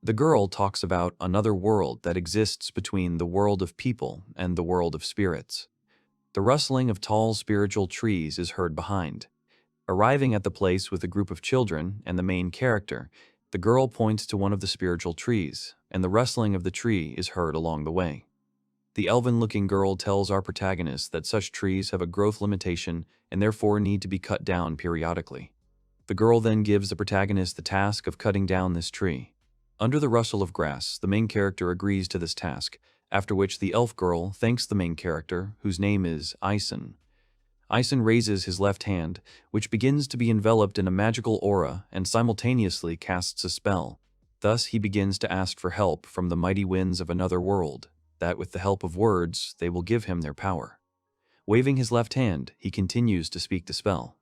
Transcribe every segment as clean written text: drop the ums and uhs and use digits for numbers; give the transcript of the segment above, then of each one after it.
The girl talks about another world that exists between the world of people and the world of spirits. The rustling of tall spiritual trees is heard behind. Arriving at the place with a group of children and the main character, the girl points to one of the spiritual trees, and the rustling of the tree is heard along the way. The elven-looking girl tells our protagonist that such trees have a growth limitation and therefore need to be cut down periodically. The girl then gives the protagonist the task of cutting down this tree. Under the rustle of grass, the main character agrees to this task, after which the elf girl thanks the main character, whose name is Eisen. Eisen raises his left hand, which begins to be enveloped in a magical aura and simultaneously casts a spell. Thus he begins to ask for help from the mighty winds of another world, that with the help of words they will give him their power. Waving his left hand, he continues to speak the spell.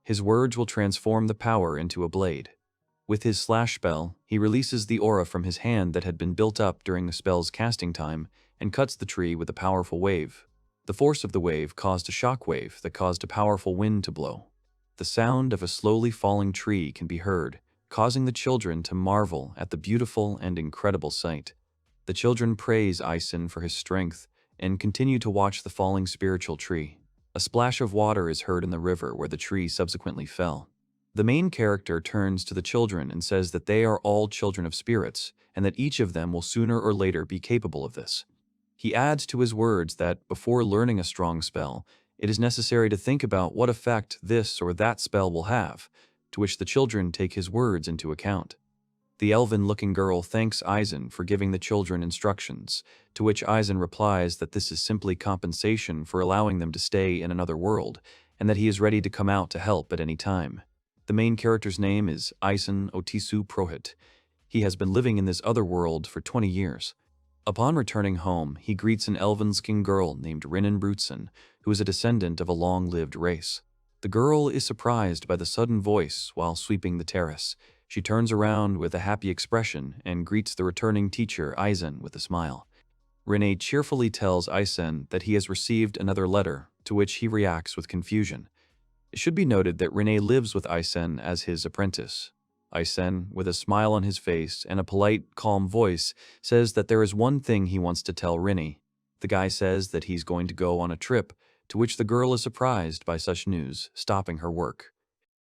His words will transform the power into a blade. With his slash spell, he releases the aura from his hand that had been built up during the spell's casting time and cuts the tree with a powerful wave. The force of the wave caused a shock wave that caused a powerful wind to blow. The sound of a slowly falling tree can be heard, causing the children to marvel at the beautiful and incredible sight. The children praise Eisen for his strength and continue to watch the falling spiritual tree. A splash of water is heard in the river where the tree subsequently fell. The main character turns to the children and says that they are all children of spirits and that each of them will sooner or later be capable of this. He adds to his words that before learning a strong spell, it is necessary to think about what effect this or that spell will have, to which the children take his words into account. The elven-looking girl thanks Eisen for giving the children instructions, to which Eisen replies that this is simply compensation for allowing them to stay in another world, and that he is ready to come out to help at any time. The main character's name is Eisen Otisu Prohit. He has been living in this other world for 20 years. Upon returning home, he greets an elven-skinned girl named Rinnen Brutson, who is a descendant of a long-lived race. The girl is surprised by the sudden voice while sweeping the terrace. She turns around with a happy expression and greets the returning teacher Eisen with a smile. Rinne cheerfully tells Eisen that he has received another letter, to which he reacts with confusion. It should be noted that Rinne lives with Eisen as his apprentice. Eisen, with a smile on his face and a polite, calm voice, says that there is one thing he wants to tell Rinne. The guy says that he's going to go on a trip, to which the girl is surprised by such news, stopping her work.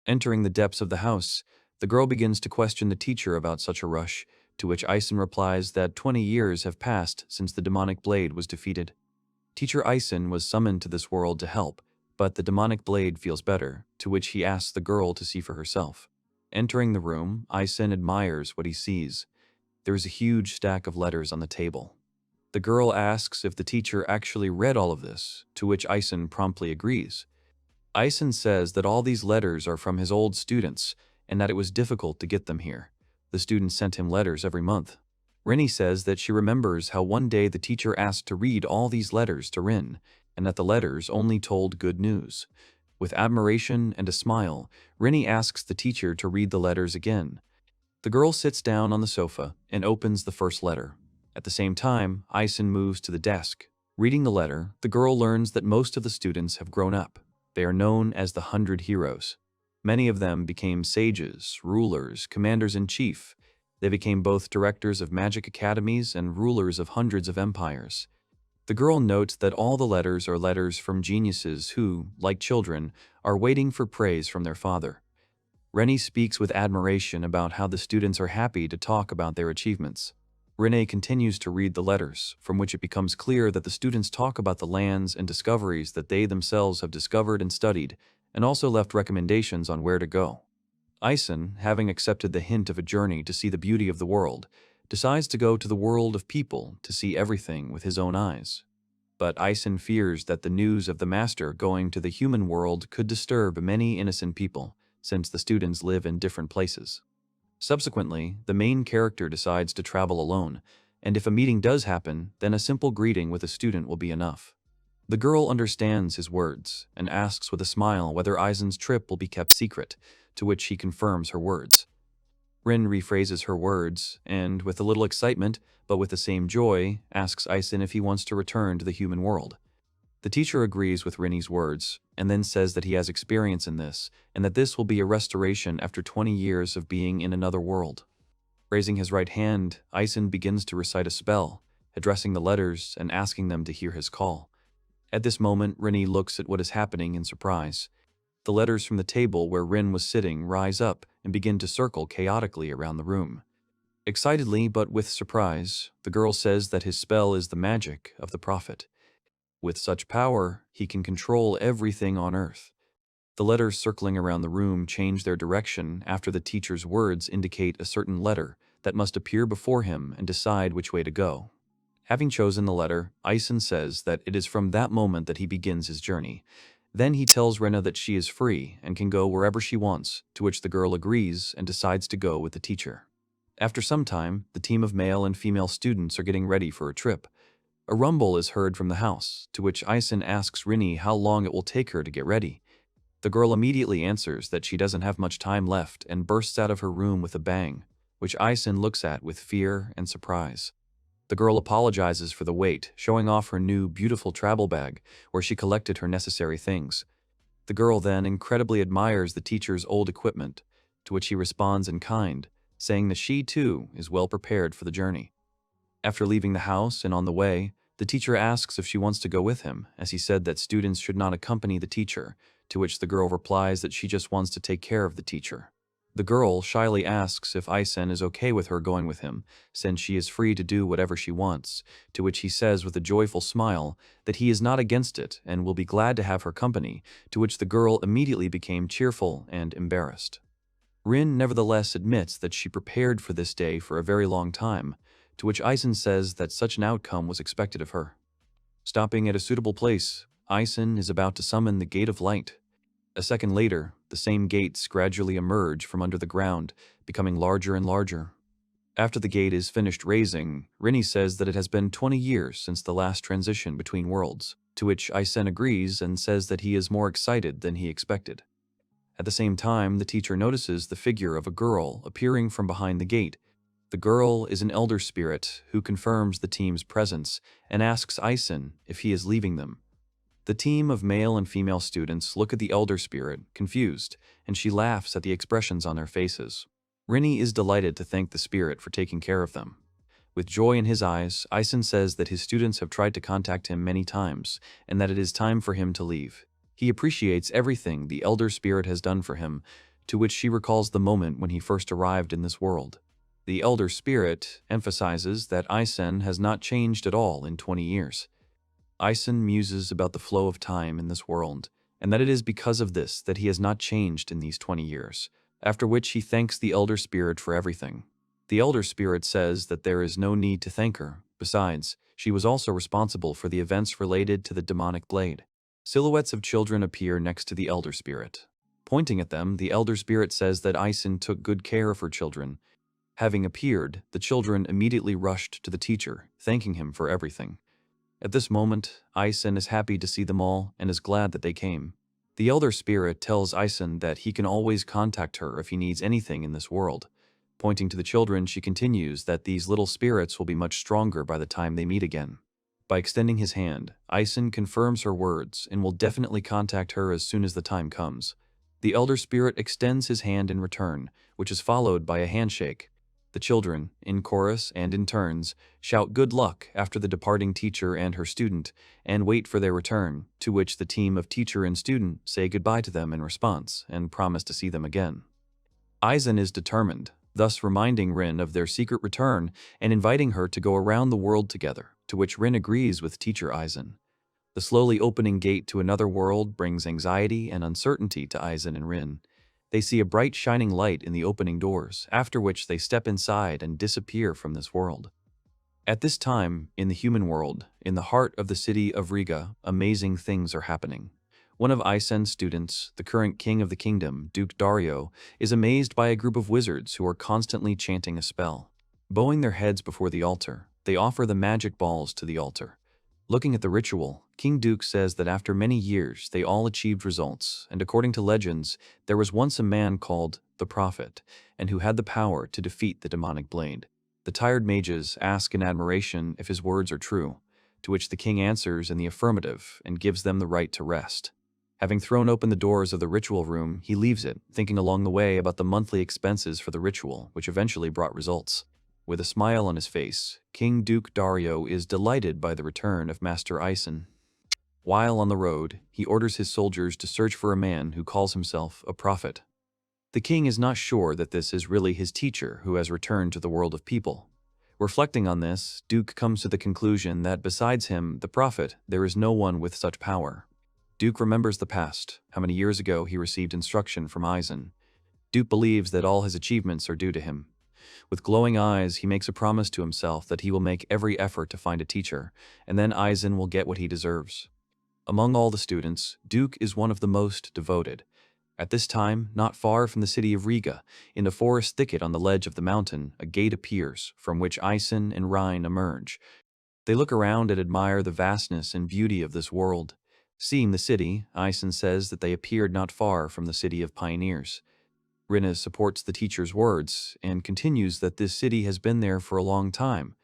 Entering the depths of the house, the girl begins to question the teacher about such a rush, to which Eisen replies that 20 years have passed since the demonic blade was defeated. Teacher Eisen was summoned to this world to help, but the demonic blade feels better, to which he asks the girl to see for herself. Entering the room, Eisen admires what he sees. There is a huge stack of letters on the table. The girl asks if the teacher actually read all of this, to which Eisen promptly agrees. Eisen says that all these letters are from his old students, and that it was difficult to get them here. The students sent him letters every month. Rinne says that she remembers how one day the teacher asked to read all these letters to Rin, and that the letters only told good news. With admiration and a smile, Rinne asks the teacher to read the letters again. The girl sits down on the sofa and opens the first letter. At the same time, Eisen moves to the desk. Reading the letter, the girl learns that most of the students have grown up. They are known as the 100 Heroes. Many of them became sages, rulers, commanders-in-chief. They became both directors of magic academies and rulers of hundreds of empires. The girl notes that all the letters are letters from geniuses who, like children, are waiting for praise from their father. Rinne speaks with admiration about how the students are happy to talk about their achievements. Rinne continues to read the letters, from which it becomes clear that the students talk about the lands and discoveries that they themselves have discovered and studied, and also left recommendations on where to go. Eisen, having accepted the hint of a journey to see the beauty of the world, decides to go to the world of people to see everything with his own eyes. But Eisen fears that the news of the master going to the human world could disturb many innocent people, since the students live in different places. Subsequently, the main character decides to travel alone, and if a meeting does happen, then a simple greeting with a student will be enough. The girl understands his words and asks with a smile whether Eisen's trip will be kept secret, to which he confirms her words. Rin rephrases her words and, with a little excitement, but with the same joy, asks Eisen if he wants to return to the human world. The teacher agrees with Rinne's words and then says that he has experience in this and that this will be a restoration after 20 years of being in another world. Raising his right hand, Eisen begins to recite a spell, addressing the letters and asking them to hear his call. At this moment, Rinny looks at what is happening in surprise. The letters from the table where Rin was sitting rise up and begin to circle chaotically around the room. Excitedly, but with surprise, the girl says that his spell is the magic of the prophet. With such power, he can control everything on earth. The letters circling around the room change their direction after the teacher's words indicate a certain letter that must appear before him and decide which way to go. Having chosen the letter, Eisen says that it is from that moment that he begins his journey. Then he tells Rena that she is free and can go wherever she wants, to which the girl agrees and decides to go with the teacher. After some time, the team of male and female students are getting ready for a trip. A rumble is heard from the house, to which Eisen asks Rinny how long it will take her to get ready. The girl immediately answers that she doesn't have much time left and bursts out of her room with a bang, which Eisen looks at with fear and surprise. The girl apologizes for the wait, showing off her new, beautiful travel bag, where she collected her necessary things. The girl then incredibly admires the teacher's old equipment, to which he responds in kind, saying that she, too, is well prepared for the journey. After leaving the house and on the way, the teacher asks if she wants to go with him, as he said that students should not accompany the teacher, to which the girl replies that she just wants to take care of the teacher. The girl shyly asks if Eisen is okay with her going with him, since she is free to do whatever she wants, to which he says with a joyful smile that he is not against it and will be glad to have her company, to which the girl immediately became cheerful and embarrassed. Rin nevertheless admits that she prepared for this day for a very long time, to which Eisen says that such an outcome was expected of her. Stopping at a suitable place, Eisen is about to summon the Gate of Light. A second later, the same gates gradually emerge from under the ground, becoming larger and larger. After the gate is finished raising, Rinny says that it has been 20 years since the last transition between worlds, to which Eisen agrees and says that he is more excited than he expected. At the same time, the teacher notices the figure of a girl appearing from behind the gate. The girl is an elder spirit who confirms the team's presence and asks Eisen if he is leaving them. The team of male and female students look at the elder spirit, confused, and she laughs at the expressions on their faces. Rinny is delighted to thank the spirit for taking care of them. With joy in his eyes, Eisen says that his students have tried to contact him many times, and that it is time for him to leave. He appreciates everything the elder spirit has done for him, to which she recalls the moment when he first arrived in this world. The elder spirit emphasizes that Eisen has not changed at all in 20 years. Eisen muses about the flow of time in this world, and that it is because of this that he has not changed in these 20 years, after which he thanks the elder spirit for everything. The elder spirit says that there is no need to thank her. Besides, she was also responsible for the events related to the demonic blade. Silhouettes of children appear next to the elder spirit. Pointing at them, the elder spirit says that Eisen took good care of her children. Having appeared, the children immediately rushed to the teacher, thanking him for everything. At this moment, Eisen is happy to see them all and is glad that they came. The elder spirit tells Eisen that he can always contact her if he needs anything in this world. Pointing to the children, she continues that these little spirits will be much stronger by the time they meet again. By extending his hand, Eisen confirms her words and will definitely contact her as soon as the time comes. The elder spirit extends his hand in return, which is followed by a handshake. The children, in chorus and in turns, shout good luck after the departing teacher and her student, and wait for their return, to which the team of teacher and student say goodbye to them in response and promise to see them again. Eisen is determined, thus reminding Rin of their secret return and inviting her to go around the world together, to which Rin agrees with teacher Eisen. The slowly opening gate to another world brings anxiety and uncertainty to Eisen and Rin. They see a bright shining light in the opening doors, after which they step inside and disappear from this world. At this time, in the human world, in the heart of the city of Riga, amazing things are happening. One of Eisen's students, the current king of the kingdom, Duke Dario, is amazed by a group of wizards who are constantly chanting a spell. Bowing their heads before the altar, they offer the magic balls to the altar. Looking at the ritual, King Duke says that after many years they all achieved results, and according to legends, there was once a man called the Prophet, and who had the power to defeat the demonic blade. The tired mages ask in admiration if his words are true, to which the king answers in the affirmative and gives them the right to rest. Having thrown open the doors of the ritual room, he leaves it, thinking along the way about the monthly expenses for the ritual, which eventually brought results. With a smile on his face, King Duke Dario is delighted by the return of Master Eisen. While on the road, he orders his soldiers to search for a man who calls himself a prophet. The king is not sure that this is really his teacher who has returned to the world of people. Reflecting on this, Duke comes to the conclusion that besides him, the prophet, there is no one with such power. Duke remembers the past, how many years ago he received instruction from Eisen. Duke believes that all his achievements are due to him. With glowing eyes, he makes a promise to himself that he will make every effort to find a teacher, and then Eisen will get what he deserves. Among all the students, Duke is one of the most devoted. At this time, not far from the city of Riga, in a forest thicket on the ledge of the mountain, a gate appears, from which Eisen and Rein emerge. They look around and admire the vastness and beauty of this world. Seeing the city, Eisen says that they appeared not far from the city of pioneers. Rinne supports the teacher's words and continues that this city has been there for a long time,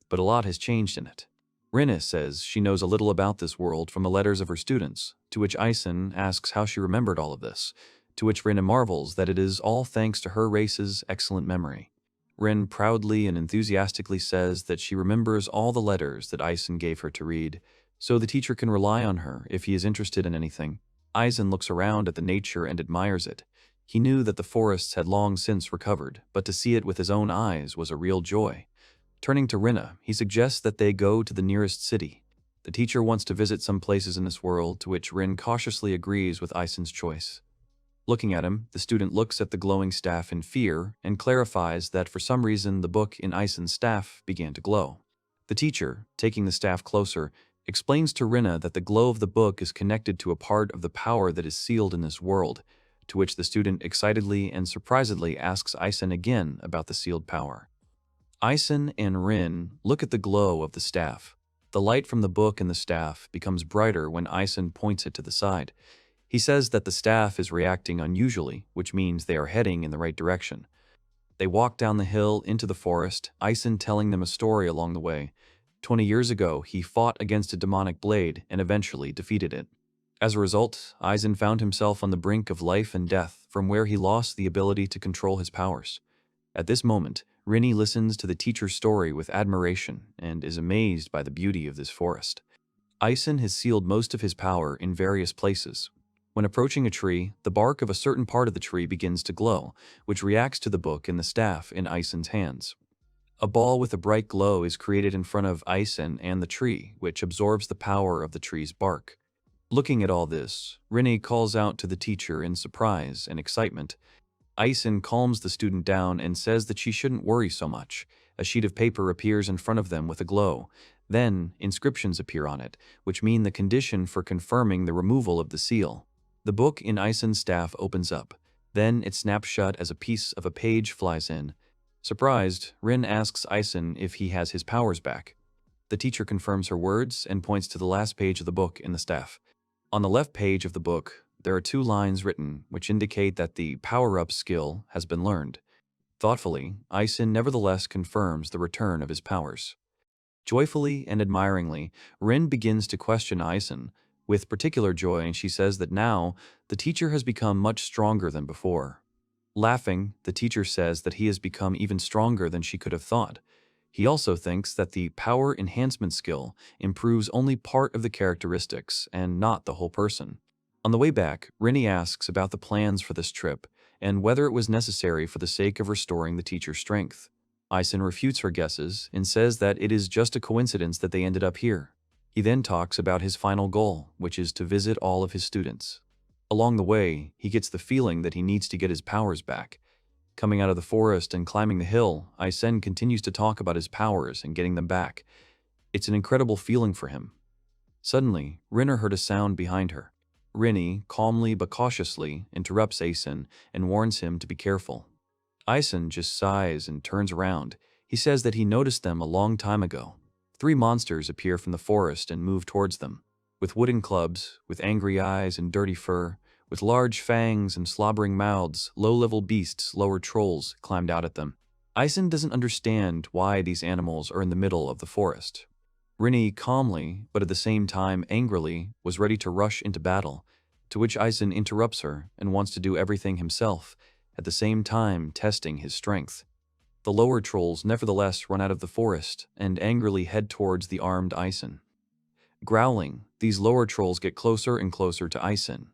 but a lot has changed in it. Rinne says she knows a little about this world from the letters of her students, to which Eisen asks how she remembered all of this, to which Rinne marvels that it is all thanks to her race's excellent memory. Rin proudly and enthusiastically says that she remembers all the letters that Eisen gave her to read, so the teacher can rely on her if he is interested in anything. Eisen looks around at the nature and admires it. He knew that the forests had long since recovered, but to see it with his own eyes was a real joy. Turning to Rinne, he suggests that they go to the nearest city. The teacher wants to visit some places in this world, to which Rin cautiously agrees with Eisen's choice. Looking at him, the student looks at the glowing staff in fear and clarifies that for some reason the book in Eisen's staff began to glow. The teacher, taking the staff closer, explains to Rinne that the glow of the book is connected to a part of the power that is sealed in this world, to which the student excitedly and surprisedly asks Eisen again about the sealed power. Eisen and Rin look at the glow of the staff. The light from the book and the staff becomes brighter when Eisen points it to the side. He says that the staff is reacting unusually, which means they are heading in the right direction. They walk down the hill into the forest, Eisen telling them a story along the way. 20 years ago, he fought against a demonic blade and eventually defeated it. As a result, Eisen found himself on the brink of life and death, from where he lost the ability to control his powers. At this moment, Rinne listens to the teacher's story with admiration and is amazed by the beauty of this forest. Eisen has sealed most of his power in various places. When approaching a tree, the bark of a certain part of the tree begins to glow, which reacts to the book and the staff in Eisen's hands. A ball with a bright glow is created in front of Eisen and the tree, which absorbs the power of the tree's bark. Looking at all this, Rinne calls out to the teacher in surprise and excitement. Eisen calms the student down and says that she shouldn't worry so much. A sheet of paper appears in front of them with a glow. Then, inscriptions appear on it, which mean the condition for confirming the removal of the seal. The book in Eisen's staff opens up. Then it snaps shut as a piece of a page flies in. Surprised, Rin asks Eisen if he has his powers back. The teacher confirms her words and points to the last page of the book in the staff. On the left page of the book, there are 2 lines written which indicate that the power-up skill has been learned. Thoughtfully, Eisen nevertheless confirms the return of his powers. Joyfully and admiringly, Rin begins to question Eisen. With particular joy, she says that now, the teacher has become much stronger than before. Laughing, the teacher says that he has become even stronger than she could have thought. He also thinks that the power enhancement skill improves only part of the characteristics and not the whole person. On the way back, Rinne asks about the plans for this trip and whether it was necessary for the sake of restoring the teacher's strength. Eisen refutes her guesses and says that it is just a coincidence that they ended up here. He then talks about his final goal, which is to visit all of his students. Along the way, he gets the feeling that he needs to get his powers back. Coming out of the forest and climbing the hill, Eisen continues to talk about his powers and getting them back. It's an incredible feeling for him. Suddenly, Rinne heard a sound behind her. Rinne, calmly but cautiously, interrupts Eisen and warns him to be careful. Eisen just sighs and turns around. He says that he noticed them a long time ago. 3 monsters appear from the forest and move towards them. With wooden clubs, with angry eyes and dirty fur, with large fangs and slobbering mouths, low-level beasts, lower trolls, climbed out at them. Eisen doesn't understand why these animals are in the middle of the forest. Rinne calmly, but at the same time angrily, was ready to rush into battle. to which Eisen interrupts her and wants to do everything himself, at the same time testing his strength. The lower trolls nevertheless run out of the forest and angrily head towards the armed Eisen. Growling, these lower trolls get closer and closer to Eisen.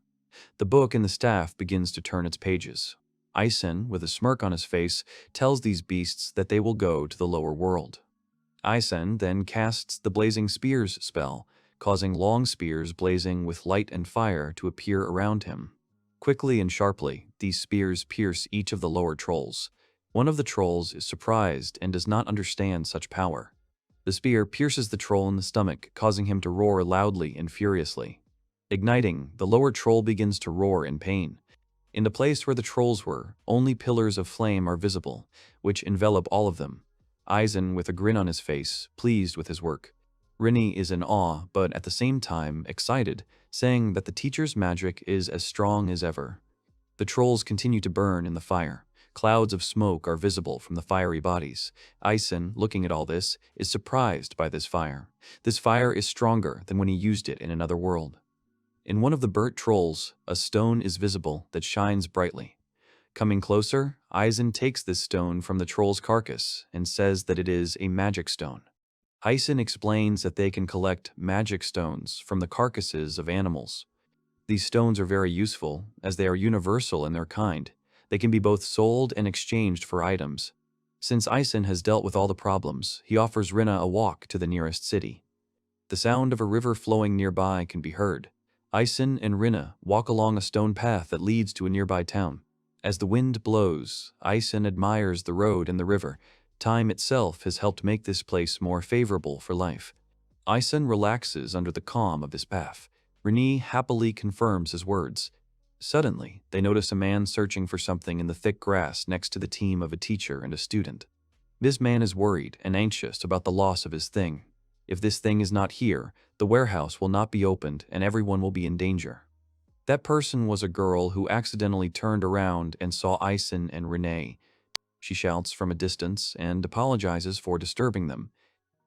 The book in the staff begins to turn its pages. Eisen, with a smirk on his face, tells these beasts that they will go to the lower world. Eisen then casts the Blazing Spears spell, causing long spears blazing with light and fire to appear around him. Quickly and sharply, these spears pierce each of the lower trolls. One of the trolls is surprised and does not understand such power. The spear pierces the troll in the stomach, causing him to roar loudly and furiously. Igniting, the lower troll begins to roar in pain. In the place where the trolls were, only pillars of flame are visible, which envelop all of them. Eisen, with a grin on his face, pleased with his work. Rinny is in awe, but at the same time excited, saying that the teacher's magic is as strong as ever. The trolls continue to burn in the fire. Clouds of smoke are visible from the fiery bodies. Eisen, looking at all this, is surprised by this fire. This fire is stronger than when he used it in another world. In one of the burnt trolls, a stone is visible that shines brightly. Coming closer, Eisen takes this stone from the troll's carcass and says that it is a magic stone. Eisen explains that they can collect magic stones from the carcasses of animals. These stones are very useful, as they are universal in their kind. They can be both sold and exchanged for items. Since Eisen has dealt with all the problems, he offers Rinna a walk to the nearest city. The sound of a river flowing nearby can be heard. Eisen and Rinna walk along a stone path that leads to a nearby town. As the wind blows, Eisen admires the road and the river. Time itself has helped make this place more favorable for life. Eisen relaxes under the calm of this path. Rinny happily confirms his words. Suddenly, they notice a man searching for something in the thick grass next to the team of a teacher and a student. This man is worried and anxious about the loss of his thing. If this thing is not here, the warehouse will not be opened and everyone will be in danger. That person was a girl who accidentally turned around and saw Eisen and Renee. She shouts from a distance and apologizes for disturbing them.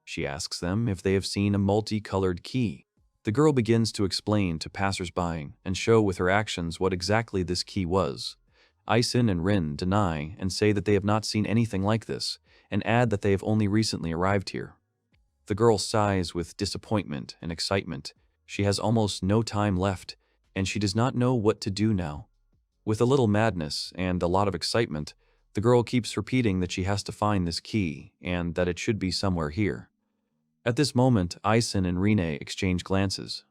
She asks them if they have seen a multicolored key. The girl begins to explain to passers-by and show with her actions what exactly this key was. Eisen and Rin deny and say that they have not seen anything like this, and add that they have only recently arrived here. The girl sighs with disappointment and excitement. She has almost no time left, and she does not know what to do now. With a little madness and a lot of excitement, the girl keeps repeating that she has to find this key, and that it should be somewhere here. At this moment, Eisen and Rine exchange glances.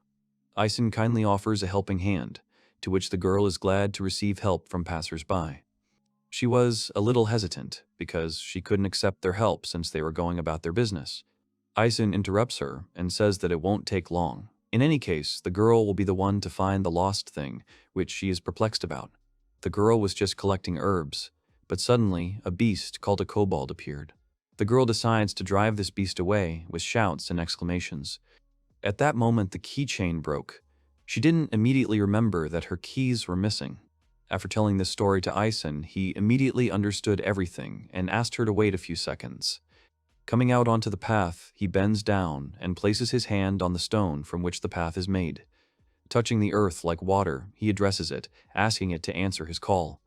Eisen kindly offers a helping hand, to which the girl is glad to receive help from passers-by. She was a little hesitant, because she couldn't accept their help since they were going about their business. Eisen interrupts her and says that it won't take long. In any case, the girl will be the one to find the lost thing, which she is perplexed about. The girl was just collecting herbs, but suddenly a beast called a kobold appeared. The girl decides to drive this beast away with shouts and exclamations. At that moment, the keychain broke. She didn't immediately remember that her keys were missing. After telling this story to Eisen, he immediately understood everything and asked her to wait a few seconds. Coming out onto the path, he bends down and places his hand on the stone from which the path is made. Touching the earth like water, he addresses it, asking it to answer his call.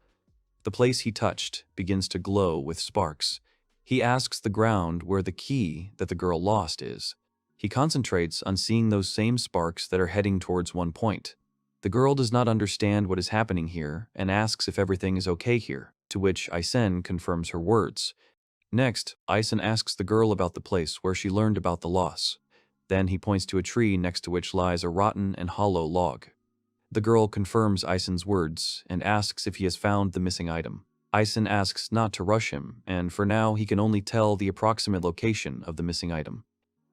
The place he touched begins to glow with sparks. He asks the ground where the key that the girl lost is. He concentrates on seeing those same sparks that are heading towards one point. The girl does not understand what is happening here and asks if everything is okay here, to which Eisen confirms her words. Next, Eisen asks the girl about the place where she learned about the loss. Then he points to a tree next to which lies a rotten and hollow log. The girl confirms Eisen's words and asks if he has found the missing item. Eisen asks not to rush him, and for now he can only tell the approximate location of the missing item.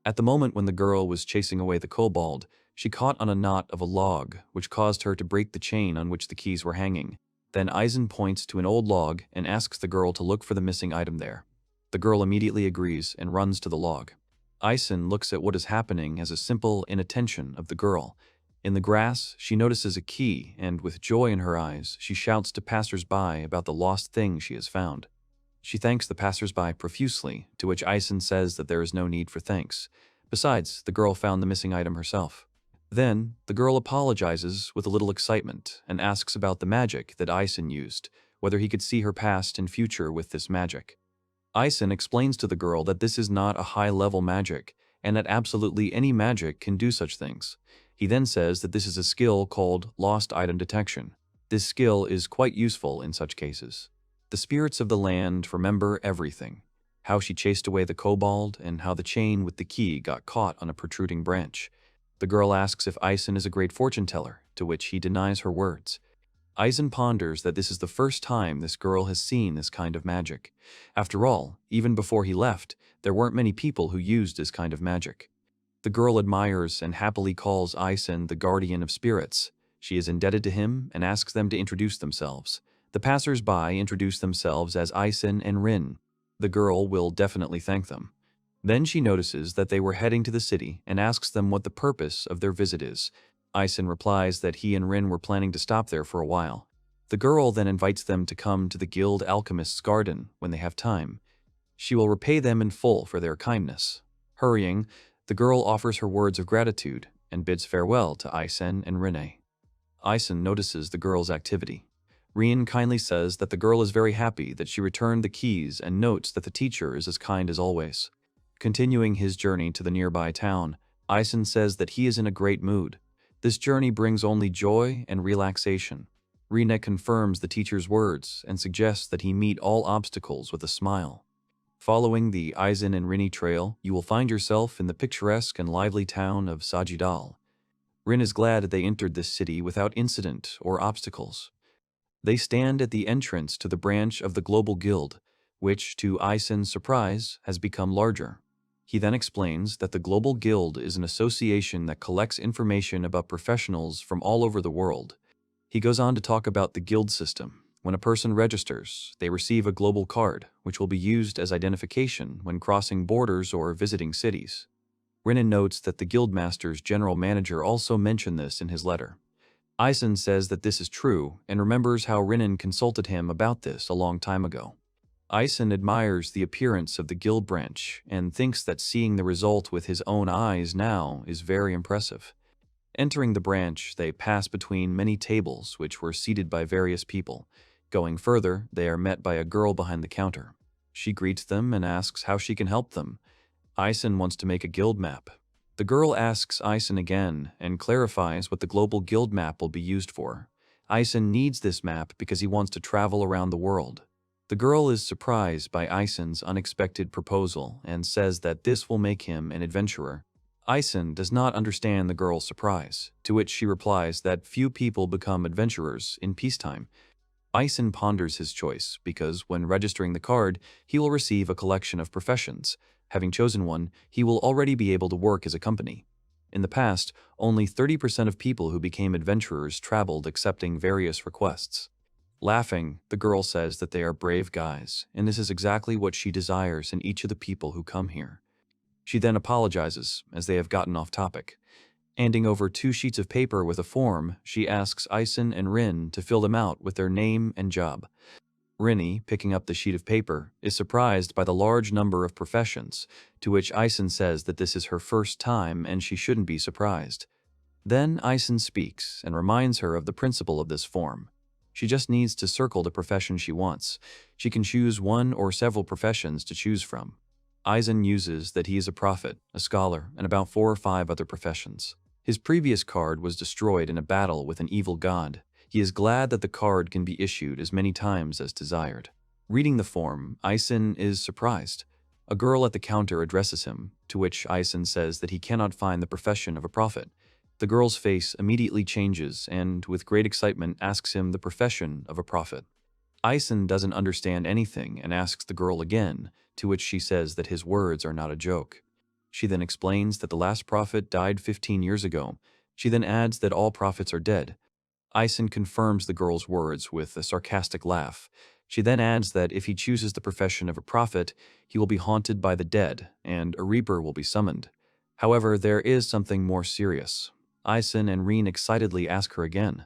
At the moment when the girl was chasing away the kobold, she caught on a knot of a log, which caused her to break the chain on which the keys were hanging. Then Eisen points to an old log and asks the girl to look for the missing item there. The girl immediately agrees and runs to the log. Eisen looks at what is happening as a simple inattention of the girl. In the grass, she notices a key, and with joy in her eyes, she shouts to passers-by about the lost thing she has found. She thanks the passers-by profusely, to which Eisen says that there is no need for thanks. Besides, the girl found the missing item herself. Then, the girl apologizes with a little excitement and asks about the magic that Eisen used, whether he could see her past and future with this magic. Eisen explains to the girl that this is not a high-level magic, and that absolutely any magic can do such things. He then says that this is a skill called lost item detection. This skill is quite useful in such cases. The spirits of the land remember everything. How she chased away the kobold, and how the chain with the key got caught on a protruding branch. The girl asks if Eisen is a great fortune teller, to which he denies her words. Eisen ponders that this is the first time this girl has seen this kind of magic. After all, even before he left, there weren't many people who used this kind of magic. The girl admires and happily calls Eisen the guardian of spirits. She is indebted to him and asks them to introduce themselves. The passers-by introduce themselves as Eisen and Rin. The girl will definitely thank them. Then she notices that they were heading to the city and asks them what the purpose of their visit is. Eisen replies that he and Rin were planning to stop there for a while. The girl then invites them to come to the Guild Alchemist's garden when they have time. She will repay them in full for their kindness. Hurrying, the girl offers her words of gratitude and bids farewell to Eisen and Rinne. Eisen notices the girl's activity. Rien kindly says that the girl is very happy that she returned the keys and notes that the teacher is as kind as always. Continuing his journey to the nearby town, Eisen says that he is in a great mood. This journey brings only joy and relaxation. Rine confirms the teacher's words and suggests that he meet all obstacles with a smile. Following the Eisen and Rinne trail, you will find yourself in the picturesque and lively town of Sajidal. Rin is glad that they entered this city without incident or obstacles. They stand at the entrance to the branch of the Global Guild, which, to Eisen's surprise, has become larger. He then explains that the Global Guild is an association that collects information about professionals from all over the world. He goes on to talk about the guild system. When a person registers, they receive a global card, which will be used as identification when crossing borders or visiting cities. Rinne notes that the Guildmaster's general manager also mentioned this in his letter. Eisen says that this is true and remembers how Rinne consulted him about this a long time ago. Eisen admires the appearance of the guild branch and thinks that seeing the result with his own eyes now is very impressive. Entering the branch, they pass between many tables which were seated by various people. Going further, they are met by a girl behind the counter. She greets them and asks how she can help them. Eisen wants to make a guild map. The girl asks Eisen again and clarifies what the global guild map will be used for. Eisen needs this map because he wants to travel around the world. The girl is surprised by Eisen's unexpected proposal and says that this will make him an adventurer. Eisen does not understand the girl's surprise, to which she replies that few people become adventurers in peacetime. Eisen ponders his choice because when registering the card, he will receive a collection of professions. Having chosen one, he will already be able to work as a company. In the past, only 30% of people who became adventurers traveled accepting various requests. Laughing, the girl says that they are brave guys, and this is exactly what she desires in each of the people who come here. She then apologizes, as they have gotten off topic. Handing over 2 sheets of paper with a form, she asks Eisen and Rin to fill them out with their name and job. Rinne, picking up the sheet of paper, is surprised by the large number of professions, to which Eisen says that this is her first time and she shouldn't be surprised. Then Eisen speaks and reminds her of the principle of this form. She just needs to circle the profession she wants. She can choose one or several professions to choose from. Eisen uses that he is a prophet, a scholar, and about 4 or 5 other professions. His previous card was destroyed in a battle with an evil god. He is glad that the card can be issued as many times as desired. Reading the form, Eisen is surprised. A girl at the counter addresses him, to which Eisen says that he cannot find the profession of a prophet. The girl's face immediately changes and, with great excitement, asks him the profession of a prophet. Eisen doesn't understand anything and asks the girl again, to which she says that his words are not a joke. She then explains that the last prophet died 15 years ago. She then adds that all prophets are dead. Eisen confirms the girl's words with a sarcastic laugh. She then adds that if he chooses the profession of a prophet, he will be haunted by the dead, and a reaper will be summoned. However, there is something more serious. Eisen and Rien excitedly ask her again.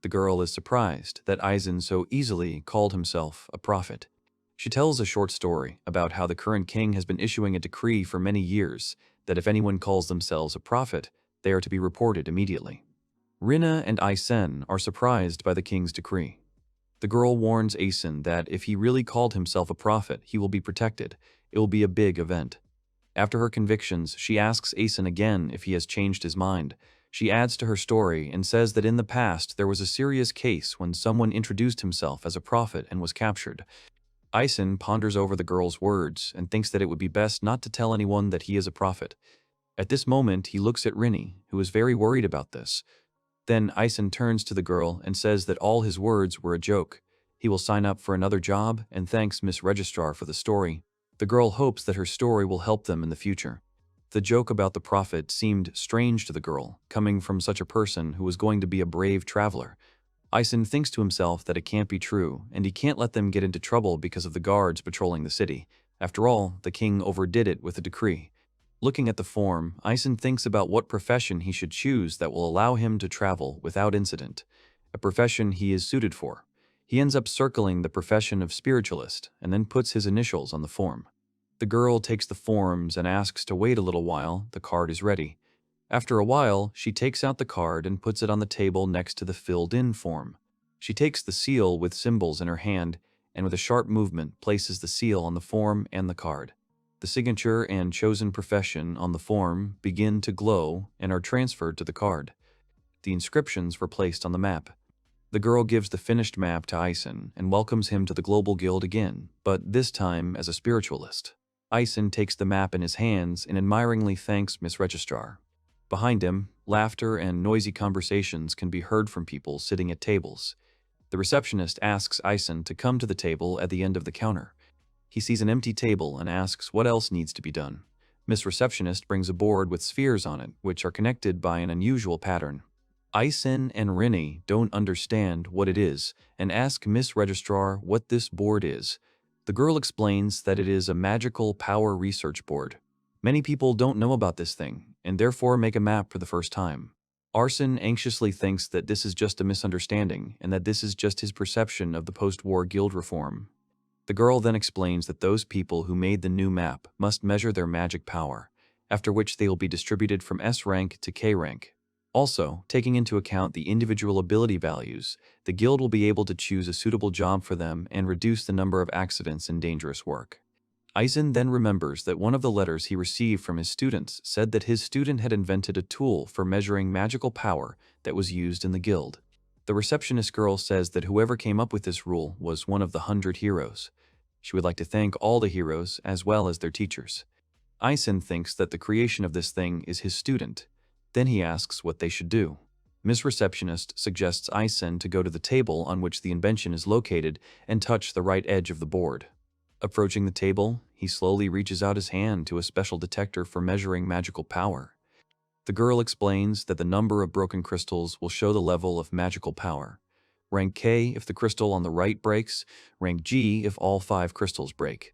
The girl is surprised that Eisen so easily called himself a prophet. She tells a short story about how the current king has been issuing a decree for many years that if anyone calls themselves a prophet, They are to be reported immediately. Rina and Eisen are surprised by the king's decree. The girl warns Eisen that if he really called himself a prophet, he will be protected. It will be a big event. After her convictions, she asks Eisen again if he has changed his mind. She adds to her story and says that in the past there was a serious case when someone introduced himself as a prophet and was captured. Eisen ponders over the girl's words and thinks that it would be best not to tell anyone that he is a prophet. At this moment, he looks at Rinny, who is very worried about this. Then Eisen turns to the girl and says that all his words were a joke. He will sign up for another job and thanks Miss Registrar for the story. The girl hopes that her story will help them in the future. The joke about the prophet seemed strange to the girl, coming from such a person who was going to be a brave traveler. Eisen thinks to himself that it can't be true, and he can't let them get into trouble because of the guards patrolling the city. After all, the king overdid it with a decree. Looking at the form, Eisen thinks about what profession he should choose that will allow him to travel without incident, a profession he is suited for. He ends up circling the profession of spiritualist and then puts his initials on the form. The girl takes the forms and asks to wait a little while. The card is ready. After a while, she takes out the card and puts it on the table next to the filled-in form. She takes the seal with symbols in her hand and with a sharp movement places the seal on the form and the card. The signature and chosen profession on the form begin to glow and are transferred to the card. The inscriptions were placed on the map. The girl gives the finished map to Eisen and welcomes him to the Global Guild again, but this time as a spiritualist. Eisen takes the map in his hands and admiringly thanks Miss Registrar. Behind him, laughter and noisy conversations can be heard from people sitting at tables. The receptionist asks Eisen to come to the table at the end of the counter. He sees an empty table and asks what else needs to be done. Miss Receptionist brings a board with spheres on it, which are connected by an unusual pattern. Eisen and Rinny don't understand what it is and ask Miss Registrar what this board is. The girl explains that it is a magical power research board. Many people don't know about this thing, and therefore make a map for the first time. Arson anxiously thinks that this is just a misunderstanding, and that this is just his perception of the post-war guild reform. The girl then explains that those people who made the new map must measure their magic power, after which they will be distributed from S rank to K rank. Also, taking into account the individual ability values, the guild will be able to choose a suitable job for them and reduce the number of accidents and dangerous work. Eisen then remembers that one of the letters he received from his students said that his student had invented a tool for measuring magical power that was used in the guild. The receptionist girl says that whoever came up with this rule was one of the 100 heroes. She would like to thank all the heroes as well as their teachers. Eisen thinks that the creation of this thing is his student. Then he asks what they should do. Miss Receptionist suggests Eisen to go to the table on which the invention is located and touch the right edge of the board. Approaching the table, he slowly reaches out his hand to a special detector for measuring magical power. The girl explains that the number of broken crystals will show the level of magical power. Rank K if the crystal on the right breaks, rank G if all 5 crystals break.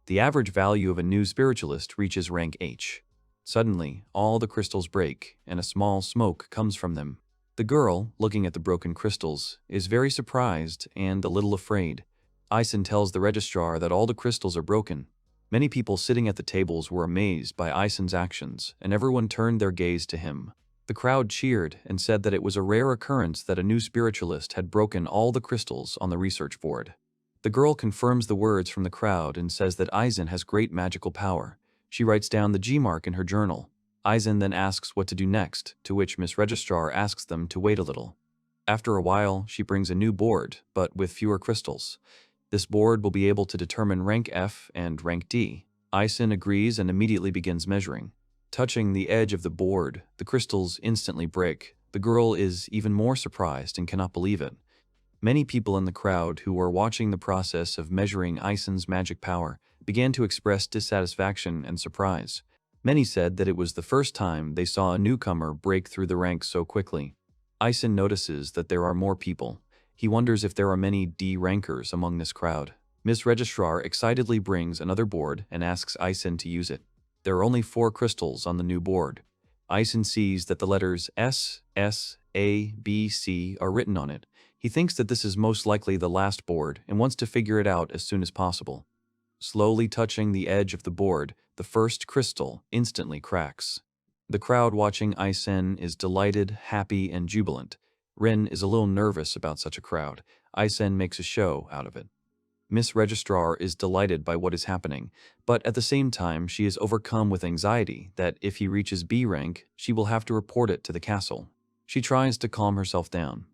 The average value of a new spiritualist reaches rank H. Suddenly, all the crystals break, and a small smoke comes from them. The girl, looking at the broken crystals, is very surprised and a little afraid. Eisen tells the registrar that all the crystals are broken. Many people sitting at the tables were amazed by Eisen's actions, and everyone turned their gaze to him. The crowd cheered and said that it was a rare occurrence that a new spiritualist had broken all the crystals on the research board. The girl confirms the words from the crowd and says that Eisen has great magical power. She writes down the G mark in her journal. Eisen then asks what to do next, to which Miss Registrar asks them to wait a little. After a while, she brings a new board, but with fewer crystals. This board will be able to determine rank F and rank D. Eisen agrees and immediately begins measuring. Touching the edge of the board, the crystals instantly break. The girl is even more surprised and cannot believe it. Many people in the crowd who were watching the process of measuring Eisen's magic power began to express dissatisfaction and surprise. Many said that it was the first time they saw a newcomer break through the ranks so quickly. Eisen notices that there are more people. He wonders if there are many D rankers among this crowd. Miss Registrar excitedly brings another board and asks Eisen to use it. There are only 4 crystals on the new board. Eisen sees that the letters S, S, A, B, C are written on it. He thinks that this is most likely the last board and wants to figure it out as soon as possible. Slowly touching the edge of the board, the first crystal instantly cracks. The crowd watching Eisen is delighted, happy, and jubilant. Rin is a little nervous about such a crowd. Eisen makes a show out of it. Miss Registrar is delighted by what is happening, but at the same time she is overcome with anxiety that if he reaches B rank, she will have to report it to the castle. She tries to calm herself down.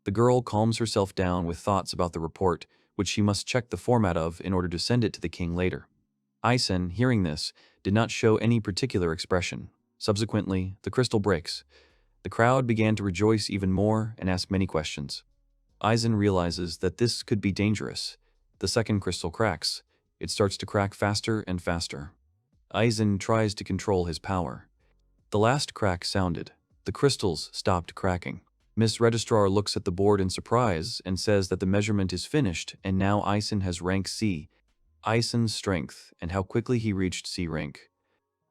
The girl calms herself down with thoughts about the report, which she must check the format of in order to send it to the king later. Eisen, hearing this, did not show any particular expression. Subsequently, the crystal breaks. The crowd began to rejoice even more and ask many questions. Eisen realizes that this could be dangerous. The second crystal cracks. It starts to crack faster and faster. Eisen tries to control his power. The last crack sounded. The crystals stopped cracking. Miss Registrar looks at the board in surprise and says that the measurement is finished and now Eisen has rank C. Eisen's strength and how quickly he reached C rank.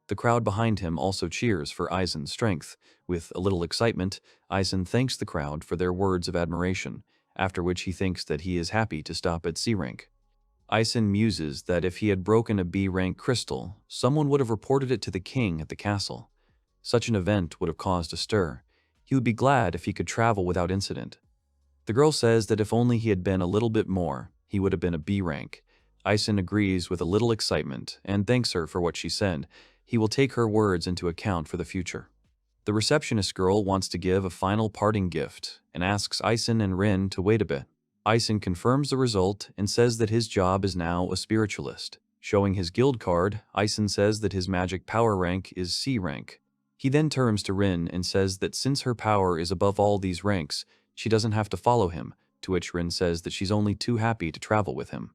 The crowd behind him also cheers for Eisen's strength. With a little excitement, Eisen thanks the crowd for their words of admiration, after which he thinks that he is happy to stop at C rank. Eisen muses that if he had broken a B rank crystal, someone would have reported it to the king at the castle. Such an event would have caused a stir. He would be glad if he could travel without incident. The girl says that if only he had been a little bit more, he would have been a B rank. Eisen agrees with a little excitement and thanks her for what she said. He will take her words into account for the future. The receptionist girl wants to give a final parting gift and asks Eisen and Rin to wait a bit. Eisen confirms the result and says that his job is now a spiritualist. Showing his guild card, Eisen says that his magic power rank is C rank. He then turns to Rin and says that since her power is above all these ranks, she doesn't have to follow him, to which Rin says that she's only too happy to travel with him.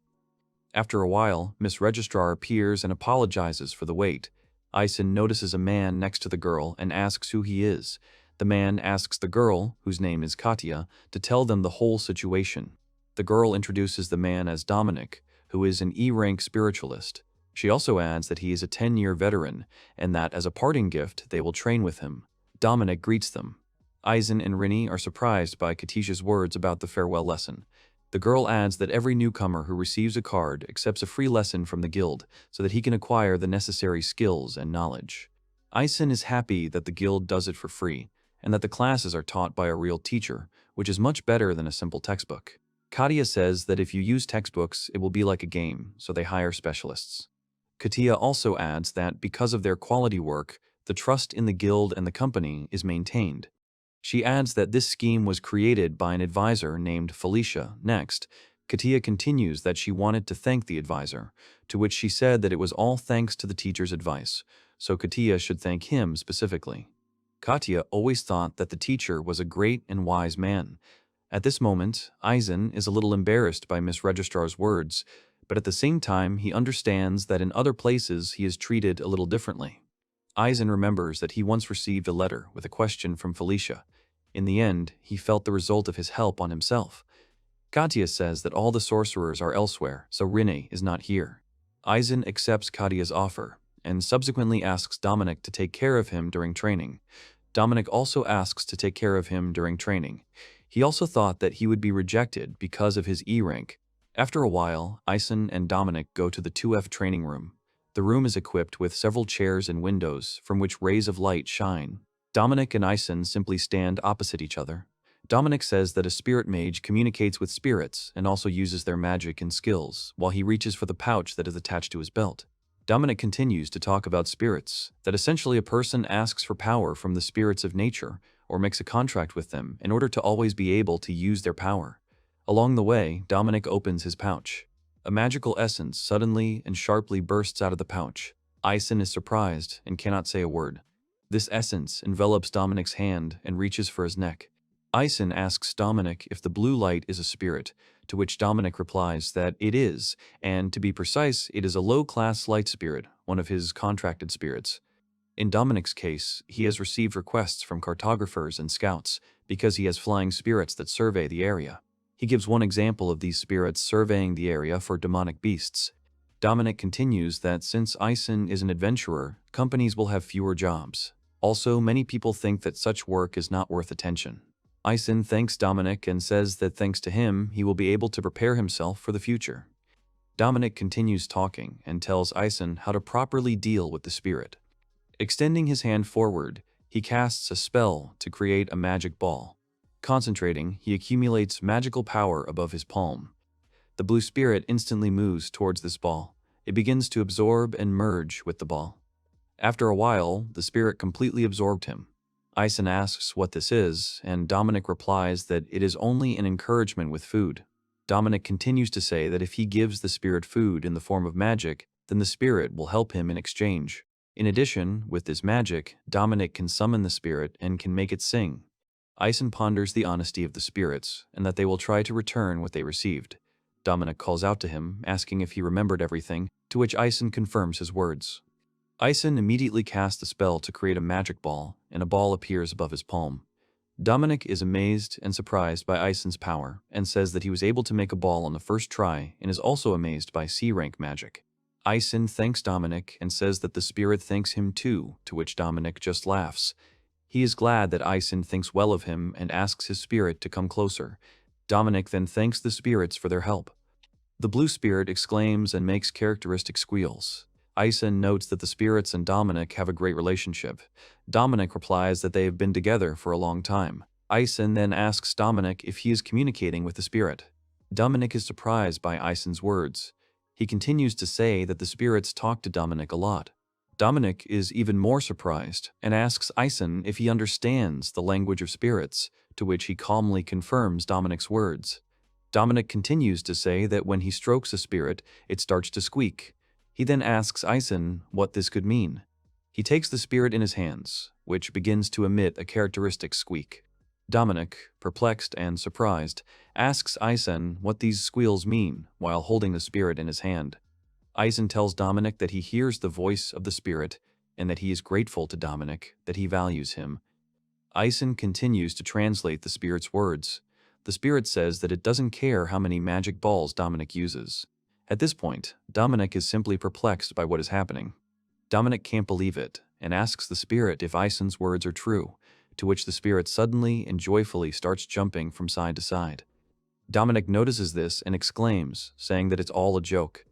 After a while, Miss Registrar appears and apologizes for the wait. Eisen notices a man next to the girl and asks who he is. The man asks the girl, whose name is Katya, to tell them the whole situation. The girl introduces the man as Dominic, who is an E-rank spiritualist. She also adds that he is a 10-year veteran, and that as a parting gift, they will train with him. Dominic greets them. Eisen and Rinny are surprised by Katisha's words about the farewell lesson. The girl adds that every newcomer who receives a card accepts a free lesson from the guild so that he can acquire the necessary skills and knowledge. Eisen is happy that the guild does it for free, and that the classes are taught by a real teacher, which is much better than a simple textbook. Katya says that if you use textbooks, it will be like a game, so they hire specialists. Katya also adds that because of their quality work, the trust in the guild and the company is maintained. She adds that this scheme was created by an advisor named Felicia. Next, Katya continues that she wanted to thank the advisor, to which she said that it was all thanks to the teacher's advice, so Katya should thank him specifically. Katya always thought that the teacher was a great and wise man. At this moment, Eisen is a little embarrassed by Miss Registrar's words, but at the same time he understands that in other places he is treated a little differently. Eisen remembers that he once received a letter with a question from Felicia. In the end, he felt the result of his help on himself. Katya says that all the sorcerers are elsewhere, so Rinne is not here. Eisen accepts Katya's offer, and subsequently asks Dominic to take care of him during training. Dominic also asks to take care of him during training. He also thought that he would be rejected because of his E rank. After a while, Eisen and Dominic go to the 2F training room. The room is equipped with several chairs and windows from which rays of light shine. Dominic and Eisen simply stand opposite each other. Dominic says that a spirit mage communicates with spirits and also uses their magic and skills, while he reaches for the pouch that is attached to his belt. Dominic continues to talk about spirits, that essentially a person asks for power from the spirits of nature or makes a contract with them in order to always be able to use their power. Along the way, Dominic opens his pouch. A magical essence suddenly and sharply bursts out of the pouch. Eisen is surprised and cannot say a word. This essence envelops Dominic's hand and reaches for his neck. Eisen asks Dominic if the blue light is a spirit, to which Dominic replies that it is, and to be precise, it is a low-class light spirit, one of his contracted spirits. In Dominic's case, he has received requests from cartographers and scouts because he has flying spirits that survey the area. He gives one example of these spirits surveying the area for demonic beasts. Dominic continues that since Eisen is an adventurer, companies will have fewer jobs. Also, many people think that such work is not worth attention. Eisen thanks Dominic and says that thanks to him, he will be able to prepare himself for the future. Dominic continues talking and tells Eisen how to properly deal with the spirit. Extending his hand forward, he casts a spell to create a magic ball. Concentrating, he accumulates magical power above his palm. The blue spirit instantly moves towards this ball. It begins to absorb and merge with the ball. After a while, the spirit completely absorbed him. Eisen asks what this is, and Dominic replies that it is only an encouragement with food. Dominic continues to say that if he gives the spirit food in the form of magic, then the spirit will help him in exchange. In addition, with this magic, Dominic can summon the spirit and can make it sing. Eisen ponders the honesty of the spirits, and that they will try to return what they received. Dominic calls out to him, asking if he remembered everything, to which Eisen confirms his words. Eisen immediately casts a spell to create a magic ball, and a ball appears above his palm. Dominic is amazed and surprised by Eisen's power, and says that he was able to make a ball on the first try, and is also amazed by C-rank magic. Eisen thanks Dominic and says that the spirit thanks him too, to which Dominic just laughs. He is glad that Eisen thinks well of him and asks his spirit to come closer. Dominic then thanks the spirits for their help. The blue spirit exclaims and makes characteristic squeals. Eisen notes that the spirits and Dominic have a great relationship. Dominic replies that they have been together for a long time. Eisen then asks Dominic if he is communicating with the spirit. Dominic is surprised by Eisen's words. He continues to say that the spirits talk to Dominic a lot. Dominic is even more surprised and asks Eisen if he understands the language of spirits, to which he calmly confirms Dominic's words. Dominic continues to say that when he strokes a spirit, it starts to squeak. He then asks Eisen what this could mean. He takes the spirit in his hands, which begins to emit a characteristic squeak. Dominic, perplexed and surprised, asks Eisen what these squeals mean while holding the spirit in his hand. Eisen tells Dominic that he hears the voice of the spirit and that he is grateful to Dominic, that he values him. Eisen continues to translate the spirit's words. The spirit says that it doesn't care how many magic balls Dominic uses. At this point, Dominic is simply perplexed by what is happening. Dominic can't believe it and asks the spirit if Eisen's words are true, to which the spirit suddenly and joyfully starts jumping from side to side. Dominic notices this and exclaims, saying that it's all a joke.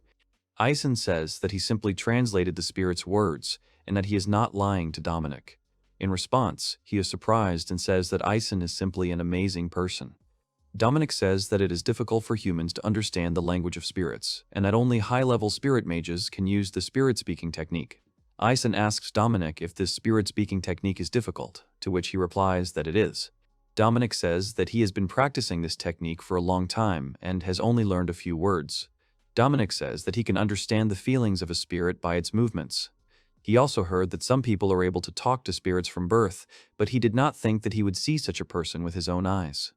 Eisen says that he simply translated the spirit's words and that he is not lying to Dominic. In response, he is surprised and says that Eisen is simply an amazing person. Dominic says that it is difficult for humans to understand the language of spirits, and that only high-level spirit mages can use the spirit-speaking technique. Eisen asks Dominic if this spirit-speaking technique is difficult, to which he replies that it is. Dominic says that he has been practicing this technique for a long time and has only learned a few words. Dominic says that he can understand the feelings of a spirit by its movements. He also heard that some people are able to talk to spirits from birth, but he did not think that he would see such a person with his own eyes.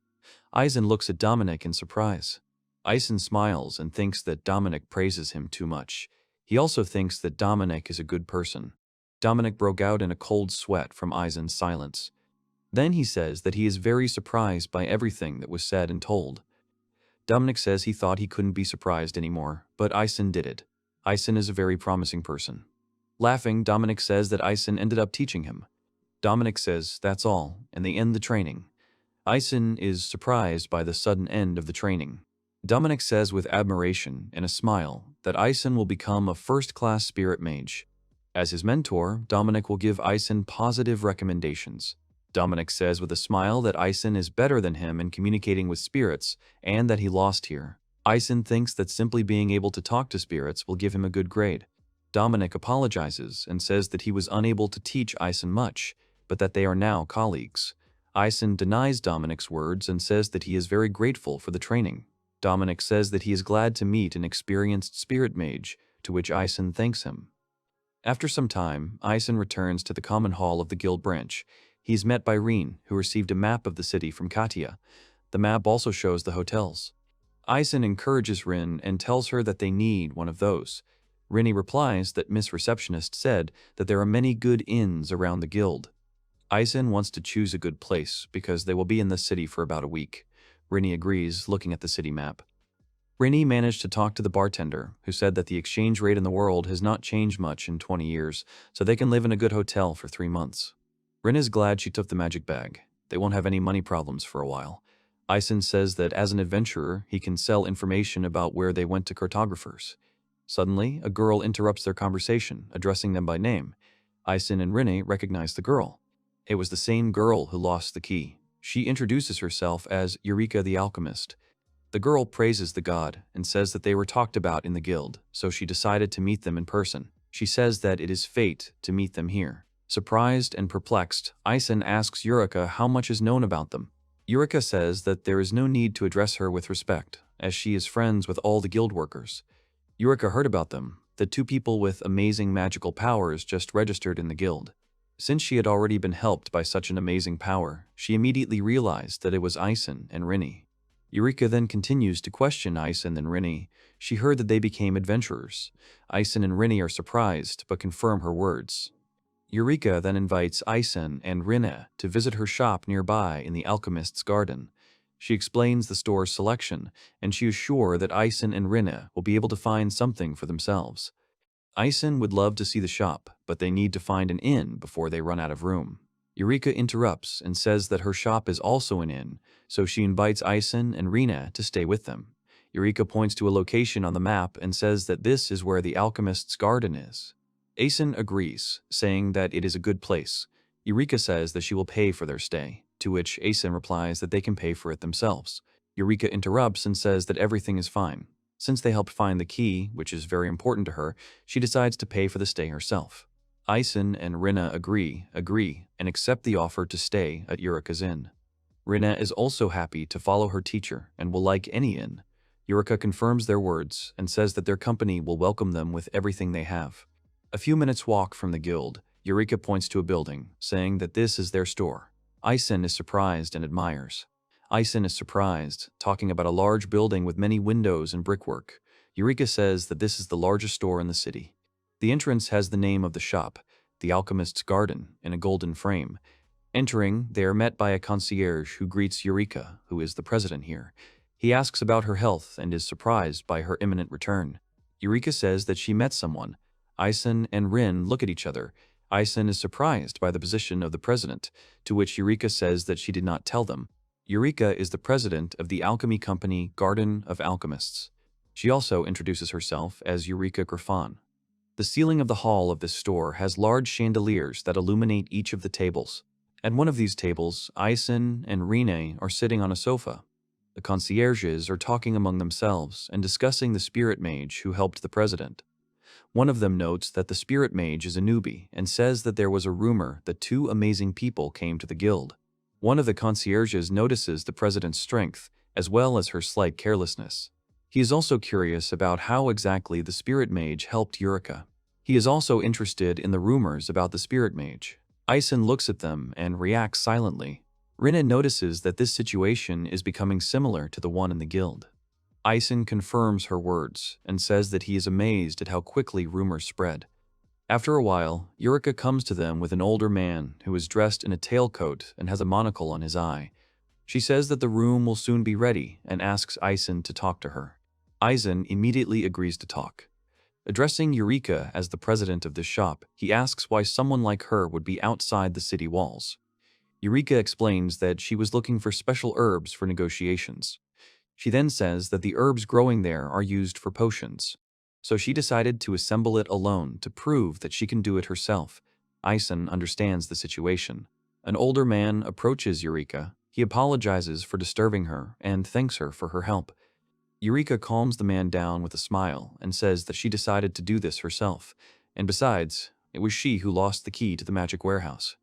Eisen looks at Dominic in surprise. Eisen smiles and thinks that Dominic praises him too much. He also thinks that Dominic is a good person. Dominic broke out in a cold sweat from Eisen's silence. Then he says that he is very surprised by everything that was said and told. Dominic says he thought he couldn't be surprised anymore, but Eisen did it. Eisen is a very promising person. Laughing, Dominic says that Eisen ended up teaching him. Dominic says that's all, and they end the training. Eisen is surprised by the sudden end of the training. Dominic says with admiration and a smile that Eisen will become a first-class spirit mage. As his mentor, Dominic will give Eisen positive recommendations. Dominic says with a smile that Eisen is better than him in communicating with spirits and that he lost here. Eisen thinks that simply being able to talk to spirits will give him a good grade. Dominic apologizes and says that he was unable to teach Eisen much, but that they are now colleagues. Eisen denies Dominic's words and says that he is very grateful for the training. Dominic says that he is glad to meet an experienced spirit mage, to which Eisen thanks him. After some time, Eisen returns to the common hall of the guild branch. He is met by Reen, who received a map of the city from Katia. The map also shows the hotels. Eisen encourages Rin and tells her that they need one of those. Rinny replies that Miss Receptionist said that there are many good inns around the guild. Eisen wants to choose a good place because they will be in the city for about a week. Rinny agrees, looking at the city map. Rinny managed to talk to the bartender, who said that the exchange rate in the world has not changed much in 20 years, so they can live in a good hotel for 3 months. Rin is glad she took the magic bag. They won't have any money problems for a while. Eisen says that as an adventurer, he can sell information about where they went to cartographers. Suddenly, a girl interrupts their conversation, addressing them by name. Eisen and Rinne recognize the girl. It was the same girl who lost the key. She introduces herself as Eureka the Alchemist. The girl praises the god and says that they were talked about in the guild, so she decided to meet them in person. She says that it is fate to meet them here. Surprised and perplexed, Eisen asks Eureka how much is known about them. Eureka says that there is no need to address her with respect, as she is friends with all the guild workers. Eureka heard about them, the two people with amazing magical powers just registered in the guild. Since she had already been helped by such an amazing power, she immediately realized that it was Eisen and Rinne. Eureka then continues to question Eisen and Rinne. She heard that they became adventurers. Eisen and Rinne are surprised, but confirm her words. Eureka then invites Eisen and Rinne to visit her shop nearby in the alchemist's garden. She explains the store's selection, and she is sure that Eisen and Rinne will be able to find something for themselves. Eisen would love to see the shop, but they need to find an inn before they run out of room. Eureka interrupts and says that her shop is also an inn, so she invites Eisen and Rinne to stay with them. Eureka points to a location on the map and says that this is where the alchemist's garden is. Eisen agrees, saying that it is a good place. Eureka says that she will pay for their stay, to which Eisen replies that they can pay for it themselves. Eureka interrupts and says that everything is fine. Since they helped find the key, which is very important to her, she decides to pay for the stay herself. Eisen and Rinne agree, and accept the offer to stay at Eureka's inn. Rinne is also happy to follow her teacher and will like any inn. Eureka confirms their words and says that their company will welcome them with everything they have. A few minutes' walk from the guild, Eureka points to a building, saying that this is their store. Eisen is surprised and admires. Eisen is surprised, talking about a large building with many windows and brickwork. Eureka says that this is the largest store in the city. The entrance has the name of the shop, the Alchemist's Garden, in a golden frame. Entering, they are met by a concierge who greets Eureka, who is the president here. He asks about her health and is surprised by her imminent return. Eureka says that she met someone. Eisen and Rin look at each other. Eisen is surprised by the position of the president, to which Eureka says that she did not tell them. Eureka is the president of the alchemy company Garden of Alchemists. She also introduces herself as Eureka Griffon. The ceiling of the hall of this store has large chandeliers that illuminate each of the tables. At one of these tables, Eisen and Rinne are sitting on a sofa. The concierges are talking among themselves and discussing the spirit mage who helped the president. One of them notes that the spirit mage is a newbie and says that there was a rumor that two amazing people came to the guild. One of the concierges notices the president's strength, as well as her slight carelessness. He is also curious about how exactly the spirit mage helped Eureka. He is also interested in the rumors about the spirit mage. Eisen looks at them and reacts silently. Rinne notices that this situation is becoming similar to the one in the guild. Eisen confirms her words and says that he is amazed at how quickly rumors spread. After a while, Eureka comes to them with an older man who is dressed in a tailcoat and has a monocle on his eye. She says that the room will soon be ready and asks Eisen to talk to her. Eisen immediately agrees to talk. Addressing Eureka as the president of this shop, he asks why someone like her would be outside the city walls. Eureka explains that she was looking for special herbs for negotiations. She then says that the herbs growing there are used for potions. So she decided to assemble it alone to prove that she can do it herself. Eisen understands the situation. An older man approaches Eureka. He apologizes for disturbing her and thanks her for her help. Eureka calms the man down with a smile and says that she decided to do this herself, and besides, it was she who lost the key to the magic warehouse.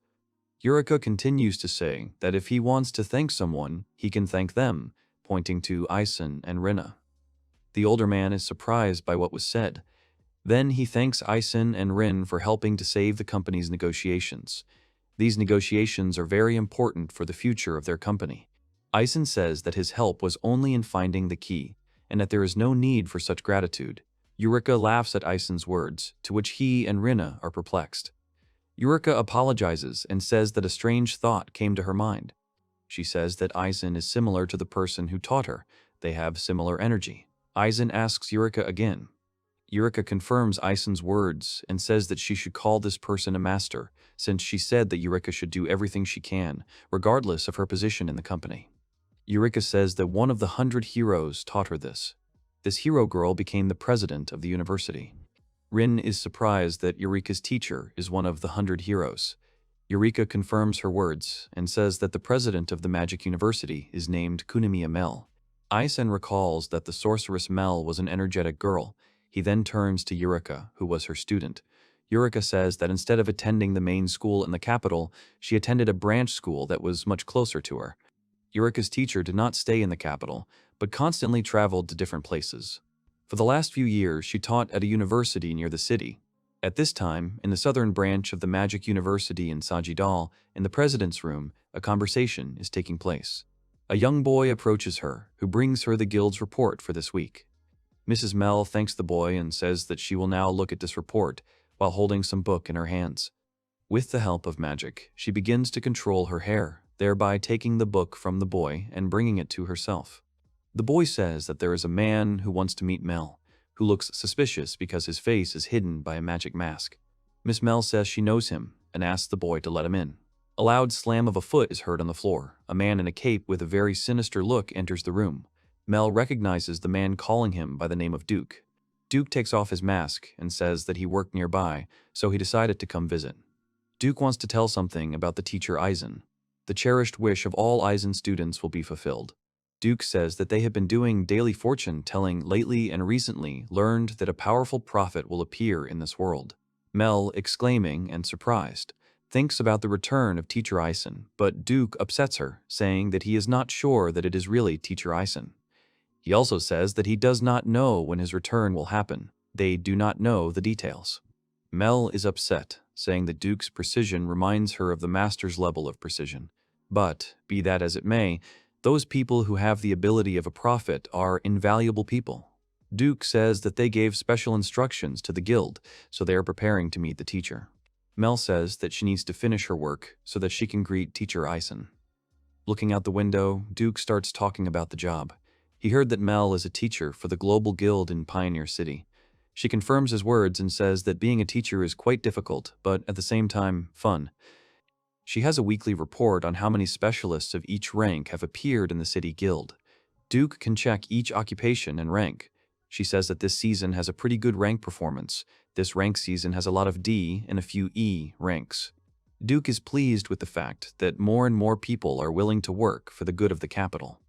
Eureka continues to say that if he wants to thank someone, he can thank them, pointing to Eisen and Rinne. The older man is surprised by what was said. Then he thanks Eisen and Rin for helping to save the company's negotiations. These negotiations are very important for the future of their company. Eisen says that his help was only in finding the key, and that there is no need for such gratitude. Eureka laughs at Eisen's words, to which he and Rinne are perplexed. Eureka apologizes and says that a strange thought came to her mind. She says that Eisen is similar to the person who taught her. They have similar energy. Eisen asks Eureka again. Eureka confirms Eisen's words and says that she should call this person a master, since she said that Eureka should do everything she can, regardless of her position in the company. Eureka says that one of the 100 heroes taught her this. This hero girl became the president of the university. Rin is surprised that Eureka's teacher is one of the 100 heroes. Eureka confirms her words and says that the president of the Magic University is named Kunimiya Mel. Eisen recalls that the sorceress Mel was an energetic girl. He then turns to Eureka, who was her student. Eureka says that instead of attending the main school in the capital, she attended a branch school that was much closer to her. Eureka's teacher did not stay in the capital, but constantly traveled to different places. For the last few years, she taught at a university near the city. At this time, in the southern branch of the Magic University in Sajidal, in the president's room, a conversation is taking place. A young boy approaches her, who brings her the guild's report for this week. Mrs. Mel thanks the boy and says that she will now look at this report while holding some book in her hands. With the help of magic, she begins to control her hair, thereby taking the book from the boy and bringing it to herself. The boy says that there is a man who wants to meet Mel, who looks suspicious because his face is hidden by a magic mask. Miss Mel says she knows him and asks the boy to let him in. A loud slam of a foot is heard on the floor. A man in a cape with a very sinister look enters the room. Mel recognizes the man calling him by the name of Duke. Duke takes off his mask and says that he worked nearby, so he decided to come visit. Duke wants to tell something about the teacher Eisen. The cherished wish of all Eisen students will be fulfilled. Duke says that they have been doing daily fortune telling lately and recently learned that a powerful prophet will appear in this world. Mel, exclaiming and surprised, thinks about the return of teacher Eisen, but Duke upsets her, saying that he is not sure that it is really teacher Eisen. He also says that he does not know when his return will happen. They do not know the details. Mel is upset, saying that Duke's precision reminds her of the master's level of precision. But, be that as it may, those people who have the ability of a prophet are invaluable people. Duke says that they gave special instructions to the guild, so they are preparing to meet the teacher. Mel says that she needs to finish her work so that she can greet teacher Eisen. Looking out the window, Duke starts talking about the job. He heard that Mel is a teacher for the Global Guild in Pioneer City. She confirms his words and says that being a teacher is quite difficult, but at the same time, fun. She has a weekly report on how many specialists of each rank have appeared in the city guild. Duke can check each occupation and rank. She says that this season has a pretty good rank performance. This rank season has a lot of D and a few E ranks. Duke is pleased with the fact that more and more people are willing to work for the good of the capital.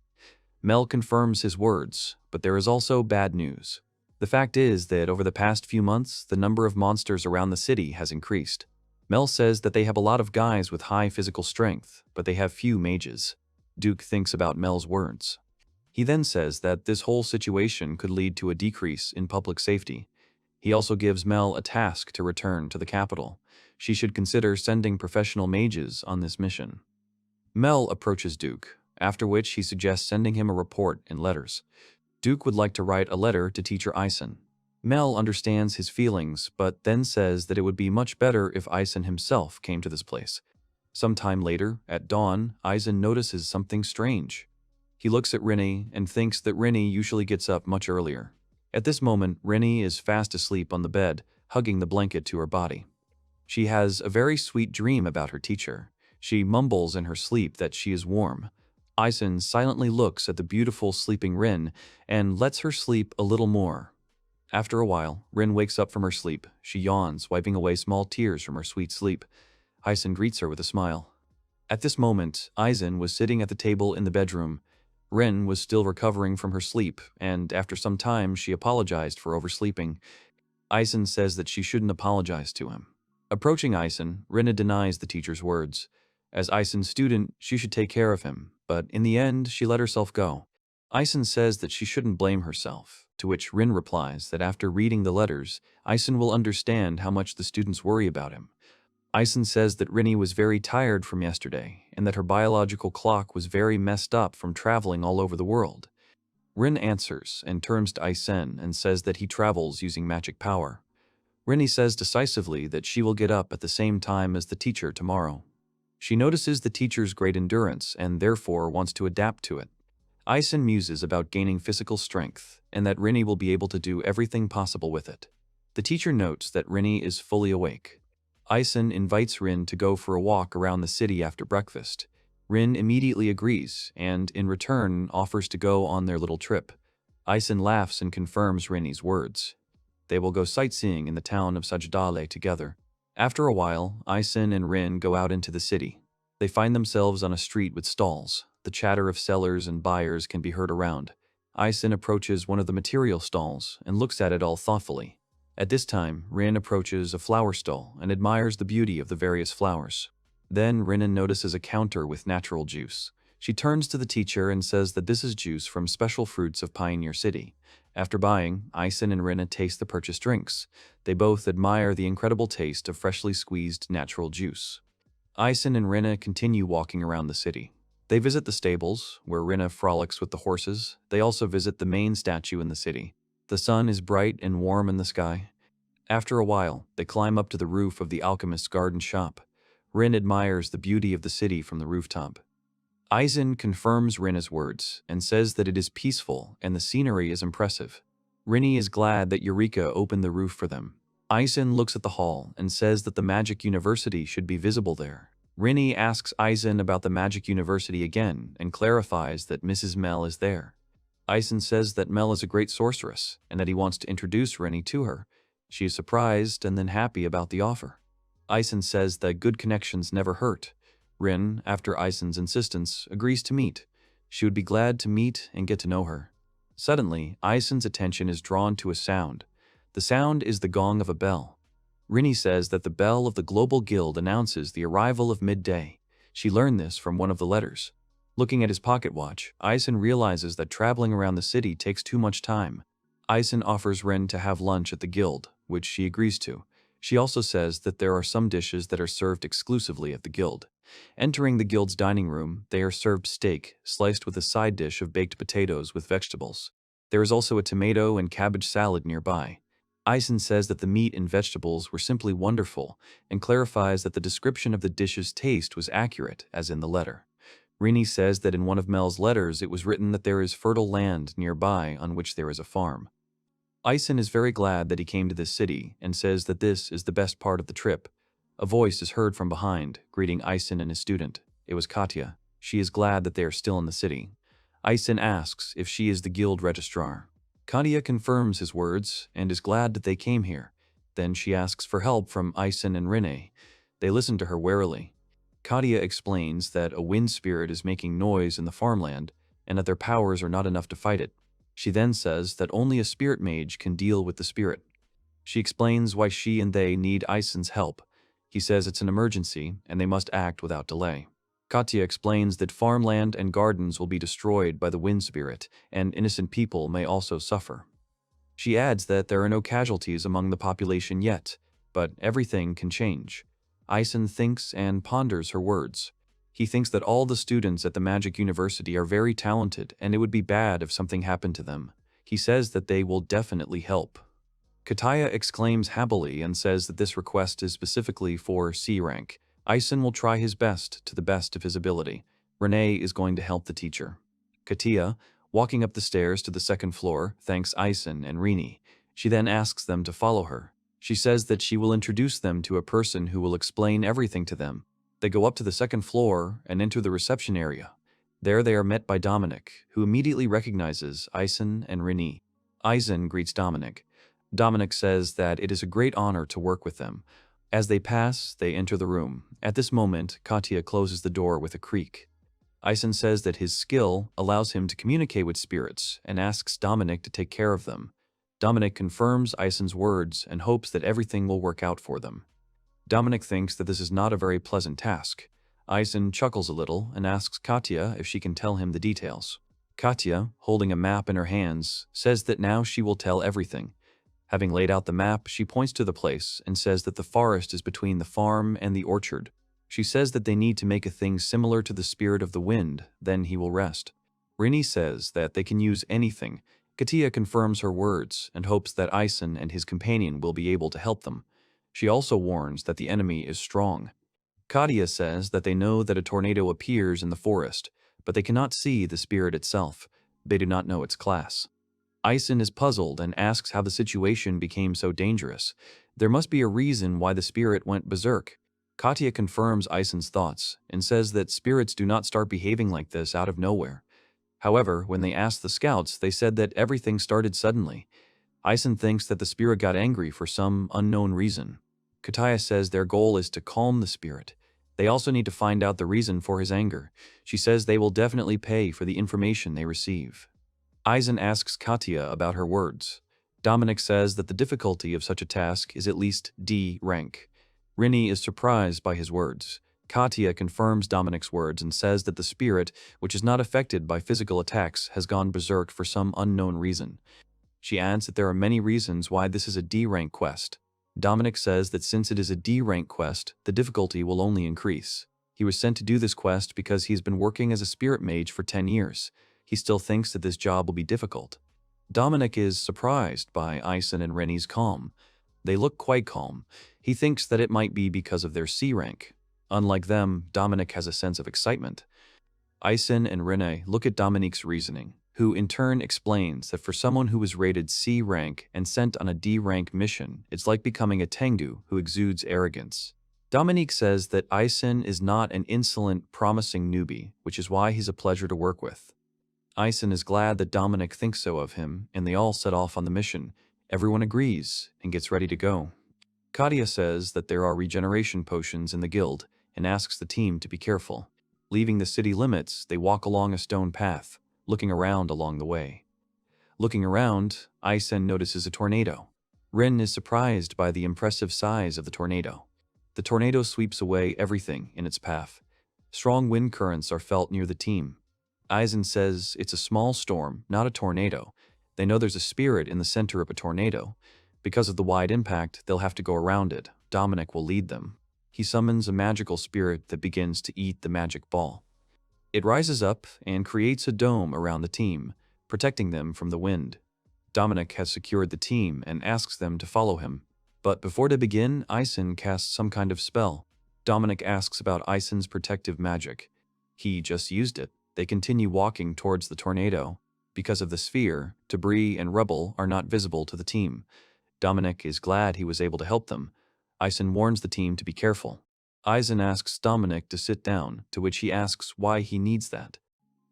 Mel confirms his words, but there is also bad news. The fact is that over the past few months, the number of monsters around the city has increased. Mel says that they have a lot of guys with high physical strength, but they have few mages. Duke thinks about Mel's words. He then says that this whole situation could lead to a decrease in public safety. He also gives Mel a task to return to the capital. She should consider sending professional mages on this mission. Mel approaches Duke, after which he suggests sending him a report in letters. Duke would like to write a letter to teacher Eisen. Mel understands his feelings, but then says that it would be much better if Eisen himself came to this place. Some time later, at dawn, Eisen notices something strange. He looks at Rinnie and thinks that Rinnie usually gets up much earlier. At this moment, Rinnie is fast asleep on the bed, hugging the blanket to her body. She has a very sweet dream about her teacher. She mumbles in her sleep that she is warm. Eisen silently looks at the beautiful sleeping Rin and lets her sleep a little more. After a while, Rin wakes up from her sleep. She yawns, wiping away small tears from her sweet sleep. Eisen greets her with a smile. At this moment, Eisen was sitting at the table in the bedroom. Rin was still recovering from her sleep, and after some time she apologized for oversleeping. Eisen says that she shouldn't apologize to him. Approaching Eisen, Rinna denies the teacher's words. As Eisen's student, she should take care of him, but in the end, she let herself go. Eisen says that she shouldn't blame herself, to which Rin replies that after reading the letters, Eisen will understand how much the students worry about him. Eisen says that Rinnie was very tired from yesterday, and that her biological clock was very messed up from traveling all over the world. Rin answers and turns to Eisen and says that he travels using magic power. Rinnie says decisively that she will get up at the same time as the teacher tomorrow. She notices the teacher's great endurance and therefore wants to adapt to it. Eisen muses about gaining physical strength and that Rinnie will be able to do everything possible with it. The teacher notes that Rinnie is fully awake. Eisen invites Rin to go for a walk around the city after breakfast. Rin immediately agrees and, in return, offers to go on their little trip. Eisen laughs and confirms Rinnie's words. They will go sightseeing in the town of Sajdale together. After a while, Eisen and Rin go out into the city. They find themselves on a street with stalls. The chatter of sellers and buyers can be heard around. Eisen approaches one of the material stalls and looks at it all thoughtfully. At this time, Rin approaches a flower stall and admires the beauty of the various flowers. Then Rin notices a counter with natural juice. She turns to the teacher and says that this is juice from special fruits of Pioneer City. After buying, Eisen and Rin taste the purchased drinks. They both admire the incredible taste of freshly squeezed natural juice. Eisen and Rin continue walking around the city. They visit the stables, where Rin frolics with the horses. They also visit the main statue in the city. The sun is bright and warm in the sky. After a while, they climb up to the roof of the alchemist's garden shop. Rin admires the beauty of the city from the rooftop. Eisen confirms Rin's words and says that it is peaceful and the scenery is impressive. Rin is glad that Eureka opened the roof for them. Eisen looks at the hall and says that the Magic University should be visible there. Rin asks Eisen about the Magic University again and clarifies that Mrs. Mel is there. Eisen says that Mel is a great sorceress and that he wants to introduce Rin to her. She is surprised and then happy about the offer. Eisen says that good connections never hurt. Rin, after Eisen's insistence, agrees to meet. She would be glad to meet and get to know her. Suddenly, Eisen's attention is drawn to a sound. The sound is the gong of a bell. Rin says that the bell of the Global Guild announces the arrival of midday. She learned this from one of the letters. Looking at his pocket watch, Eisen realizes that traveling around the city takes too much time. Eisen offers Rin to have lunch at the guild, which she agrees to. She also says that there are some dishes that are served exclusively at the guild. Entering the guild's dining room, they are served steak, sliced with a side dish of baked potatoes with vegetables. There is also a tomato and cabbage salad nearby. Eisen says that the meat and vegetables were simply wonderful and clarifies that the description of the dish's taste was accurate, as in the letter. Rin says that in one of Mel's letters it was written that there is fertile land nearby on which there is a farm. Eisen is very glad that he came to this city and says that this is the best part of the trip. A voice is heard from behind, greeting Eisen and his student. It was Katya. She is glad that they are still in the city. Eisen asks if she is the guild registrar. Katya confirms his words and is glad that they came here. Then she asks for help from Eisen and Rin. They listen to her warily. Katya explains that a wind spirit is making noise in the farmland and that their powers are not enough to fight it. She then says that only a spirit mage can deal with the spirit. She explains why she and they need Eisen's help. He says it's an emergency and they must act without delay. Katya explains that farmland and gardens will be destroyed by the wind spirit and innocent people may also suffer. She adds that there are no casualties among the population yet, but everything can change. Eisen thinks and ponders her words. He thinks that all the students at the Magic University are very talented and it would be bad if something happened to them. He says that they will definitely help. Katya exclaims happily and says that this request is specifically for C rank. Eisen will try his best to the best of his ability. Rin is going to help the teacher. Katya, walking up the stairs to the second floor, thanks Eisen and Rin. She then asks them to follow her. She says that she will introduce them to a person who will explain everything to them. They go up to the second floor and enter the reception area. There they are met by Dominic, who immediately recognizes Eisen and Rin. Eisen greets Dominic. Dominic says that it is a great honor to work with them. As they pass, they enter the room. At this moment, Katya closes the door with a creak. Eisen says that his skill allows him to communicate with spirits and asks Dominic to take care of them. Dominic confirms Eisen's words and hopes that everything will work out for them. Dominic thinks that this is not a very pleasant task. Eisen chuckles a little and asks Katya if she can tell him the details. Katya, holding a map in her hands, says that now she will tell everything. Having laid out the map, she points to the place and says that the forest is between the farm and the orchard. She says that they need to make a thing similar to the spirit of the wind, then he will rest. Rin says that they can use anything. Katya confirms her words and hopes that Eisen and his companion will be able to help them. She also warns that the enemy is strong. Katya says that they know that a tornado appears in the forest, but they cannot see the spirit itself. They do not know its class. Eisen is puzzled and asks how the situation became so dangerous. There must be a reason why the spirit went berserk. Katya confirms Eisen's thoughts and says that spirits do not start behaving like this out of nowhere. However, when they asked the scouts, they said that everything started suddenly. Eisen thinks that the spirit got angry for some unknown reason. Kataya says their goal is to calm the spirit. They also need to find out the reason for his anger. She says they will definitely pay for the information they receive. Eisen asks Katya about her words. Dominic says that the difficulty of such a task is at least D rank. Rinny is surprised by his words. Katya confirms Dominic's words and says that the spirit, which is not affected by physical attacks, has gone berserk for some unknown reason. She adds that there are many reasons why this is a D rank quest. Dominic says that since it is a D rank quest, the difficulty will only increase. He was sent to do this quest because he's been working as a spirit mage for 10 years. He still thinks that this job will be difficult. Dominic is surprised by Eisen and Rennie's calm. They look quite calm. He thinks that it might be because of their C rank. Unlike them, Dominic has a sense of excitement. Eisen and Rene look at Dominique's reasoning, who in turn explains that for someone who was rated C rank and sent on a D rank mission, it's like becoming a Tengu who exudes arrogance. Dominique says that Eisen is not an insolent, promising newbie, which is why he's a pleasure to work with. Eisen is glad that Dominic thinks so of him, and they all set off on the mission. Everyone agrees and gets ready to go. Katya says that there are regeneration potions in the guild and asks the team to be careful. Leaving the city limits, they walk along a stone path, looking around along the way. Looking around, Eisen notices a tornado. Rin is surprised by the impressive size of the tornado. The tornado sweeps away everything in its path. Strong wind currents are felt near the team. Eisen says it's a small storm, not a tornado. They know there's a spirit in the center of a tornado. Because of the wide impact, they'll have to go around it. Dominic will lead them. He summons a magical spirit that begins to eat the magic ball. It rises up and creates a dome around the team, protecting them from the wind. Dominic has secured the team and asks them to follow him. But before they begin, Eisen casts some kind of spell. Dominic asks about Eisen's protective magic. He just used it. They continue walking towards the tornado. Because of the sphere, debris and rubble are not visible to the team. Dominic is glad he was able to help them. Eisen warns the team to be careful. Eisen asks Dominic to sit down, to which he asks why he needs that.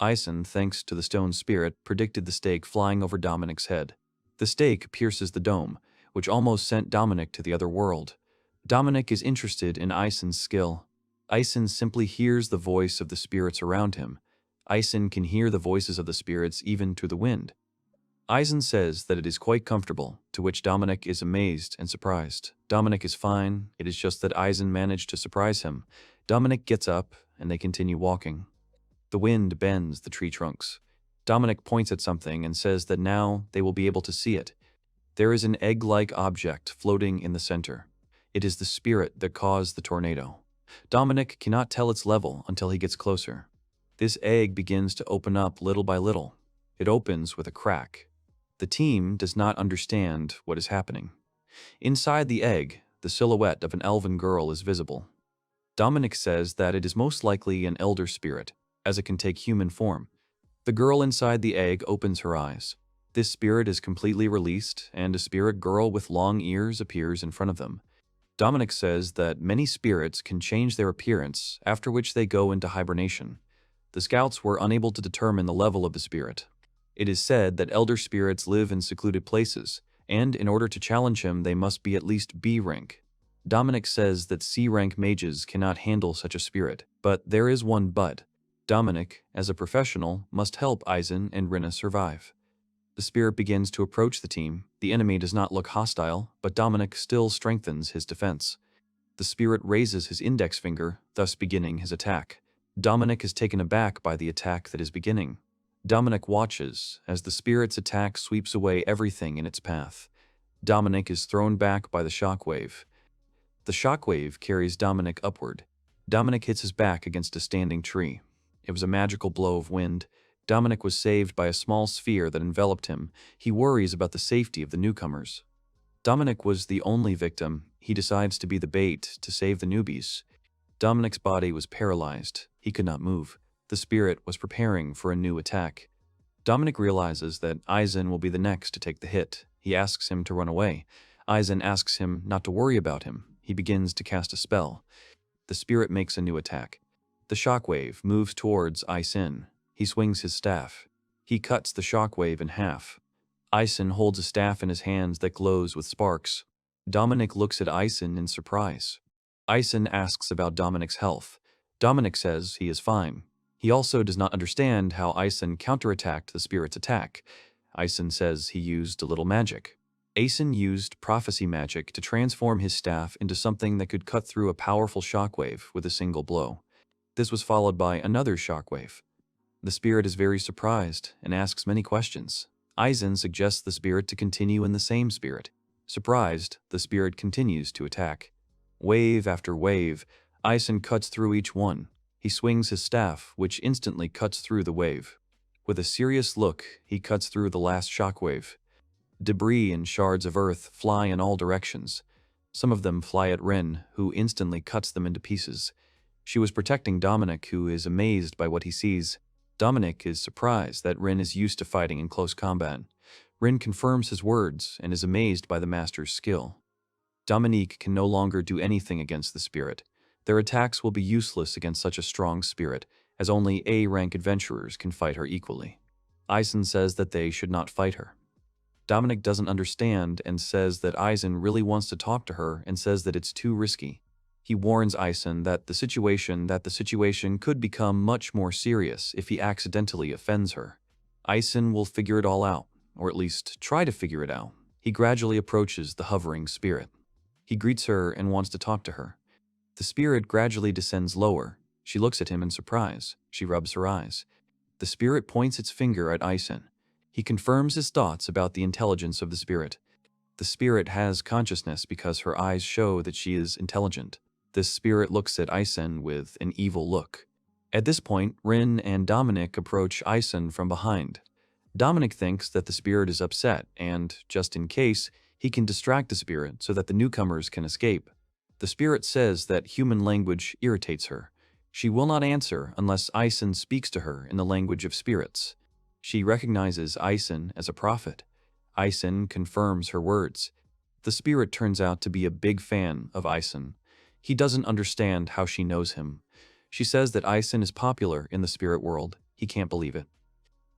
Eisen, thanks to the stone spirit, predicted the stake flying over Dominic's head. The stake pierces the dome, which almost sent Dominic to the other world. Dominic is interested in Eisen's skill. Eisen simply hears the voice of the spirits around him. Eisen can hear the voices of the spirits even through the wind. Eisen says that it is quite comfortable, to which Dominic is amazed and surprised. Dominic is fine, it is just that Eisen managed to surprise him. Dominic gets up, and they continue walking. The wind bends the tree trunks. Dominic points at something and says that now they will be able to see it. There is an egg-like object floating in the center. It is the spirit that caused the tornado. Dominic cannot tell its level until he gets closer. This egg begins to open up little by little. It opens with a crack. The team does not understand what is happening. Inside the egg, the silhouette of an elven girl is visible. Dominic says that it is most likely an elder spirit, as it can take human form. The girl inside the egg opens her eyes. This spirit is completely released, and a spirit girl with long ears appears in front of them. Dominic says that many spirits can change their appearance, after which they go into hibernation. The scouts were unable to determine the level of the spirit. It is said that elder spirits live in secluded places, and in order to challenge him they must be at least B rank. Dominic says that C rank mages cannot handle such a spirit, but there is one but. Dominic, as a professional, must help Eisen and Rinna survive. The spirit begins to approach the team. The enemy does not look hostile, but Dominic still strengthens his defense. The spirit raises his index finger, thus beginning his attack. Dominic is taken aback by the attack that is beginning. Dominic watches as the spirit's attack sweeps away everything in its path. Dominic is thrown back by the shockwave. The shockwave carries Dominic upward. Dominic hits his back against a standing tree. It was a magical blow of wind. Dominic was saved by a small sphere that enveloped him. He worries about the safety of the newcomers. Dominic was the only victim. He decides to be the bait to save the newbies. Dominic's body was paralyzed. He could not move. The spirit was preparing for a new attack. Dominic realizes that Eisen will be the next to take the hit. He asks him to run away. Eisen asks him not to worry about him. He begins to cast a spell. The spirit makes a new attack. The shockwave moves towards Eisen. He swings his staff. He cuts the shockwave in half. Eisen holds a staff in his hands that glows with sparks. Dominic looks at Eisen in surprise. Eisen asks about Dominic's health. Dominic says he is fine. He also does not understand how Eisen counterattacked the spirit's attack. Eisen says he used a little magic. Eisen used prophecy magic to transform his staff into something that could cut through a powerful shockwave with a single blow. This was followed by another shockwave. The spirit is very surprised and asks many questions. Eisen suggests the spirit to continue in the same spirit. Surprised, the spirit continues to attack. Wave after wave, Eisen cuts through each one. He swings his staff, which instantly cuts through the wave. With a serious look, he cuts through the last shockwave. Debris and shards of earth fly in all directions. Some of them fly at Rin, who instantly cuts them into pieces. She was protecting Dominic, who is amazed by what he sees. Dominic is surprised that Rin is used to fighting in close combat. Rin confirms his words and is amazed by the master's skill. Dominique can no longer do anything against the spirit. Their attacks will be useless against such a strong spirit, as only A-rank adventurers can fight her equally. Eisen says that they should not fight her. Dominic doesn't understand and says that Eisen really wants to talk to her and says that it's too risky. He warns Eisen that the situation could become much more serious if he accidentally offends her. Eisen will figure it all out, or at least try to figure it out. He gradually approaches the hovering spirit. He greets her and wants to talk to her. The spirit gradually descends lower. She looks at him in surprise. She rubs her eyes. The spirit points its finger at Eisen. He confirms his thoughts about the intelligence of the spirit. The spirit has consciousness because her eyes show that she is intelligent. This spirit looks at Eisen with an evil look. At this point, Rin and Dominic approach Eisen from behind. Dominic thinks that the spirit is upset and, just in case, he can distract the spirit so that the newcomers can escape. The spirit says that human language irritates her. She will not answer unless Eisen speaks to her in the language of spirits. She recognizes Eisen as a prophet. Eisen confirms her words. The spirit turns out to be a big fan of Eisen. He doesn't understand how she knows him. She says that Eisen is popular in the spirit world. He can't believe it.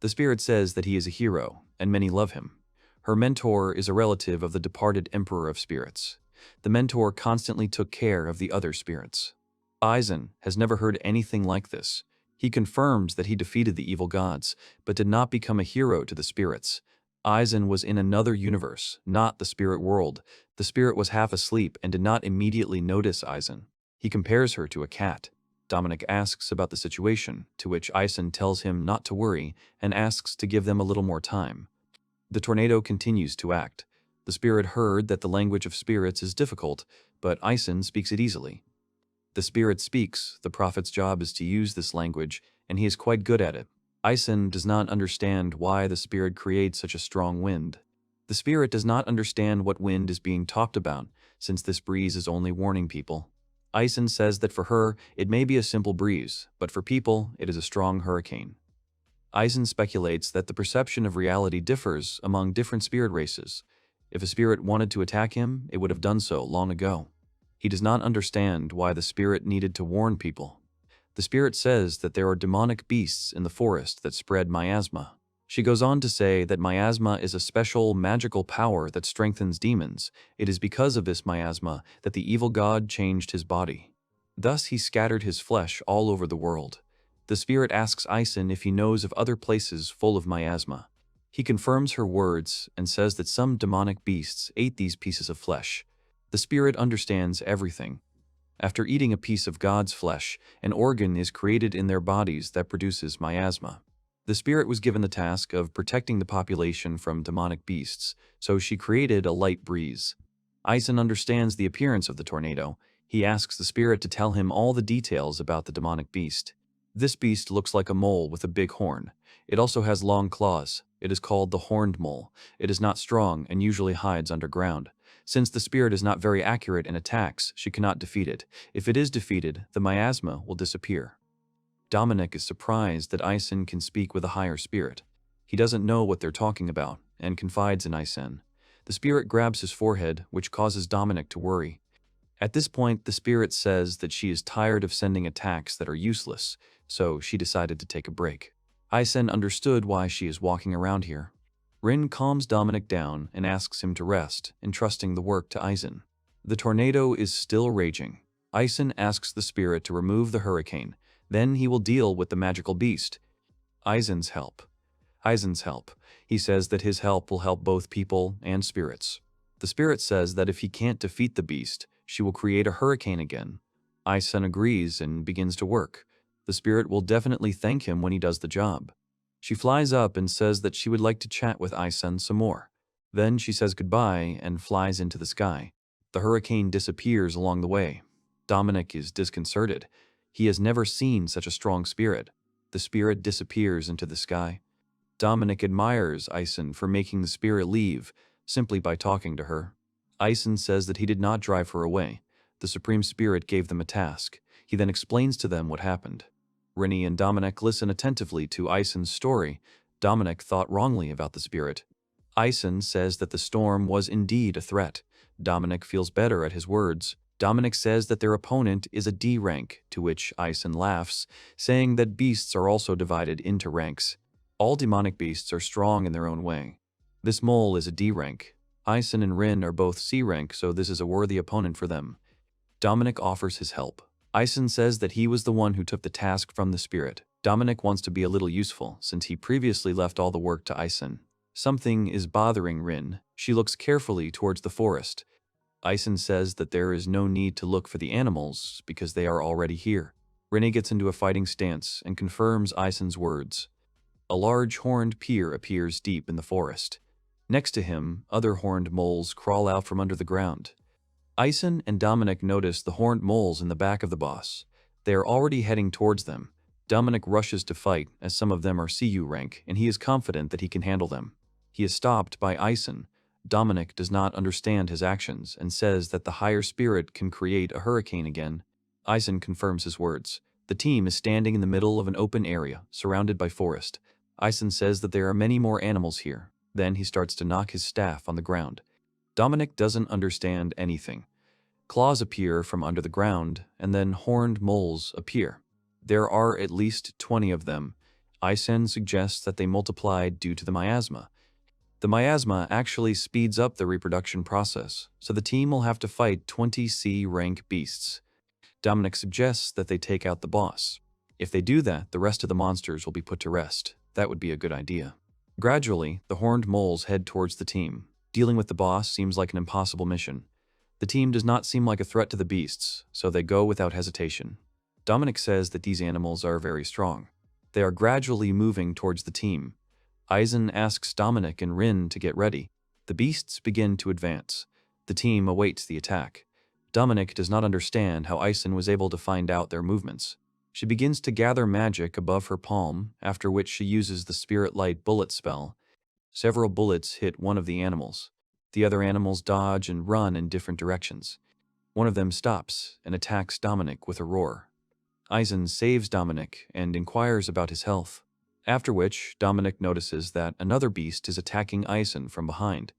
The spirit says that he is a hero, and many love him. Her mentor is a relative of the departed Emperor of Spirits. The mentor constantly took care of the other spirits. Eisen has never heard anything like this. He confirms that he defeated the evil gods, but did not become a hero to the spirits. Eisen was in another universe, not the spirit world. The spirit was half asleep and did not immediately notice Eisen. He compares her to a cat. Dominic asks about the situation, to which Eisen tells him not to worry and asks to give them a little more time. The tornado continues to act. The spirit heard that the language of spirits is difficult, but Eisen speaks it easily. The spirit speaks. The prophet's job is to use this language, and he is quite good at it. Eisen does not understand why the spirit creates such a strong wind. The spirit does not understand what wind is being talked about, since this breeze is only warning people. Eisen says that for her, it may be a simple breeze, but for people, it is a strong hurricane. Eisen speculates that the perception of reality differs among different spirit races. If a spirit wanted to attack him, it would have done so long ago. He does not understand why the spirit needed to warn people. The spirit says that there are demonic beasts in the forest that spread miasma. She goes on to say that miasma is a special magical power that strengthens demons. It is because of this miasma that the evil god changed his body. Thus he scattered his flesh all over the world. The spirit asks Eisen if he knows of other places full of miasma. He confirms her words and says that some demonic beasts ate these pieces of flesh. The spirit understands everything. After eating a piece of God's flesh, an organ is created in their bodies that produces miasma. The spirit was given the task of protecting the population from demonic beasts, so she created a light breeze. Eisen understands the appearance of the tornado. He asks the spirit to tell him all the details about the demonic beast. This beast looks like a mole with a big horn. It also has long claws. It is called the horned mole. It is not strong and usually hides underground. Since the spirit is not very accurate in attacks, she cannot defeat it. If it is defeated, the miasma will disappear. Dominic is surprised that Eisen can speak with a higher spirit. He doesn't know what they're talking about, and confides in Eisen. The spirit grabs his forehead, which causes Dominic to worry. At this point, the spirit says that she is tired of sending attacks that are useless, so she decided to take a break. Eisen understood why she is walking around here. Rin calms Dominic down and asks him to rest, entrusting the work to Eisen. The tornado is still raging. Eisen asks the spirit to remove the hurricane, then he will deal with the magical beast. Eisen's help. Eisen's help. He says that his help will help both people and spirits. The spirit says that if he can't defeat the beast, she will create a hurricane again. Eisen agrees and begins to work. The spirit will definitely thank him when he does the job. She flies up and says that she would like to chat with Eisen some more. Then she says goodbye and flies into the sky. The hurricane disappears along the way. Dominic is disconcerted. He has never seen such a strong spirit. The spirit disappears into the sky. Dominic admires Eisen for making the spirit leave simply by talking to her. Eisen says that he did not drive her away. The Supreme Spirit gave them a task. He then explains to them what happened. Rennie and Dominic listen attentively to Eisen's story. Dominic thought wrongly about the spirit. Eisen says that the storm was indeed a threat. Dominic feels better at his words. Dominic says that their opponent is a D rank, to which Eisen laughs, saying that beasts are also divided into ranks. All demonic beasts are strong in their own way. This mole is a D rank. Eisen and Rin are both C rank, so this is a worthy opponent for them. Dominic offers his help. Eisen says that he was the one who took the task from the spirit. Dominic wants to be a little useful, since he previously left all the work to Eisen. Something is bothering Rin. She looks carefully towards the forest. Eisen says that there is no need to look for the animals, because they are already here. Rennie gets into a fighting stance and confirms Eisen's words. A large horned pier appears deep in the forest. Next to him, other horned moles crawl out from under the ground. Eisen and Dominic notice the horned moles in the back of the boss. They are already heading towards them. Dominic rushes to fight, as some of them are CU rank, and he is confident that he can handle them. He is stopped by Eisen. Dominic does not understand his actions and says that the higher spirit can create a hurricane again. Eisen confirms his words. The team is standing in the middle of an open area, surrounded by forest. Eisen says that there are many more animals here. Then he starts to knock his staff on the ground. Dominic doesn't understand anything. Claws appear from under the ground, and then horned moles appear. There are at least 20 of them. Eisen suggests that they multiplied due to the miasma. The miasma actually speeds up the reproduction process, so the team will have to fight 20 C rank beasts. Dominic suggests that they take out the boss. If they do that, the rest of the monsters will be put to rest. That would be a good idea. Gradually, the horned moles head towards the team. Dealing with the boss seems like an impossible mission. The team does not seem like a threat to the beasts, so they go without hesitation. Dominic says that these animals are very strong. They are gradually moving towards the team. Eisen asks Dominic and Rin to get ready. The beasts begin to advance. The team awaits the attack. Dominic does not understand how Eisen was able to find out their movements. She begins to gather magic above her palm, after which she uses the Spirit Light bullet spell. Several bullets hit one of the animals. The other animals dodge and run in different directions. One of them stops and attacks Dominic with a roar. Eisen saves Dominic and inquires about his health. After which, Dominic notices that another beast is attacking Eisen from behind.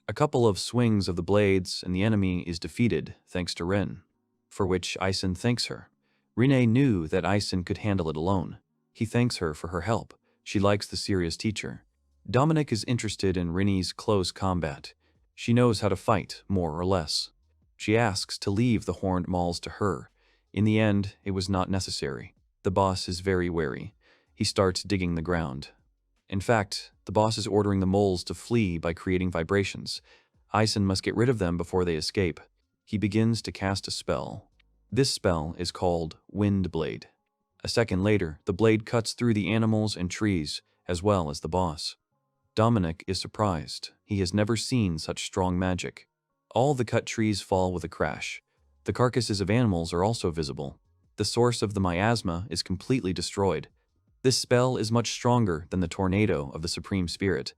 A couple of swings of the blades and the enemy is defeated thanks to Rin, for which Eisen thanks her. Renee knew that Eisen could handle it alone. He thanks her for her help. She likes the serious teacher. Dominic is interested in Renee's close combat. She knows how to fight, more or less. She asks to leave the horned moles to her. In the end, it was not necessary. The boss is very wary. He starts digging the ground. In fact, the boss is ordering the moles to flee by creating vibrations. Eisen must get rid of them before they escape. He begins to cast a spell. This spell is called Wind Blade. A second later, the blade cuts through the animals and trees, as well as the boss. Dominic is surprised. He has never seen such strong magic. All the cut trees fall with a crash. The carcasses of animals are also visible. The source of the miasma is completely destroyed. This spell is much stronger than the tornado of the Supreme Spirit.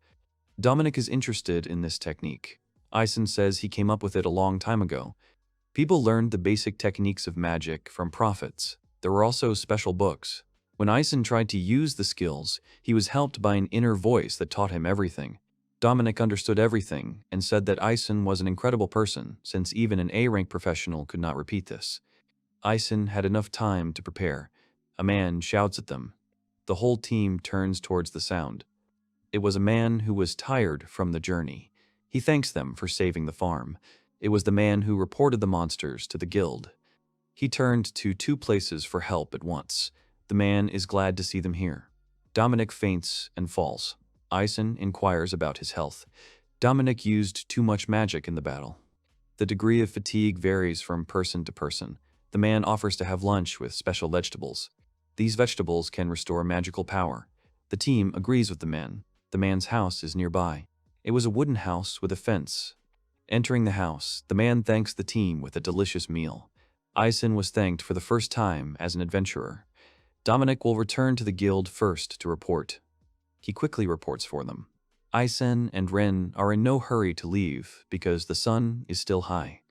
Dominic is interested in this technique. Eisen says he came up with it a long time ago. People learned the basic techniques of magic from prophets. There were also special books. When Eisen tried to use the skills, he was helped by an inner voice that taught him everything. Dominic understood everything and said that Eisen was an incredible person, since even an A-rank professional could not repeat this. Eisen had enough time to prepare. A man shouts at them. The whole team turns towards the sound. It was a man who was tired from the journey. He thanks them for saving the farm. It was the man who reported the monsters to the guild. He turned to two places for help at once. The man is glad to see them here. Dominic faints and falls. Eisen inquires about his health. Dominic used too much magic in the battle. The degree of fatigue varies from person to person. The man offers to have lunch with special vegetables. These vegetables can restore magical power. The team agrees with the man. The man's house is nearby. It was a wooden house with a fence. Entering the house, the man thanks the team with a delicious meal. Eisen was thanked for the first time as an adventurer. Dominic will return to the guild first to report. He quickly reports for them. Eisen and Ren are in no hurry to leave because the sun is still high.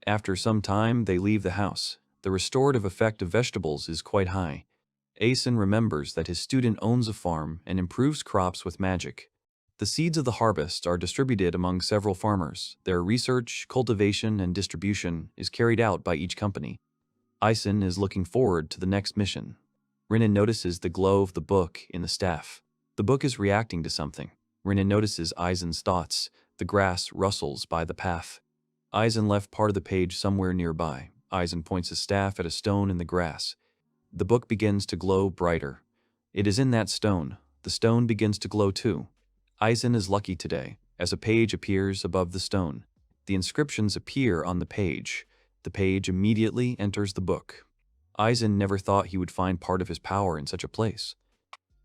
After some time, they leave the house. The restorative effect of vegetables is quite high. Eisen remembers that his student owns a farm and improves crops with magic. The seeds of the harvest are distributed among several farmers. Their research, cultivation, and distribution is carried out by each company. Eisen is looking forward to the next mission. Renan notices the glow of the book in the staff. The book is reacting to something. Renan notices Eisen's thoughts. The grass rustles by the path. Eisen left part of the page somewhere nearby. Eisen points his staff at a stone in the grass. The book begins to glow brighter. It is in that stone. The stone begins to glow too. Eisen is lucky today, as a page appears above the stone. The inscriptions appear on the page. The page immediately enters the book. Eisen never thought he would find part of his power in such a place.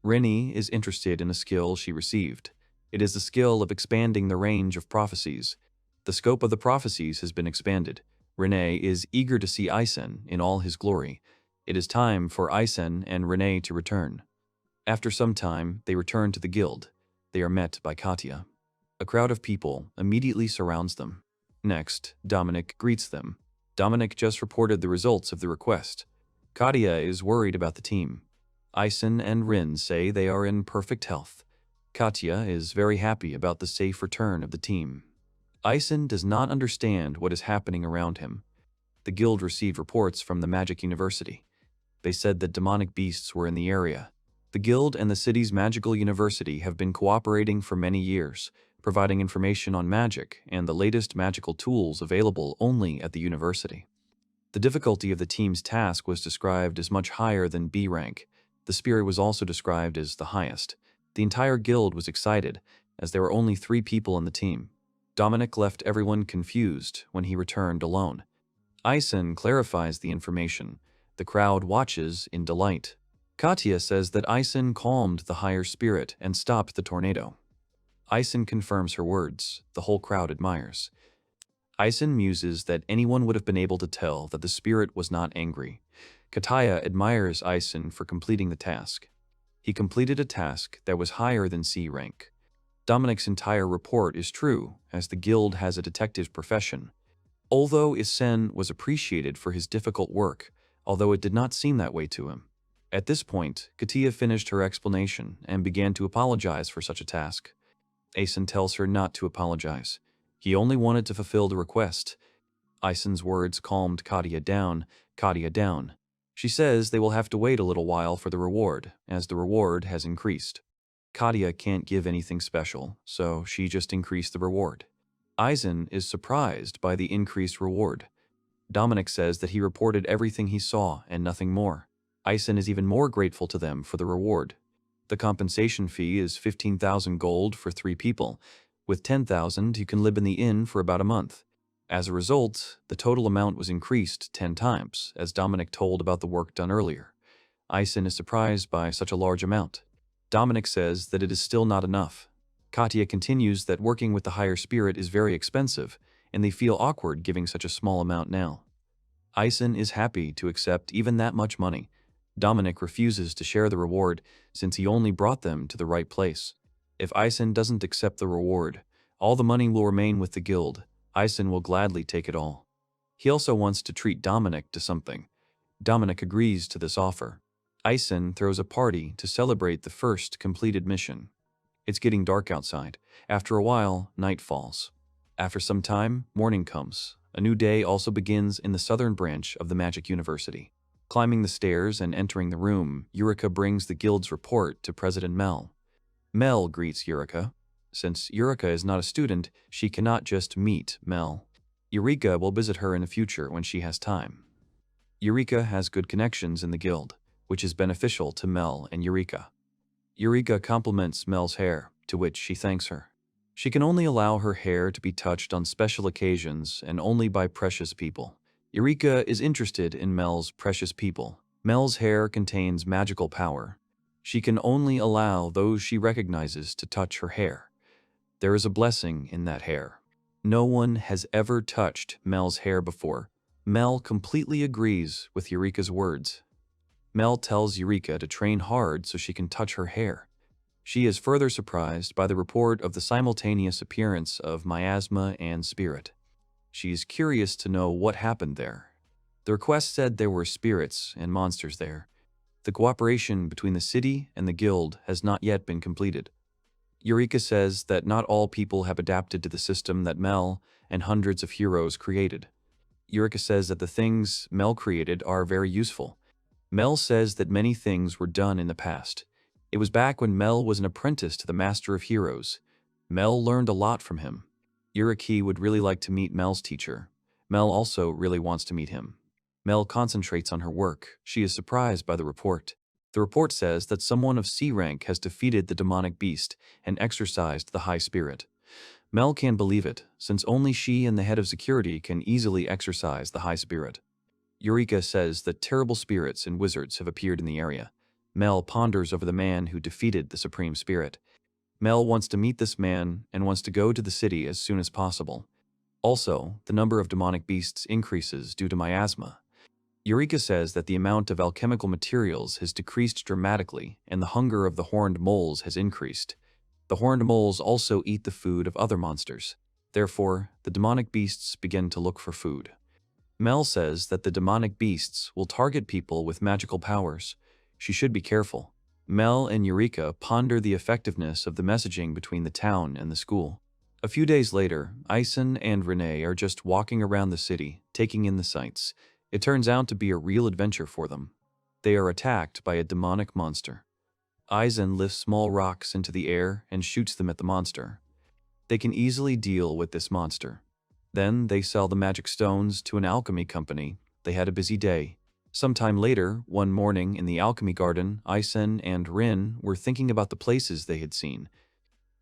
Rennie is interested in a skill she received. It is the skill of expanding the range of prophecies. The scope of the prophecies has been expanded. Renee is eager to see Eisen in all his glory. It is time for Eisen and Renee to return. After some time, they return to the guild. They are met by Katya. A crowd of people immediately surrounds them. Next, Dominic greets them. Dominic just reported the results of the request. Katya is worried about the team. Eisen and Rin say they are in perfect health. Katya is very happy about the safe return of the team. Eisen does not understand what is happening around him. The guild received reports from the Magic University. They said that demonic beasts were in the area. The guild and the city's magical university have been cooperating for many years, providing information on magic and the latest magical tools available only at the university. The difficulty of the team's task was described as much higher than B rank. The spirit was also described as the highest. The entire guild was excited, as there were only 3 people in the team. Dominic left everyone confused when he returned alone. Eisen clarifies the information. The crowd watches in delight. Katya says that Eisen calmed the higher spirit and stopped the tornado. Eisen confirms her words. The whole crowd admires. Eisen muses that anyone would have been able to tell that the spirit was not angry. Katya admires Eisen for completing the task. He completed a task that was higher than C rank. Dominic's entire report is true, as the guild has a detective's profession. Although Eisen was appreciated for his difficult work, although it did not seem that way to him. At this point, Katya finished her explanation and began to apologize for such a task. Eisen tells her not to apologize. He only wanted to fulfill the request. Eisen's words calmed Katya down. She says they will have to wait a little while for the reward, as the reward has increased. Katya can't give anything special, so she just increased the reward. Eisen is surprised by the increased reward. Dominic says that he reported everything he saw and nothing more. Eisen is even more grateful to them for the reward. The compensation fee is 15,000 gold for 3 people. With 10,000, you can live in the inn for about a month. As a result, the total amount was increased 10 times, as Dominic told about the work done earlier. Eisen is surprised by such a large amount. Dominic says that it is still not enough. Katya continues that working with the higher spirit is very expensive, and they feel awkward giving such a small amount now. Eisen is happy to accept even that much money. Dominic refuses to share the reward since he only brought them to the right place. If Eisen doesn't accept the reward, all the money will remain with the guild. Eisen will gladly take it all. He also wants to treat Dominic to something. Dominic agrees to this offer. Eisen throws a party to celebrate the first completed mission. It's getting dark outside. After a while, night falls. After some time, morning comes. A new day also begins in the southern branch of the Magic University. Climbing the stairs and entering the room, Eureka brings the guild's report to President Mel. Mel greets Eureka. Since Eureka is not a student, she cannot just meet Mel. Eureka will visit her in the future when she has time. Eureka has good connections in the guild, which is beneficial to Mel and Eureka. Eureka compliments Mel's hair, to which she thanks her. She can only allow her hair to be touched on special occasions and only by precious people. Eureka is interested in Mel's precious people. Mel's hair contains magical power. She can only allow those she recognizes to touch her hair. There is a blessing in that hair. No one has ever touched Mel's hair before. Mel completely agrees with Eureka's words. Mel tells Eureka to train hard so she can touch her hair. She is further surprised by the report of the simultaneous appearance of miasma and spirit. She is curious to know what happened there. The request said there were spirits and monsters there. The cooperation between the city and the guild has not yet been completed. Eureka says that not all people have adapted to the system that Mel and hundreds of heroes created. Eureka says that the things Mel created are very useful. Mel says that many things were done in the past. It was back when Mel was an apprentice to the Master of Heroes. Mel learned a lot from him. Eureka would really like to meet Mel's teacher. Mel also really wants to meet him. Mel concentrates on her work. She is surprised by the report. The report says that someone of C rank has defeated the demonic beast and exorcised the high spirit. Mel can't believe it, since only she and the head of security can easily exorcise the high spirit. Eureka says that terrible spirits and wizards have appeared in the area. Mel ponders over the man who defeated the supreme spirit. Mel wants to meet this man and wants to go to the city as soon as possible. Also, the number of demonic beasts increases due to miasma. Eureka says that the amount of alchemical materials has decreased dramatically and the hunger of the horned moles has increased. The horned moles also eat the food of other monsters. Therefore, the demonic beasts begin to look for food. Mel says that the demonic beasts will target people with magical powers. She should be careful. Mel and Eureka ponder the effectiveness of the messaging between the town and the school. A few days later, Eisen and Renee are just walking around the city, taking in the sights. It turns out to be a real adventure for them. They are attacked by a demonic monster. Eisen lifts small rocks into the air and shoots them at the monster. They can easily deal with this monster. Then they sell the magic stones to an alchemy company. They had a busy day. Sometime later, one morning in the alchemy garden, Eisen and Rin were thinking about the places they had seen.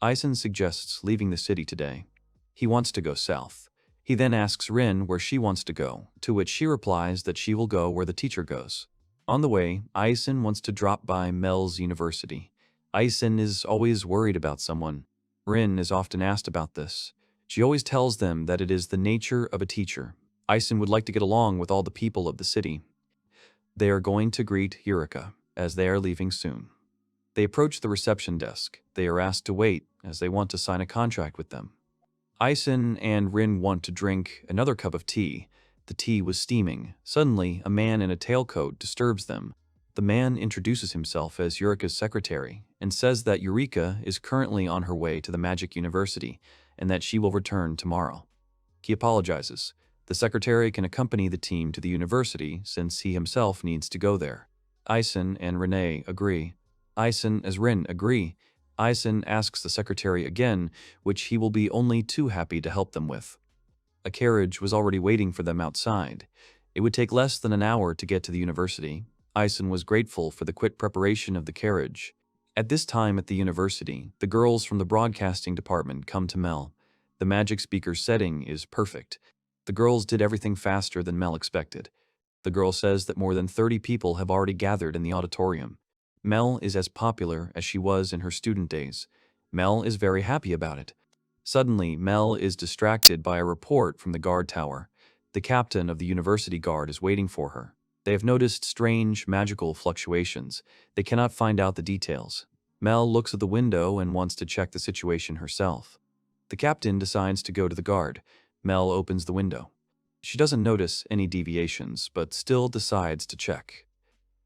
Eisen suggests leaving the city today. He wants to go south. He then asks Rin where she wants to go, to which she replies that she will go where the teacher goes. On the way, Eisen wants to drop by Mel's university. Eisen is always worried about someone. Rin is often asked about this. She always tells them that it is the nature of a teacher. Eisen would like to get along with all the people of the city. They are going to greet Eureka, as they are leaving soon. They approach the reception desk. They are asked to wait, as they want to sign a contract with them. Eisen and Rin want to drink another cup of tea. The tea was steaming. Suddenly, a man in a tailcoat disturbs them. The man introduces himself as Eureka's secretary and says that Eureka is currently on her way to the Magic University and that she will return tomorrow. He apologizes. The secretary can accompany the team to the university since he himself needs to go there. Eisen and Renee agree. Eisen as Rin agree. Eisen asks the secretary again, which he will be only too happy to help them with. A carriage was already waiting for them outside. It would take less than an hour to get to the university. Eisen was grateful for the quick preparation of the carriage. At this time at the university, the girls from the broadcasting department come to Mel. The magic speaker's setting is perfect. The girls did everything faster than Mel expected. The girl says that more than 30 people have already gathered in the auditorium. Mel is as popular as she was in her student days. Mel is very happy about it. Suddenly, Mel is distracted by a report from the guard tower. The captain of the university guard is waiting for her. They have noticed strange magical fluctuations. They cannot find out the details. Mel looks at the window and wants to check the situation herself. The captain decides to go to the guard. Mel opens the window. She doesn't notice any deviations, but still decides to check.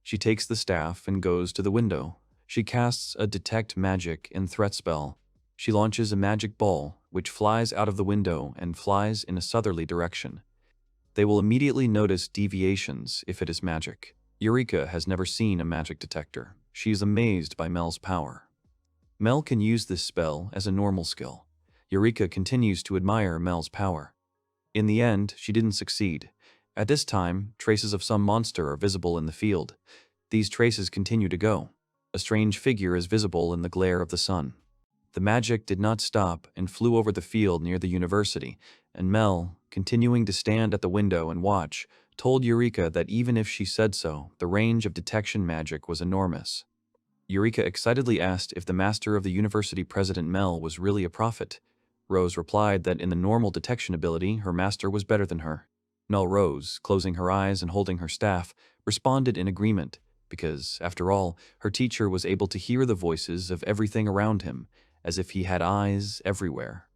She takes the staff and goes to the window. She casts a detect magic and threat spell. She launches a magic ball, which flies out of the window and flies in a southerly direction. They will immediately notice deviations if it is magic. Eureka has never seen a magic detector. She is amazed by Mel's power. Mel can use this spell as a normal skill. Eureka continues to admire Mel's power. In the end, she didn't succeed. At this time, traces of some monster are visible in the field. These traces continue to go. A strange figure is visible in the glare of the sun. The magic did not stop and flew over the field near the university, and Mel, continuing to stand at the window and watch, told Eureka that even if she said so, the range of detection magic was enormous. Eureka excitedly asked if the master of the university president Mel was really a prophet. Rose replied that in the normal detection ability, her master was better than her. Mel Rose, closing her eyes and holding her staff, responded in agreement, because, after all, her teacher was able to hear the voices of everything around him, as if he had eyes everywhere.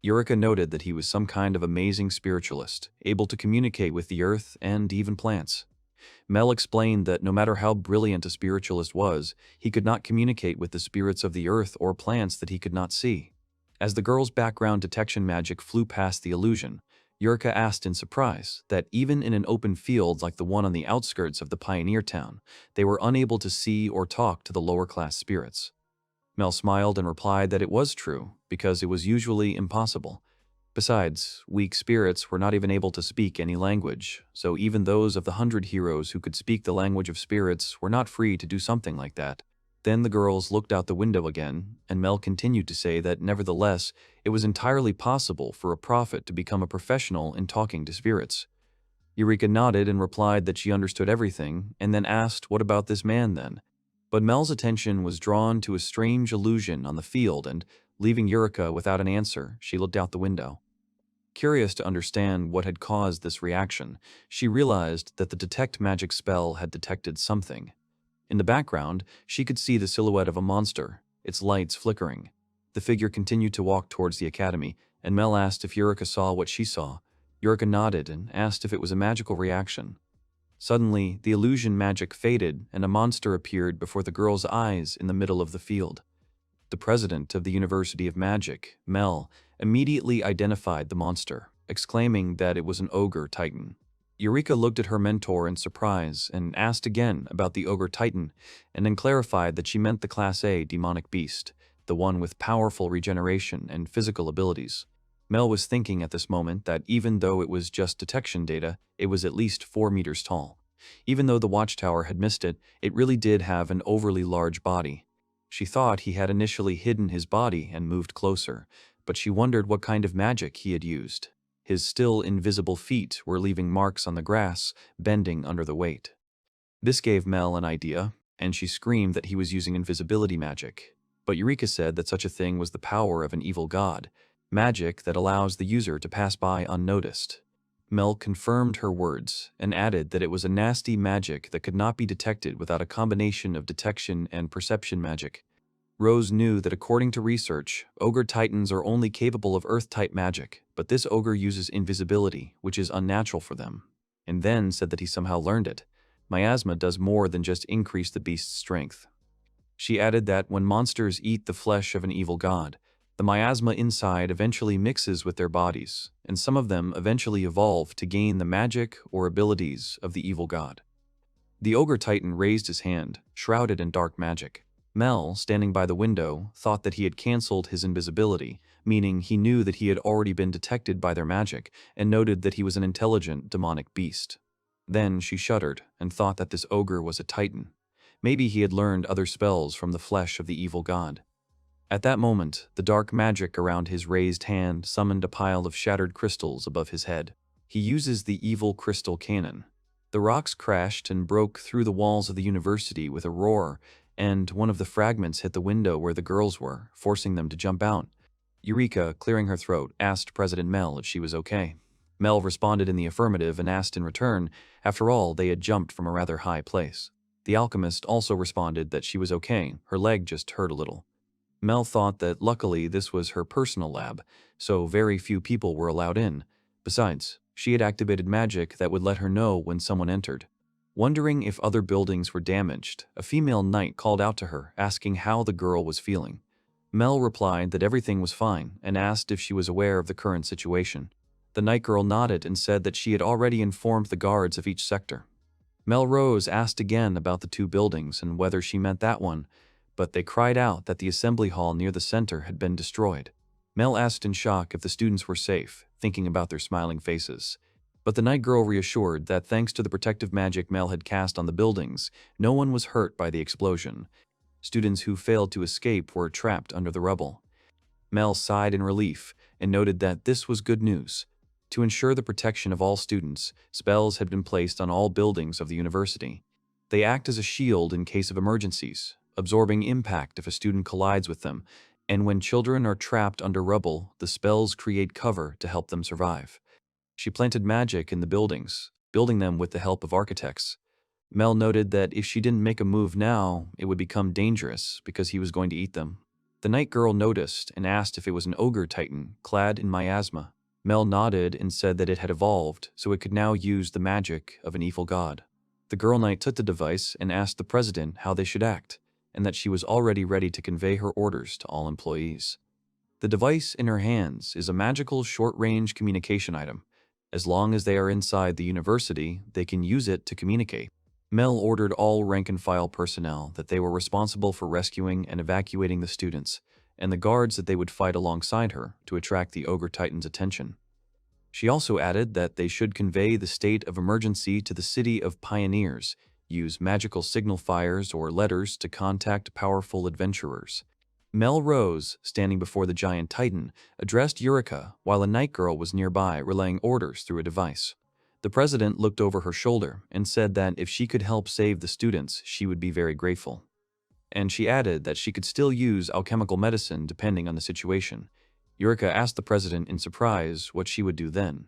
Eureka noted that he was some kind of amazing spiritualist, able to communicate with the earth and even plants. Mel explained that no matter how brilliant a spiritualist was, he could not communicate with the spirits of the earth or plants that he could not see. As the girl's background detection magic flew past the illusion, Eureka asked in surprise that even in an open field like the one on the outskirts of the pioneer town, they were unable to see or talk to the lower-class spirits. Mel smiled and replied that it was true, because it was usually impossible. Besides, weak spirits were not even able to speak any language, so even those of the 100 heroes who could speak the language of spirits were not free to do something like that. Then the girls looked out the window again, and Mel continued to say that nevertheless, it was entirely possible for a prophet to become a professional in talking to spirits. Eureka nodded and replied that she understood everything, and then asked what about this man then. But Mel's attention was drawn to a strange illusion on the field, and, leaving Eureka without an answer, she looked out the window. Curious to understand what had caused this reaction, she realized that the detect magic spell had detected something. In the background, she could see the silhouette of a monster, its lights flickering. The figure continued to walk towards the academy, and Mel asked if Eureka saw what she saw. Eureka nodded and asked if it was a magical reaction. Suddenly, the illusion magic faded, and a monster appeared before the girl's eyes in the middle of the field. The president of the University of Magic, Mel, immediately identified the monster, exclaiming that it was an ogre titan. Eureka looked at her mentor in surprise and asked again about the ogre titan, and then clarified that she meant the Class A demonic beast, the one with powerful regeneration and physical abilities. Mel was thinking at this moment that even though it was just detection data, it was at least 4 meters tall. Even though the watchtower had missed it, it really did have an overly large body. She thought he had initially hidden his body and moved closer, but she wondered what kind of magic he had used. His still invisible feet were leaving marks on the grass, bending under the weight. This gave Mel an idea, and she screamed that he was using invisibility magic. But Eureka said that such a thing was the power of an evil god, magic that allows the user to pass by unnoticed. Mel confirmed her words and added that it was a nasty magic that could not be detected without a combination of detection and perception magic. Rose knew that according to research, ogre titans are only capable of earth-type magic, but this ogre uses invisibility, which is unnatural for them, and then said that he somehow learned it. Miasma does more than just increase the beast's strength. She added that when monsters eat the flesh of an evil god, the miasma inside eventually mixes with their bodies, and some of them eventually evolve to gain the magic or abilities of the evil god. The ogre titan raised his hand, shrouded in dark magic. Mel, standing by the window, thought that he had cancelled his invisibility, meaning he knew that he had already been detected by their magic, and noted that he was an intelligent demonic beast. Then she shuddered and thought that this ogre was a titan. Maybe he had learned other spells from the flesh of the evil god. At that moment, the dark magic around his raised hand summoned a pile of shattered crystals above his head. He uses the evil crystal cannon. The rocks crashed and broke through the walls of the university with a roar, and one of the fragments hit the window where the girls were, forcing them to jump out. Eureka, clearing her throat, asked President Mel if she was okay. Mel responded in the affirmative and asked in return, after all, they had jumped from a rather high place. The alchemist also responded that she was okay, her leg just hurt a little. Mel thought that luckily this was her personal lab, so very few people were allowed in. Besides, she had activated magic that would let her know when someone entered. Wondering if other buildings were damaged, a female knight called out to her, asking how the girl was feeling. Mel replied that everything was fine and asked if she was aware of the current situation. The night girl nodded and said that she had already informed the guards of each sector. Mel Rose asked again about the 2 buildings and whether she meant that one, but they cried out that the assembly hall near the center had been destroyed. Mel asked in shock if the students were safe, thinking about their smiling faces. But the night girl reassured that thanks to the protective magic Mel had cast on the buildings, no one was hurt by the explosion. Students who failed to escape were trapped under the rubble. Mel sighed in relief and noted that this was good news. To ensure the protection of all students, spells had been placed on all buildings of the university. They act as a shield in case of emergencies, absorbing impact if a student collides with them, and when children are trapped under rubble, the spells create cover to help them survive. She planted magic in the buildings, building them with the help of architects. Mel noted that if she didn't make a move now, it would become dangerous because he was going to eat them. The night girl noticed and asked if it was an ogre titan clad in miasma. Mel nodded and said that it had evolved, so it could now use the magic of an evil god. The girl knight took the device and asked the president how they should act, and that she was already ready to convey her orders to all employees. The device in her hands is a magical short-range communication item. As long as they are inside the university, they can use it to communicate. Mel ordered all rank-and-file personnel that they were responsible for rescuing and evacuating the students, and the guards that they would fight alongside her to attract the Ogre Titan's attention. She also added that they should convey the state of emergency to the city of pioneers, use magical signal fires or letters to contact powerful adventurers. Mel Rose, standing before the giant titan, addressed Eureka while a night girl was nearby relaying orders through a device. The president looked over her shoulder and said that if she could help save the students, she would be very grateful. And she added that she could still use alchemical medicine depending on the situation. Eureka asked the president in surprise what she would do then.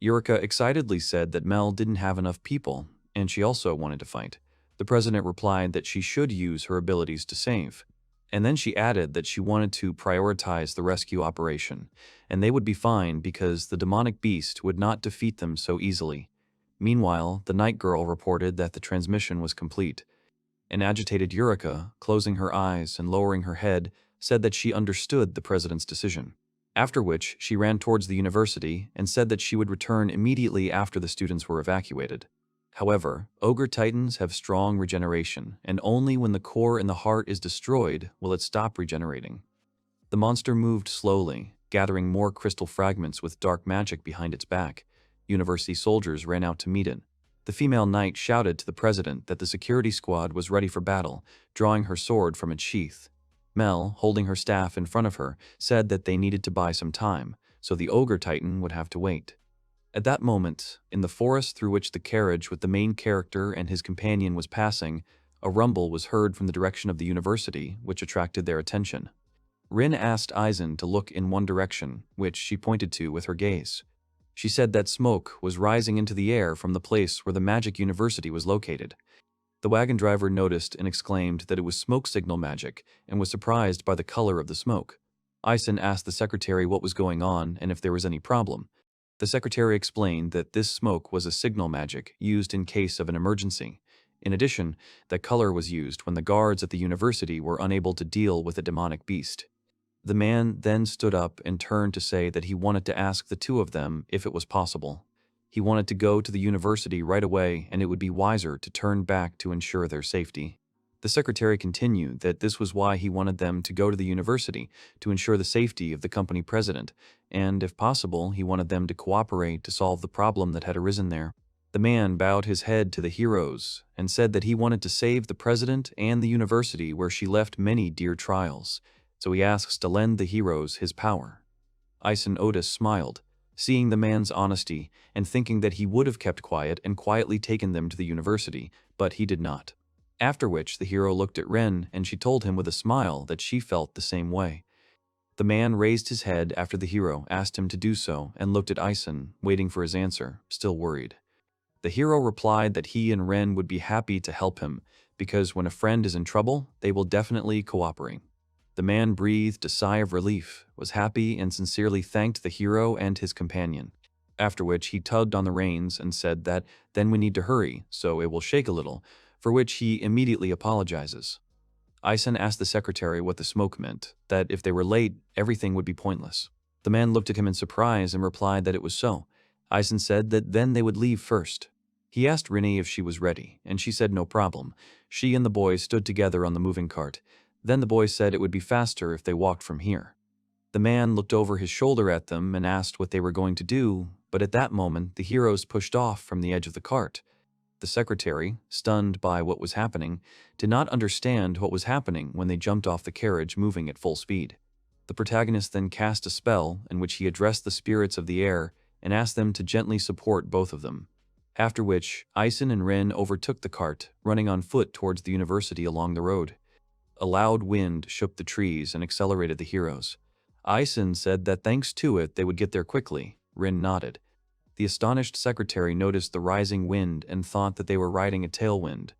Eureka excitedly said that Mel didn't have enough people, and she also wanted to fight. The president replied that she should use her abilities to save. And then she added that she wanted to prioritize the rescue operation, and they would be fine because the demonic beast would not defeat them so easily. Meanwhile, the night girl reported that the transmission was complete. An agitated Eureka, closing her eyes and lowering her head, said that she understood the president's decision. After which, she ran towards the university and said that she would return immediately after the students were evacuated. However, Ogre Titans have strong regeneration, and only when the core in the heart is destroyed will it stop regenerating. The monster moved slowly, gathering more crystal fragments with dark magic behind its back. University soldiers ran out to meet it. The female knight shouted to the president that the security squad was ready for battle, drawing her sword from its sheath. Mel, holding her staff in front of her, said that they needed to buy some time, so the Ogre Titan would have to wait. At that moment, in the forest through which the carriage with the main character and his companion was passing, a rumble was heard from the direction of the university, which attracted their attention. Rin asked Eisen to look in one direction, which she pointed to with her gaze. She said that smoke was rising into the air from the place where the magic university was located. The wagon driver noticed and exclaimed that it was smoke signal magic and was surprised by the color of the smoke. Eisen asked the secretary what was going on and if there was any problem. The secretary explained that this smoke was a signal magic used in case of an emergency. In addition, that color was used when the guards at the university were unable to deal with a demonic beast. The man then stood up and turned to say that he wanted to ask the two of them if it was possible. He wanted to go to the university right away, and it would be wiser to turn back to ensure their safety. The secretary continued that this was why he wanted them to go to the university, to ensure the safety of the company president, and, if possible, he wanted them to cooperate to solve the problem that had arisen there. The man bowed his head to the heroes and said that he wanted to save the president and the university where she left many dear trials, so he asks to lend the heroes his power. Eisen Otis smiled, seeing the man's honesty and thinking that he would have kept quiet and quietly taken them to the university, but he did not. After which the hero looked at Ren and she told him with a smile that she felt the same way. The man raised his head after the hero asked him to do so and looked at Eisen, waiting for his answer, still worried. The hero replied that he and Ren would be happy to help him, because when a friend is in trouble, they will definitely cooperate. The man breathed a sigh of relief, was happy and sincerely thanked the hero and his companion. After which he tugged on the reins and said that then we need to hurry, so it will shake a little, for which he immediately apologizes. Eisen asked the secretary what the smoke meant, that if they were late, everything would be pointless. The man looked at him in surprise and replied that it was so. Eisen said that then they would leave first. He asked Rinny if she was ready, and she said no problem. She and the boys stood together on the moving cart. Then the boy said it would be faster if they walked from here. The man looked over his shoulder at them and asked what they were going to do, but at that moment the heroes pushed off from the edge of the cart. The secretary, stunned by what was happening, did not understand what was happening when they jumped off the carriage moving at full speed. The protagonist then cast a spell in which he addressed the spirits of the air and asked them to gently support both of them. After which, Eisen and Rin overtook the cart, running on foot towards the university along the road. A loud wind shook the trees and accelerated the heroes. Eisen said that thanks to it they would get there quickly. Rin nodded. The astonished secretary noticed the rising wind and thought that they were riding a tailwind.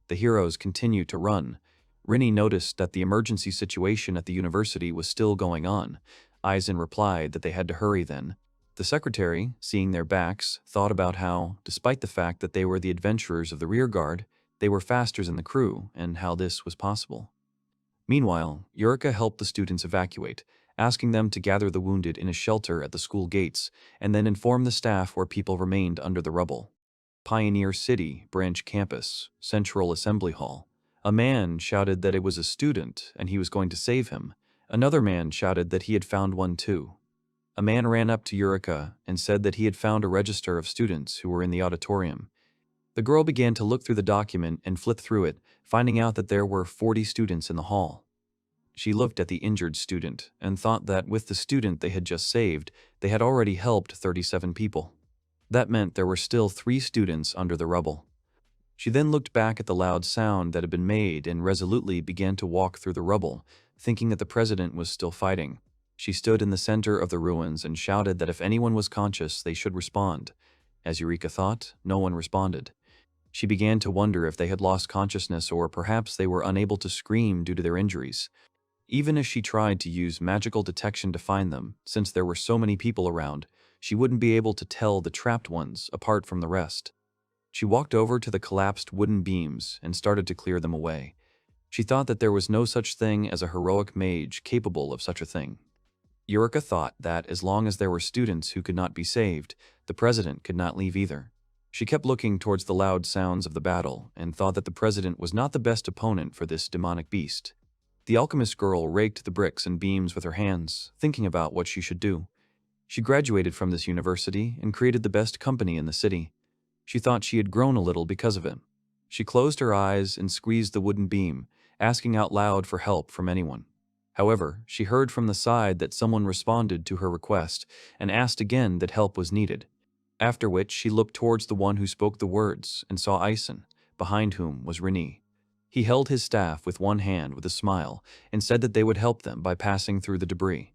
The heroes continued to run. Rinny noticed that the emergency situation at the university was still going on. Eisen replied that they had to hurry then. The secretary, seeing their backs, thought about how, despite the fact that they were the adventurers of the rearguard, they were faster than the crew, and how this was possible. Meanwhile, Eureka helped the students evacuate, asking them to gather the wounded in a shelter at the school gates, and then inform the staff where people remained under the rubble. Pioneer City, Branch Campus, Central Assembly Hall. A man shouted that it was a student and he was going to save him. Another man shouted that he had found one too. A man ran up to Eureka and said that he had found a register of students who were in the auditorium. The girl began to look through the document and flip through it, finding out that there were 40 students in the hall. She looked at the injured student and thought that with the student they had just saved, they had already helped 37 people. That meant there were still 3 students under the rubble. She then looked back at the loud sound that had been made and resolutely began to walk through the rubble, thinking that the president was still fighting. She stood in the center of the ruins and shouted that if anyone was conscious, they should respond. As Eureka thought, no one responded. She began to wonder if they had lost consciousness or perhaps they were unable to scream due to their injuries. Even if she tried to use magical detection to find them, since there were so many people around, she wouldn't be able to tell the trapped ones apart from the rest. She walked over to the collapsed wooden beams and started to clear them away. She thought that there was no such thing as a heroic mage capable of such a thing. Eureka thought that as long as there were students who could not be saved, the president could not leave either. She kept looking towards the loud sounds of the battle and thought that the president was not the best opponent for this demonic beast. The alchemist girl raked the bricks and beams with her hands, thinking about what she should do. She graduated from this university and created the best company in the city. She thought she had grown a little because of it. She closed her eyes and squeezed the wooden beam, asking out loud for help from anyone. However, she heard from the side that someone responded to her request and asked again that help was needed. After which she looked towards the one who spoke the words and saw Eisen, behind whom was Rini. He held his staff with one hand with a smile and said that they would help them by passing through the debris.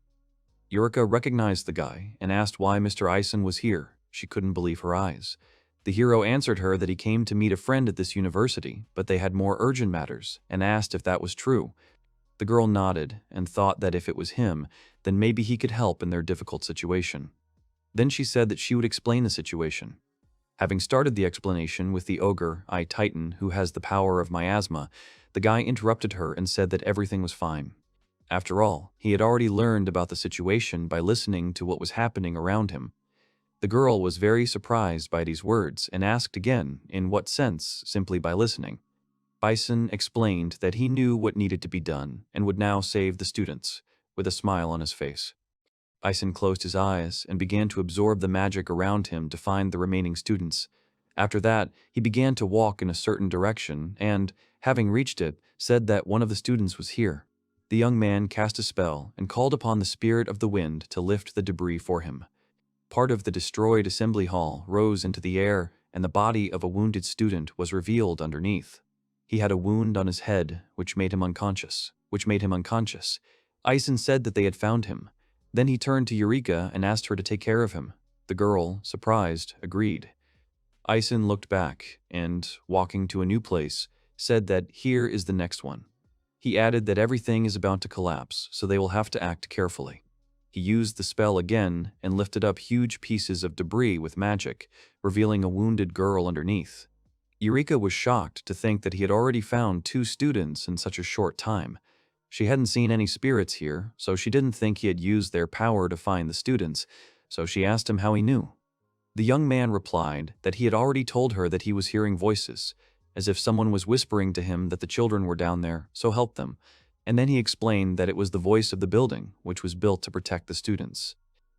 Eureka recognized the guy and asked why Mr. Eisen was here. She couldn't believe her eyes. The hero answered her that he came to meet a friend at this university, but they had more urgent matters, and asked if that was true. The girl nodded and thought that if it was him, then maybe he could help in their difficult situation. Then she said that she would explain the situation. Having started the explanation with the ogre, Titan, who has the power of miasma, the guy interrupted her and said that everything was fine. After all, he had already learned about the situation by listening to what was happening around him. The girl was very surprised by these words and asked again, in what sense, simply by listening. Eisen explained that he knew what needed to be done and would now save the students, with a smile on his face. Eisen closed his eyes and began to absorb the magic around him to find the remaining students. After that, he began to walk in a certain direction and, having reached it, said that one of the students was here. The young man cast a spell and called upon the spirit of the wind to lift the debris for him. Part of the destroyed assembly hall rose into the air, and the body of a wounded student was revealed underneath. He had a wound on his head, which made him unconscious. Eisen said that they had found him. Then he turned to Eureka and asked her to take care of him. The girl, surprised, agreed. Eisen looked back and, walking to a new place, said that here is the next one. He added that everything is about to collapse, so they will have to act carefully. He used the spell again and lifted up huge pieces of debris with magic, revealing a wounded girl underneath. Eureka was shocked to think that he had already found 2 students in such a short time. She hadn't seen any spirits here, so she didn't think he had used their power to find the students, so she asked him how he knew. The young man replied that he had already told her that he was hearing voices, as if someone was whispering to him that the children were down there, so help them. And then he explained that it was the voice of the building, which was built to protect the students.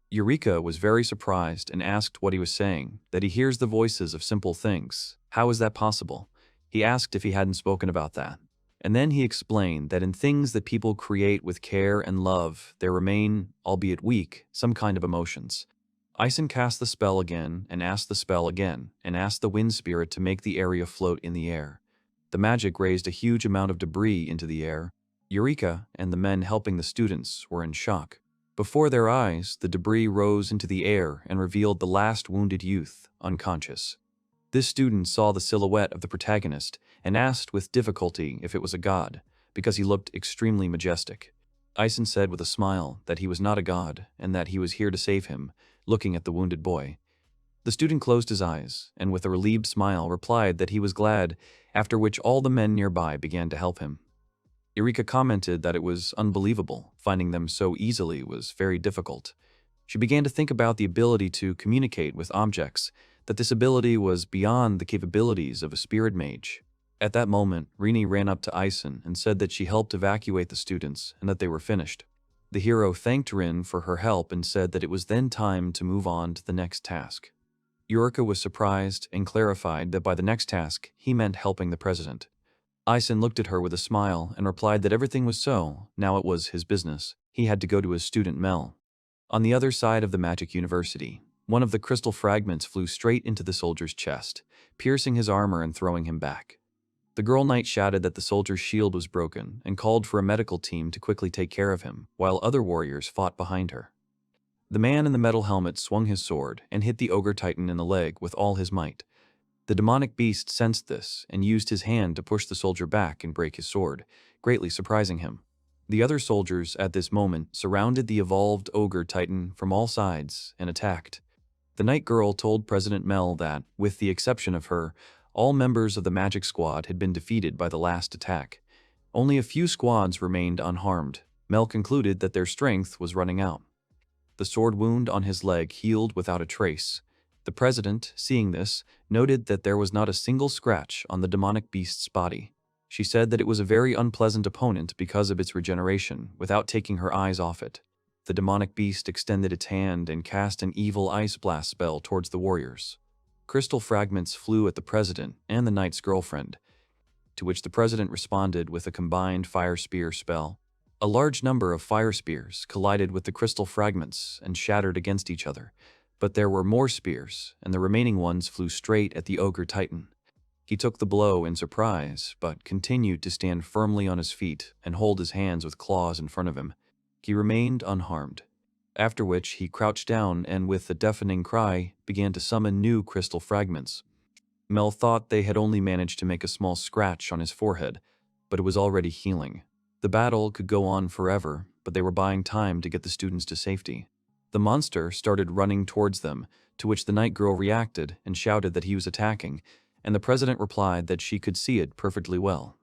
Eureka was very surprised and asked what he was saying, that he hears the voices of simple things. How is that possible? He asked if he hadn't spoken about that. And then he explained that in things that people create with care and love, there remain, albeit weak, some kind of emotions. Eisen cast the spell again, and asked the spell again, and asked the wind spirit to make the area float in the air. The magic raised a huge amount of debris into the air. Eureka and the men helping the students were in shock. Before their eyes, the debris rose into the air and revealed the last wounded youth, unconscious. This student saw the silhouette of the protagonist and asked with difficulty if it was a god, because he looked extremely majestic. Eisen said with a smile that he was not a god and that he was here to save him, looking at the wounded boy. The student closed his eyes and with a relieved smile replied that he was glad, after which all the men nearby began to help him. Eureka commented that it was unbelievable. Finding them so easily was very difficult. She began to think about the ability to communicate with objects, that this ability was beyond the capabilities of a spirit mage. At that moment, Rini ran up to Eisen and said that she helped evacuate the students and that they were finished. The hero thanked Rin for her help and said that it was then time to move on to the next task. Eureka was surprised and clarified that by the next task, he meant helping the president. Eisen looked at her with a smile and replied that everything was so, now it was his business. He had to go to his student Mel. On the other side of the Magic University, one of the crystal fragments flew straight into the soldier's chest, piercing his armor and throwing him back. The girl knight shouted that the soldier's shield was broken and called for a medical team to quickly take care of him, while other warriors fought behind her. The man in the metal helmet swung his sword and hit the ogre titan in the leg with all his might. The demonic beast sensed this and used his hand to push the soldier back and break his sword, greatly surprising him. The other soldiers at this moment surrounded the evolved ogre titan from all sides and attacked. The night girl told President Mel that, with the exception of her, all members of the magic squad had been defeated by the last attack. Only a few squads remained unharmed. Mel concluded that their strength was running out. The sword wound on his leg healed without a trace. The president, seeing this, noted that there was not a single scratch on the demonic beast's body. She said that it was a very unpleasant opponent because of its regeneration, without taking her eyes off it. The demonic beast extended its hand and cast an evil ice blast spell towards the warriors. Crystal fragments flew at the president and the knight's girlfriend, to which the president responded with a combined fire spear spell. A large number of fire spears collided with the crystal fragments and shattered against each other. But there were more spears, and the remaining ones flew straight at the ogre titan. He took the blow in surprise, but continued to stand firmly on his feet and hold his hands with claws in front of him. He remained unharmed. After which he crouched down and with a deafening cry began to summon new crystal fragments. Mel thought they had only managed to make a small scratch on his forehead, but it was already healing. The battle could go on forever, but they were buying time to get the students to safety. The monster started running towards them, to which the night girl reacted and shouted that he was attacking, and the president replied that she could see it perfectly well.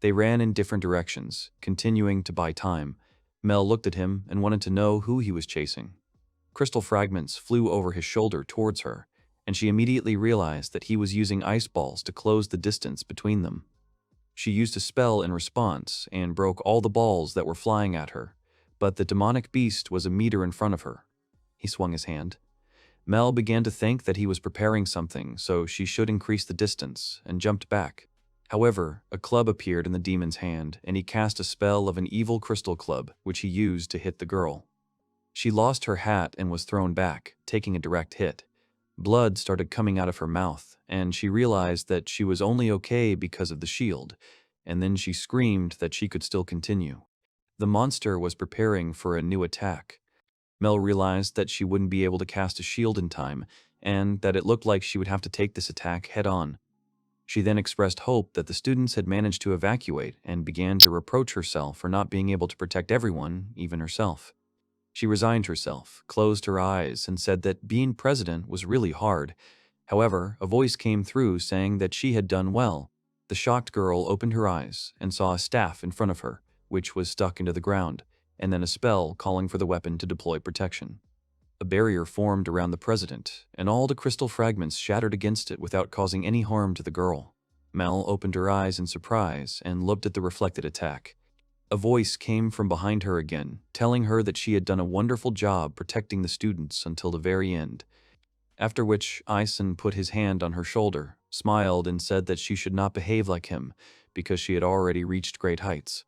They ran in different directions, continuing to buy time. Mel looked at him and wanted to know who he was chasing. Crystal fragments flew over his shoulder towards her, and she immediately realized that he was using ice balls to close the distance between them. She used a spell in response and broke all the balls that were flying at her, but the demonic beast was a meter in front of her. He swung his hand. Mel began to think that he was preparing something, so she should increase the distance, and jumped back. However, a club appeared in the demon's hand, and he cast a spell of an evil crystal club, which he used to hit the girl. She lost her hat and was thrown back, taking a direct hit. Blood started coming out of her mouth, and she realized that she was only okay because of the shield, and then she screamed that she could still continue. The monster was preparing for a new attack. Mel realized that she wouldn't be able to cast a shield in time, and that it looked like she would have to take this attack head-on. She then expressed hope that the students had managed to evacuate and began to reproach herself for not being able to protect everyone, even herself. She resigned herself, closed her eyes, and said that being president was really hard. However, a voice came through saying that she had done well. The shocked girl opened her eyes and saw a staff in front of her, which was stuck into the ground, and then a spell calling for the weapon to deploy protection. A barrier formed around the president, and all the crystal fragments shattered against it without causing any harm to the girl. Mel opened her eyes in surprise and looked at the reflected attack. A voice came from behind her again, telling her that she had done a wonderful job protecting the students until the very end. After which, Eisen put his hand on her shoulder, smiled, and said that she should not behave like him, because she had already reached great heights.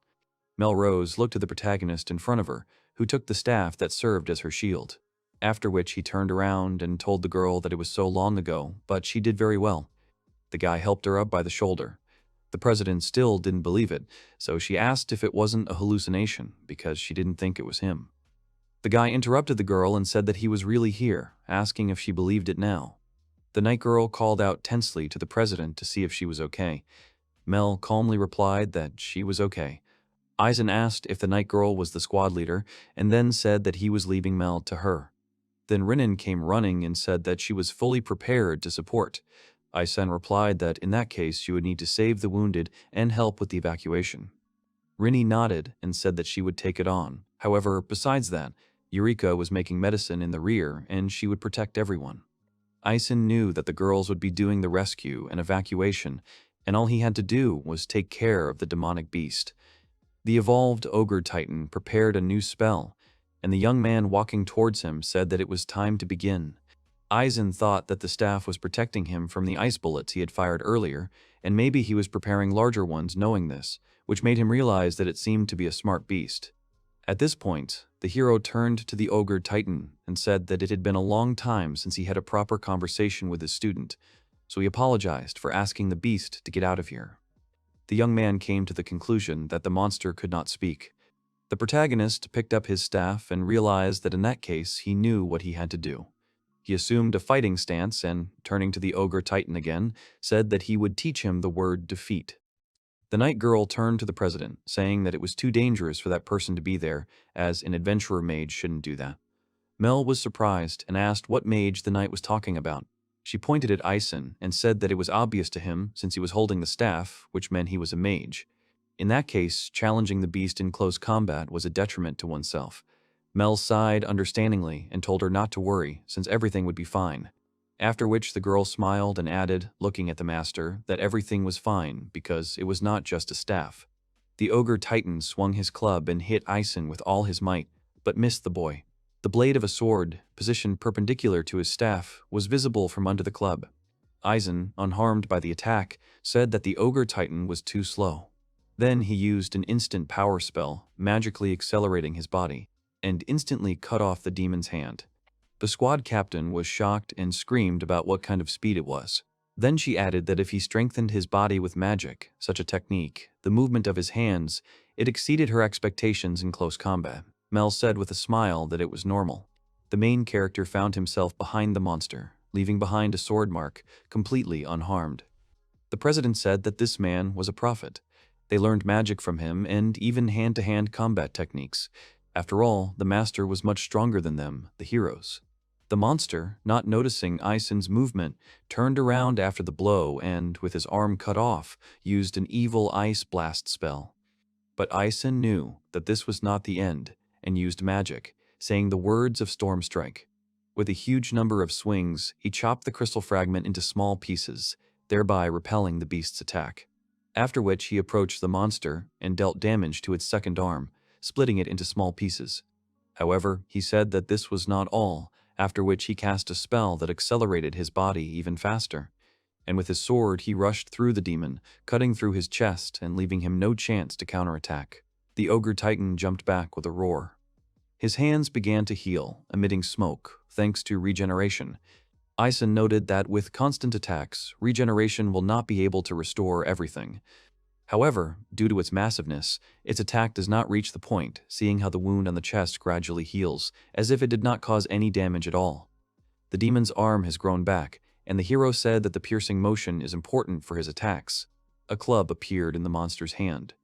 Melrose looked at the protagonist in front of her, who took the staff that served as her shield. After which he turned around and told the girl that it was so long ago, but she did very well. The guy helped her up by the shoulder. The president still didn't believe it, so she asked if it wasn't a hallucination, because she didn't think it was him. The guy interrupted the girl and said that he was really here, asking if she believed it now. The night girl called out tensely to the president to see if she was okay. Mel calmly replied that she was okay. Eisen asked if the night girl was the squad leader, and then said that he was leaving Mel to her. Then Rinnin came running and said that she was fully prepared to support. Eisen replied that in that case she would need to save the wounded and help with the evacuation. Rinny nodded and said that she would take it on. However, besides that, Eureka was making medicine in the rear and she would protect everyone. Eisen knew that the girls would be doing the rescue and evacuation, and all he had to do was take care of the demonic beast. The evolved ogre titan prepared a new spell, and the young man walking towards him said that it was time to begin. Eisen thought that the staff was protecting him from the ice bullets he had fired earlier, and maybe he was preparing larger ones knowing this, which made him realize that it seemed to be a smart beast. At this point, the hero turned to the ogre titan and said that it had been a long time since he had a proper conversation with his student, so he apologized for asking the beast to get out of here. The young man came to the conclusion that the monster could not speak. The protagonist picked up his staff and realized that in that case he knew what he had to do. He assumed a fighting stance and, turning to the ogre titan again, said that he would teach him the word defeat. The night girl turned to the president, saying that it was too dangerous for that person to be there, as an adventurer mage shouldn't do that. Mel was surprised and asked what mage the knight was talking about. She pointed at Eisen and said that it was obvious to him since he was holding the staff, which meant he was a mage. In that case, challenging the beast in close combat was a detriment to oneself. Mel sighed understandingly and told her not to worry, since everything would be fine. After which the girl smiled and added, looking at the master, that everything was fine because it was not just a staff. The ogre titan swung his club and hit Eisen with all his might, but missed the boy. The blade of a sword, positioned perpendicular to his staff, was visible from under the club. Eisen, unharmed by the attack, said that the ogre titan was too slow. Then he used an instant power spell, magically accelerating his body, and instantly cut off the demon's hand. The squad captain was shocked and screamed about what kind of speed it was. Then she added that if he strengthened his body with magic, such a technique, the movement of his hands, it exceeded her expectations in close combat. Mel said with a smile that it was normal. The main character found himself behind the monster, leaving behind a sword mark, completely unharmed. The president said that this man was a prophet. They learned magic from him and even hand-to-hand combat techniques. After all, the master was much stronger than them, the heroes. The monster, not noticing Eisen's movement, turned around after the blow and, with his arm cut off, used an evil ice blast spell. But Eisen knew that this was not the end, and used magic, saying the words of Storm Strike. With a huge number of swings, he chopped the crystal fragment into small pieces, thereby repelling the beast's attack. After which he approached the monster and dealt damage to its second arm, splitting it into small pieces. However, he said that this was not all, after which he cast a spell that accelerated his body even faster. And with his sword he rushed through the demon, cutting through his chest and leaving him no chance to counterattack. The ogre titan jumped back with a roar. His hands began to heal, emitting smoke, thanks to regeneration. Eisen noted that with constant attacks, regeneration will not be able to restore everything. However, due to its massiveness, its attack does not reach the point, seeing how the wound on the chest gradually heals, as if it did not cause any damage at all. The demon's arm has grown back, and the hero said that the piercing motion is important for his attacks. A club appeared in the monster's hand.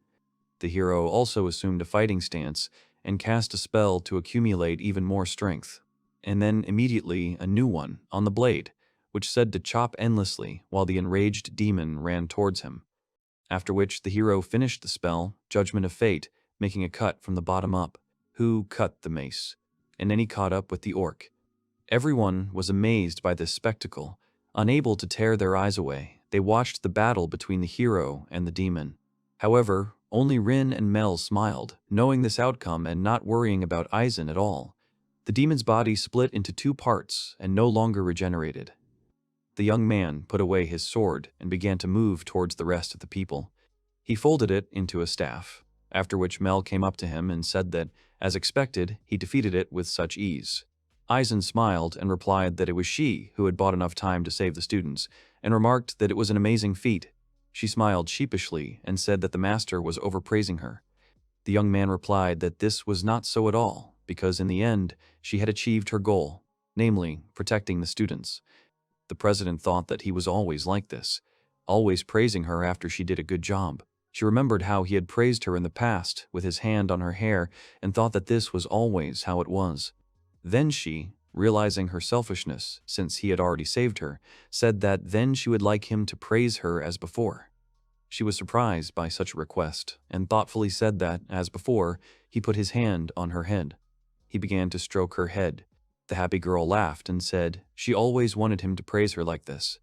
The hero also assumed a fighting stance and cast a spell to accumulate even more strength, and then immediately a new one on the blade, which said to chop endlessly while the enraged demon ran towards him. After which the hero finished the spell, Judgment of Fate, making a cut from the bottom up. Who cut the mace? And then he caught up with the orc. Everyone was amazed by this spectacle. Unable to tear their eyes away, they watched the battle between the hero and the demon. However, Only Rin and Mel smiled, knowing this outcome and not worrying about Eisen at all. The demon's body split into two parts and no longer regenerated. The young man put away his sword and began to move towards the rest of the people. He folded it into a staff, after which Mel came up to him and said that, as expected, he defeated it with such ease. Eisen smiled and replied that it was she who had bought enough time to save the students, and remarked that it was an amazing feat. She smiled sheepishly and said that the master was overpraising her. The young man replied that this was not so at all, because in the end, she had achieved her goal, namely, protecting the students. The president thought that he was always like this, always praising her after she did a good job. She remembered how he had praised her in the past with his hand on her hair and thought that this was always how it was. Then she, realizing her selfishness since he had already saved her, said that then she would like him to praise her as before. She was surprised by such a request and thoughtfully said that, as before, he put his hand on her head. He began to stroke her head. The happy girl laughed and said she always wanted him to praise her like this.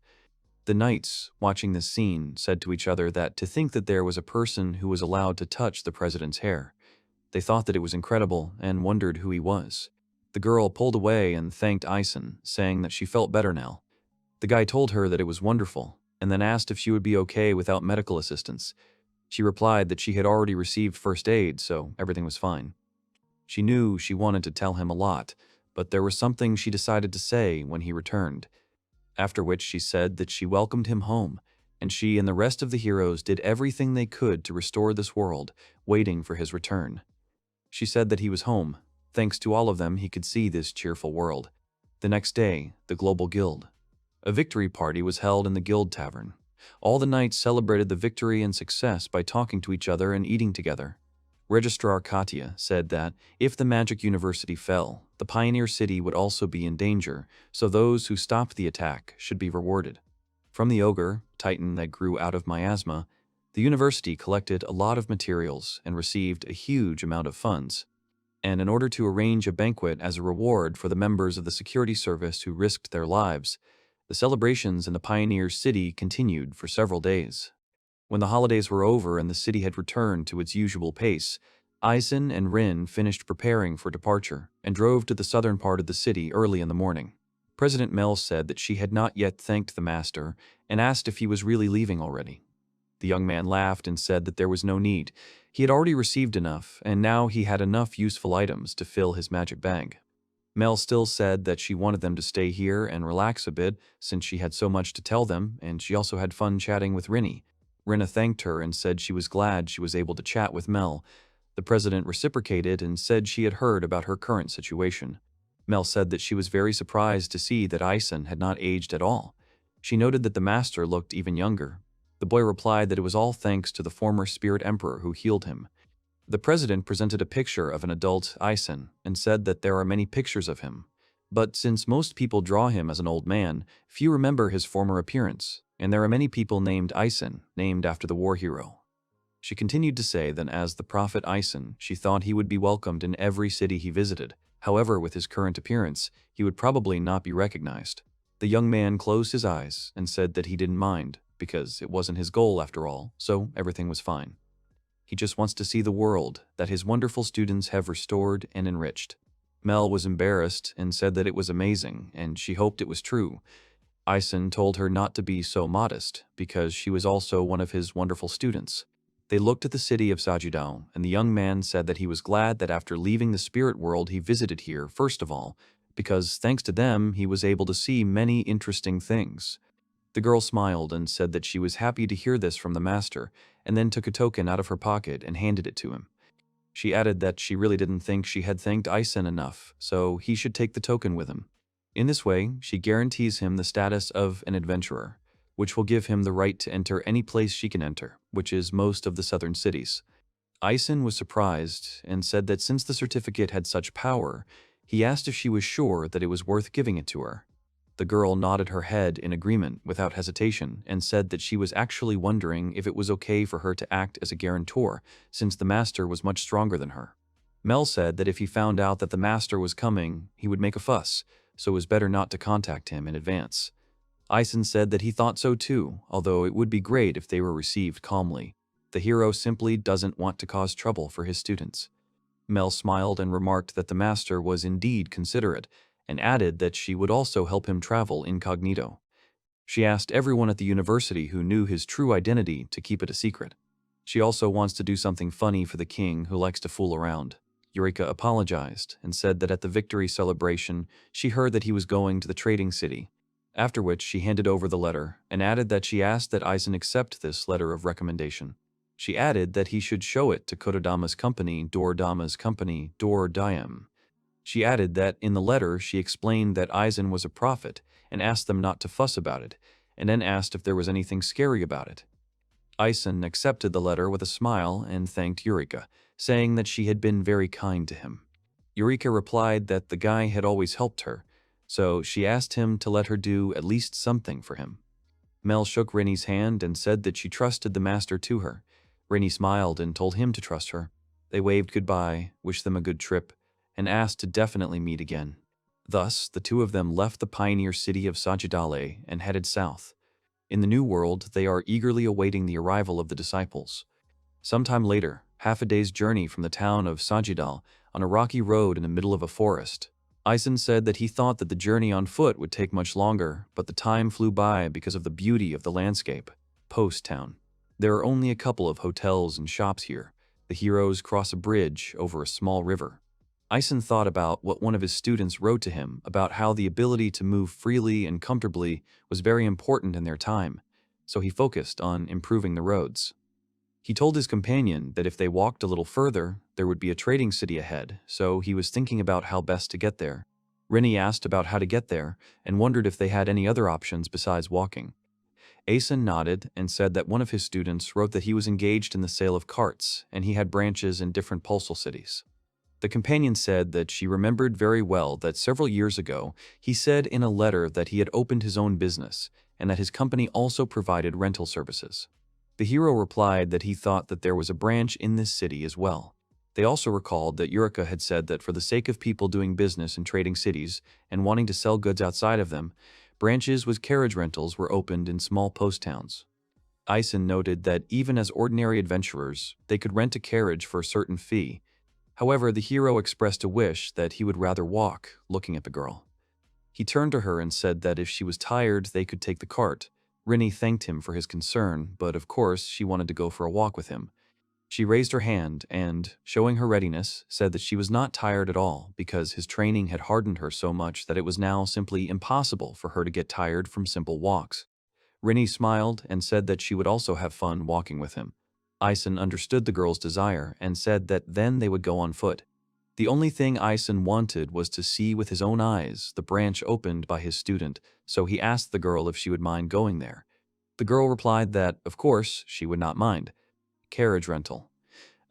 The knights, watching this scene, said to each other that to think that there was a person who was allowed to touch the president's hair. They thought that it was incredible and wondered who he was. The girl pulled away and thanked Eisen, saying that she felt better now. The guy told her that it was wonderful, and then asked if she would be okay without medical assistance. She replied that she had already received first aid, so everything was fine. She knew she wanted to tell him a lot, but there was something she decided to say when he returned. After which she said that she welcomed him home, and she and the rest of the heroes did everything they could to restore this world, waiting for his return. She said that he was home. Thanks to all of them, he could see this cheerful world. The next day, the Global Guild. A victory party was held in the guild tavern. All the knights celebrated the victory and success by talking to each other and eating together. Registrar Katya said that if the Magic University fell, the Pioneer City would also be in danger, so those who stopped the attack should be rewarded. From the ogre, titan that grew out of miasma, the university collected a lot of materials and received a huge amount of funds. And in order to arrange a banquet as a reward for the members of the security service who risked their lives, the celebrations in the Pioneer City continued for several days. When the holidays were over and the city had returned to its usual pace, Eisen and Rin finished preparing for departure and drove to the southern part of the city early in the morning. President Mel said that she had not yet thanked the master and asked if he was really leaving already. The young man laughed and said that there was no need. He had already received enough, and now he had enough useful items to fill his magic bag. Mel still said that she wanted them to stay here and relax a bit since she had so much to tell them, and she also had fun chatting with Rinny. Rinna thanked her and said she was glad she was able to chat with Mel. The president reciprocated and said she had heard about her current situation. Mel said that she was very surprised to see that Eisen had not aged at all. She noted that the master looked even younger. The boy replied that it was all thanks to the former spirit emperor who healed him. The president presented a picture of an adult Eisen and said that there are many pictures of him. But since most people draw him as an old man, few remember his former appearance, and there are many people named Eisen, named after the war hero. She continued to say that as the prophet Eisen, she thought he would be welcomed in every city he visited. However, with his current appearance, he would probably not be recognized. The young man closed his eyes and said that he didn't mind, because it wasn't his goal after all, so everything was fine. He just wants to see the world that his wonderful students have restored and enriched. Mel was embarrassed and said that it was amazing, and she hoped it was true. Eisen told her not to be so modest, because she was also one of his wonderful students. They looked at the city of Sajidao, and the young man said that he was glad that after leaving the spirit world he visited here first of all, because thanks to them he was able to see many interesting things. The girl smiled and said that she was happy to hear this from the master, and then took a token out of her pocket and handed it to him. She added that she really didn't think she had thanked Eisen enough, so he should take the token with him. In this way, she guarantees him the status of an adventurer, which will give him the right to enter any place she can enter, which is most of the southern cities. Eisen was surprised and said that since the certificate had such power, he asked if she was sure that it was worth giving it to her. The girl nodded her head in agreement without hesitation and said that she was actually wondering if it was okay for her to act as a guarantor, since the master was much stronger than her. Mel said that if he found out that the master was coming, he would make a fuss, so it was better not to contact him in advance. Eisen said that he thought so too, although it would be great if they were received calmly. The hero simply doesn't want to cause trouble for his students. Mel smiled and remarked that the master was indeed considerate, and added that she would also help him travel incognito. She asked everyone at the university who knew his true identity to keep it a secret. She also wants to do something funny for the king who likes to fool around. Eureka apologized and said that at the victory celebration, she heard that he was going to the trading city, after which she handed over the letter and added that she asked that Eisen accept this letter of recommendation. She added that he should show it to Kododama's company, Dordama's company, Dor Diem. She added that in the letter she explained that Eisen was a prophet and asked them not to fuss about it, and then asked if there was anything scary about it. Eisen accepted the letter with a smile and thanked Eureka, saying that she had been very kind to him. Eureka replied that the guy had always helped her, so she asked him to let her do at least something for him. Mel shook Rennie's hand and said that she trusted the master to her. Rennie smiled and told him to trust her. They waved goodbye, wished them a good trip, and asked to definitely meet again. Thus, the two of them left the pioneer city of Sagittale and headed south. In the New World, they are eagerly awaiting the arrival of the disciples. Sometime later, half a day's journey from the town of Sagittale, on a rocky road in the middle of a forest, Eisen said that he thought that the journey on foot would take much longer, but the time flew by because of the beauty of the landscape. Post Town. There are only a couple of hotels and shops here. The heroes cross a bridge over a small river. Eisen thought about what one of his students wrote to him about how the ability to move freely and comfortably was very important in their time, so he focused on improving the roads. He told his companion that if they walked a little further, there would be a trading city ahead, so he was thinking about how best to get there. Rennie asked about how to get there and wondered if they had any other options besides walking. Eisen nodded and said that one of his students wrote that he was engaged in the sale of carts and he had branches in different postal cities. The companion said that she remembered very well that several years ago he said in a letter that he had opened his own business and that his company also provided rental services. The hero replied that he thought that there was a branch in this city as well. They also recalled that Eureka had said that for the sake of people doing business in trading cities and wanting to sell goods outside of them, branches with carriage rentals were opened in small post towns. Eisen noted that even as ordinary adventurers, they could rent a carriage for a certain fee. However, the hero expressed a wish that he would rather walk, looking at the girl. He turned to her and said that if she was tired, they could take the cart. Rennie thanked him for his concern, but of course she wanted to go for a walk with him. She raised her hand and, showing her readiness, said that she was not tired at all because his training had hardened her so much that it was now simply impossible for her to get tired from simple walks. Rennie smiled and said that she would also have fun walking with him. Eisen understood the girl's desire and said that then they would go on foot. The only thing Eisen wanted was to see with his own eyes the branch opened by his student, so he asked the girl if she would mind going there. The girl replied that, of course, she would not mind. Carriage rental.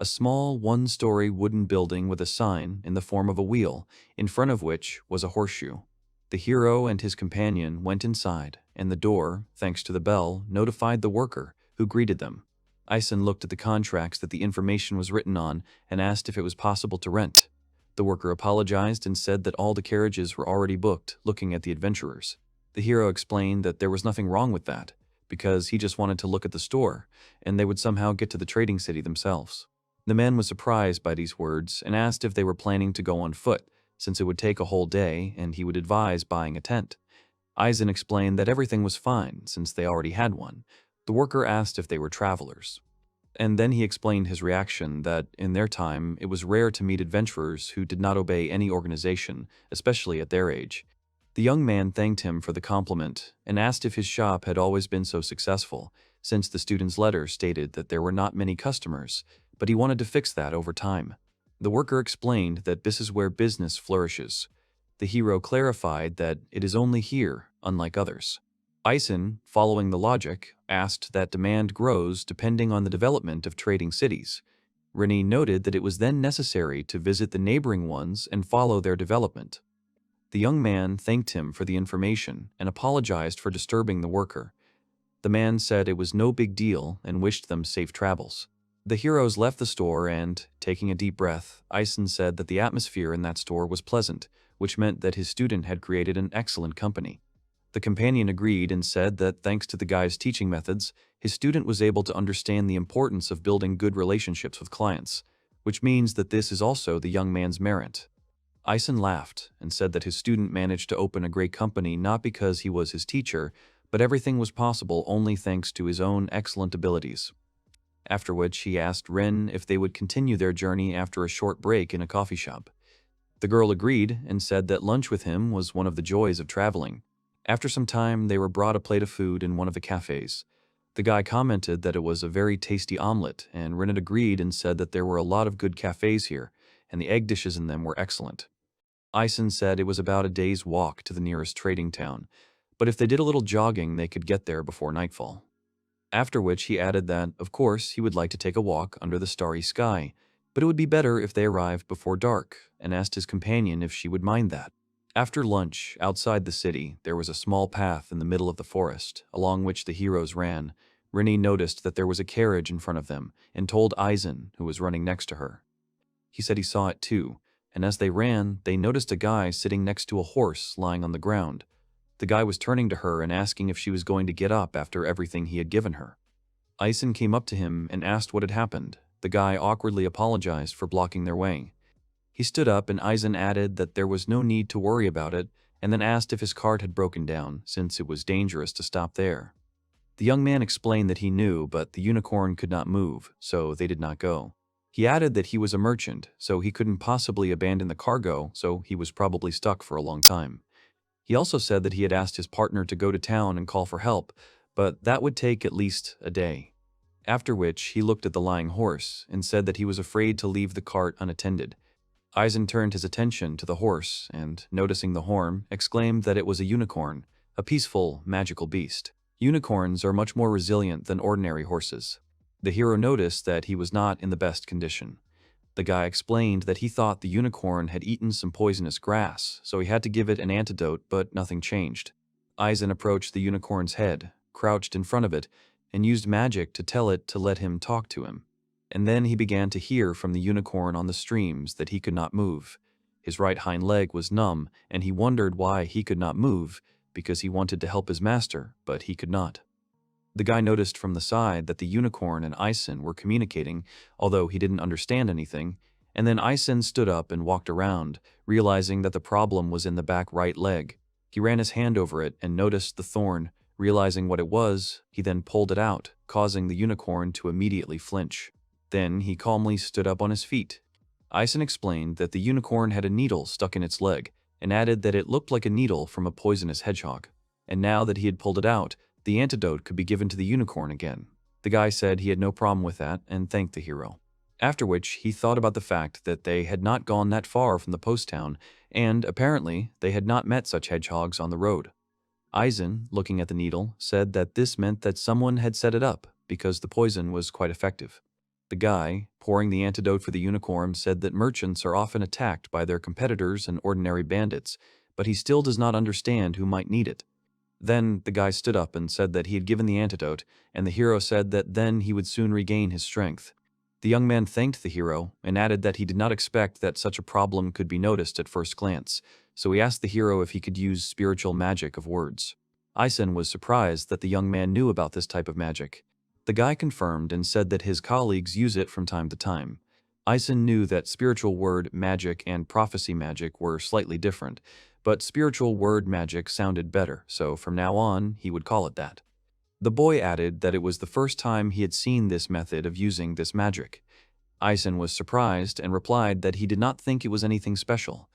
A small one-story wooden building with a sign in the form of a wheel, in front of which was a horseshoe. The hero and his companion went inside, and the door, thanks to the bell, notified the worker, who greeted them. Eisen looked at the contracts that the information was written on and asked if it was possible to rent. The worker apologized and said that all the carriages were already booked, looking at the adventurers. The hero explained that there was nothing wrong with that, because he just wanted to look at the store, and they would somehow get to the trading city themselves. The man was surprised by these words and asked if they were planning to go on foot, since it would take a whole day and he would advise buying a tent. Eisen explained that everything was fine, since they already had one. The worker asked if they were travelers. And then he explained his reaction that, in their time, it was rare to meet adventurers who did not obey any organization, especially at their age. The young man thanked him for the compliment and asked if his shop had always been so successful, since the student's letter stated that there were not many customers, but he wanted to fix that over time. The worker explained that this is where business flourishes. The hero clarified that it is only here, unlike others. Eisen, following the logic, asked that demand grows depending on the development of trading cities. Rennie noted that it was then necessary to visit the neighboring ones and follow their development. The young man thanked him for the information and apologized for disturbing the worker. The man said it was no big deal and wished them safe travels. The heroes left the store and, taking a deep breath, Eisen said that the atmosphere in that store was pleasant, which meant that his student had created an excellent company. The companion agreed and said that thanks to the guy's teaching methods, his student was able to understand the importance of building good relationships with clients, which means that this is also the young man's merit. Eisen laughed and said that his student managed to open a great company not because he was his teacher, but everything was possible only thanks to his own excellent abilities. After which he asked Rin if they would continue their journey after a short break in a coffee shop. The girl agreed and said that lunch with him was one of the joys of traveling. After some time, they were brought a plate of food in one of the cafes. The guy commented that it was a very tasty omelet, and Rin agreed and said that there were a lot of good cafes here, and the egg dishes in them were excellent. Eisen said it was about a day's walk to the nearest trading town, but if they did a little jogging, they could get there before nightfall. After which he added that, of course, he would like to take a walk under the starry sky, but it would be better if they arrived before dark, and asked his companion if she would mind that. After lunch, outside the city, there was a small path in the middle of the forest, along which the heroes ran. Rinny noticed that there was a carriage in front of them, and told Eisen, who was running next to her. He said he saw it too, and as they ran, they noticed a guy sitting next to a horse lying on the ground. The guy was turning to her and asking if she was going to get up after everything he had given her. Eisen came up to him and asked what had happened. The guy awkwardly apologized for blocking their way. He stood up and Eisen added that there was no need to worry about it, and then asked if his cart had broken down, since it was dangerous to stop there. The young man explained that he knew, but the unicorn could not move, so they did not go. He added that he was a merchant, so he couldn't possibly abandon the cargo, so he was probably stuck for a long time. He also said that he had asked his partner to go to town and call for help, but that would take at least a day. After which, he looked at the lying horse and said that he was afraid to leave the cart unattended. Eisen turned his attention to the horse and, noticing the horn, exclaimed that it was a unicorn, a peaceful, magical beast. Unicorns are much more resilient than ordinary horses. The hero noticed that he was not in the best condition. The guy explained that he thought the unicorn had eaten some poisonous grass, so he had to give it an antidote, but nothing changed. Eisen approached the unicorn's head, crouched in front of it, and used magic to tell it to let him talk to him. And then he began to hear from the unicorn on the streams that he could not move. His right hind leg was numb, and he wondered why he could not move, because he wanted to help his master, but he could not. The guy noticed from the side that the unicorn and Eisen were communicating, although he didn't understand anything, and then Eisen stood up and walked around, realizing that the problem was in the back right leg. He ran his hand over it and noticed the thorn. Realizing what it was, he then pulled it out, causing the unicorn to immediately flinch. Then he calmly stood up on his feet. Eisen explained that the unicorn had a needle stuck in its leg, and added that it looked like a needle from a poisonous hedgehog. And now that he had pulled it out, the antidote could be given to the unicorn again. The guy said he had no problem with that and thanked the hero. After which, he thought about the fact that they had not gone that far from the post town, and apparently they had not met such hedgehogs on the road. Eisen, looking at the needle, said that this meant that someone had set it up, because the poison was quite effective. The guy, pouring the antidote for the unicorn, said that merchants are often attacked by their competitors and ordinary bandits, but he still does not understand who might need it. Then the guy stood up and said that he had given the antidote, and the hero said that then he would soon regain his strength. The young man thanked the hero and added that he did not expect that such a problem could be noticed at first glance, so he asked the hero if he could use spiritual magic of words. Eisen was surprised that the young man knew about this type of magic. The guy confirmed and said that his colleagues use it from time to time. Eisen knew that spiritual word magic and prophecy magic were slightly different, but spiritual word magic sounded better, so from now on, he would call it that. The boy added that it was the first time he had seen this method of using this magic. Eisen was surprised and replied that he did not think it was anything special.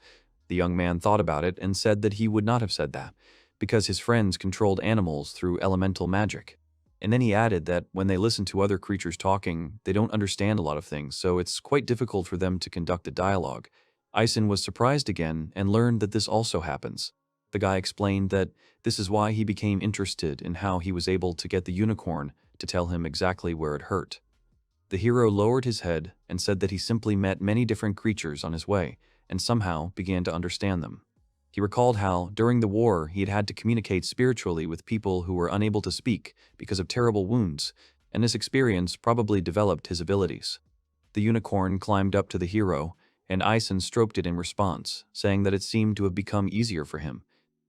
The young man thought about it and said that he would not have said that, because his friends controlled animals through elemental magic. And then he added that when they listen to other creatures talking, they don't understand a lot of things, so it's quite difficult for them to conduct a dialogue. Eisen was surprised again and learned that this also happens. The guy explained that this is why he became interested in how he was able to get the unicorn to tell him exactly where it hurt. The hero lowered his head and said that he simply met many different creatures on his way and somehow began to understand them. He recalled how, during the war, he had had to communicate spiritually with people who were unable to speak because of terrible wounds, and this experience probably developed his abilities. The unicorn climbed up to the hero, and Eisen stroked it in response, saying that it seemed to have become easier for him.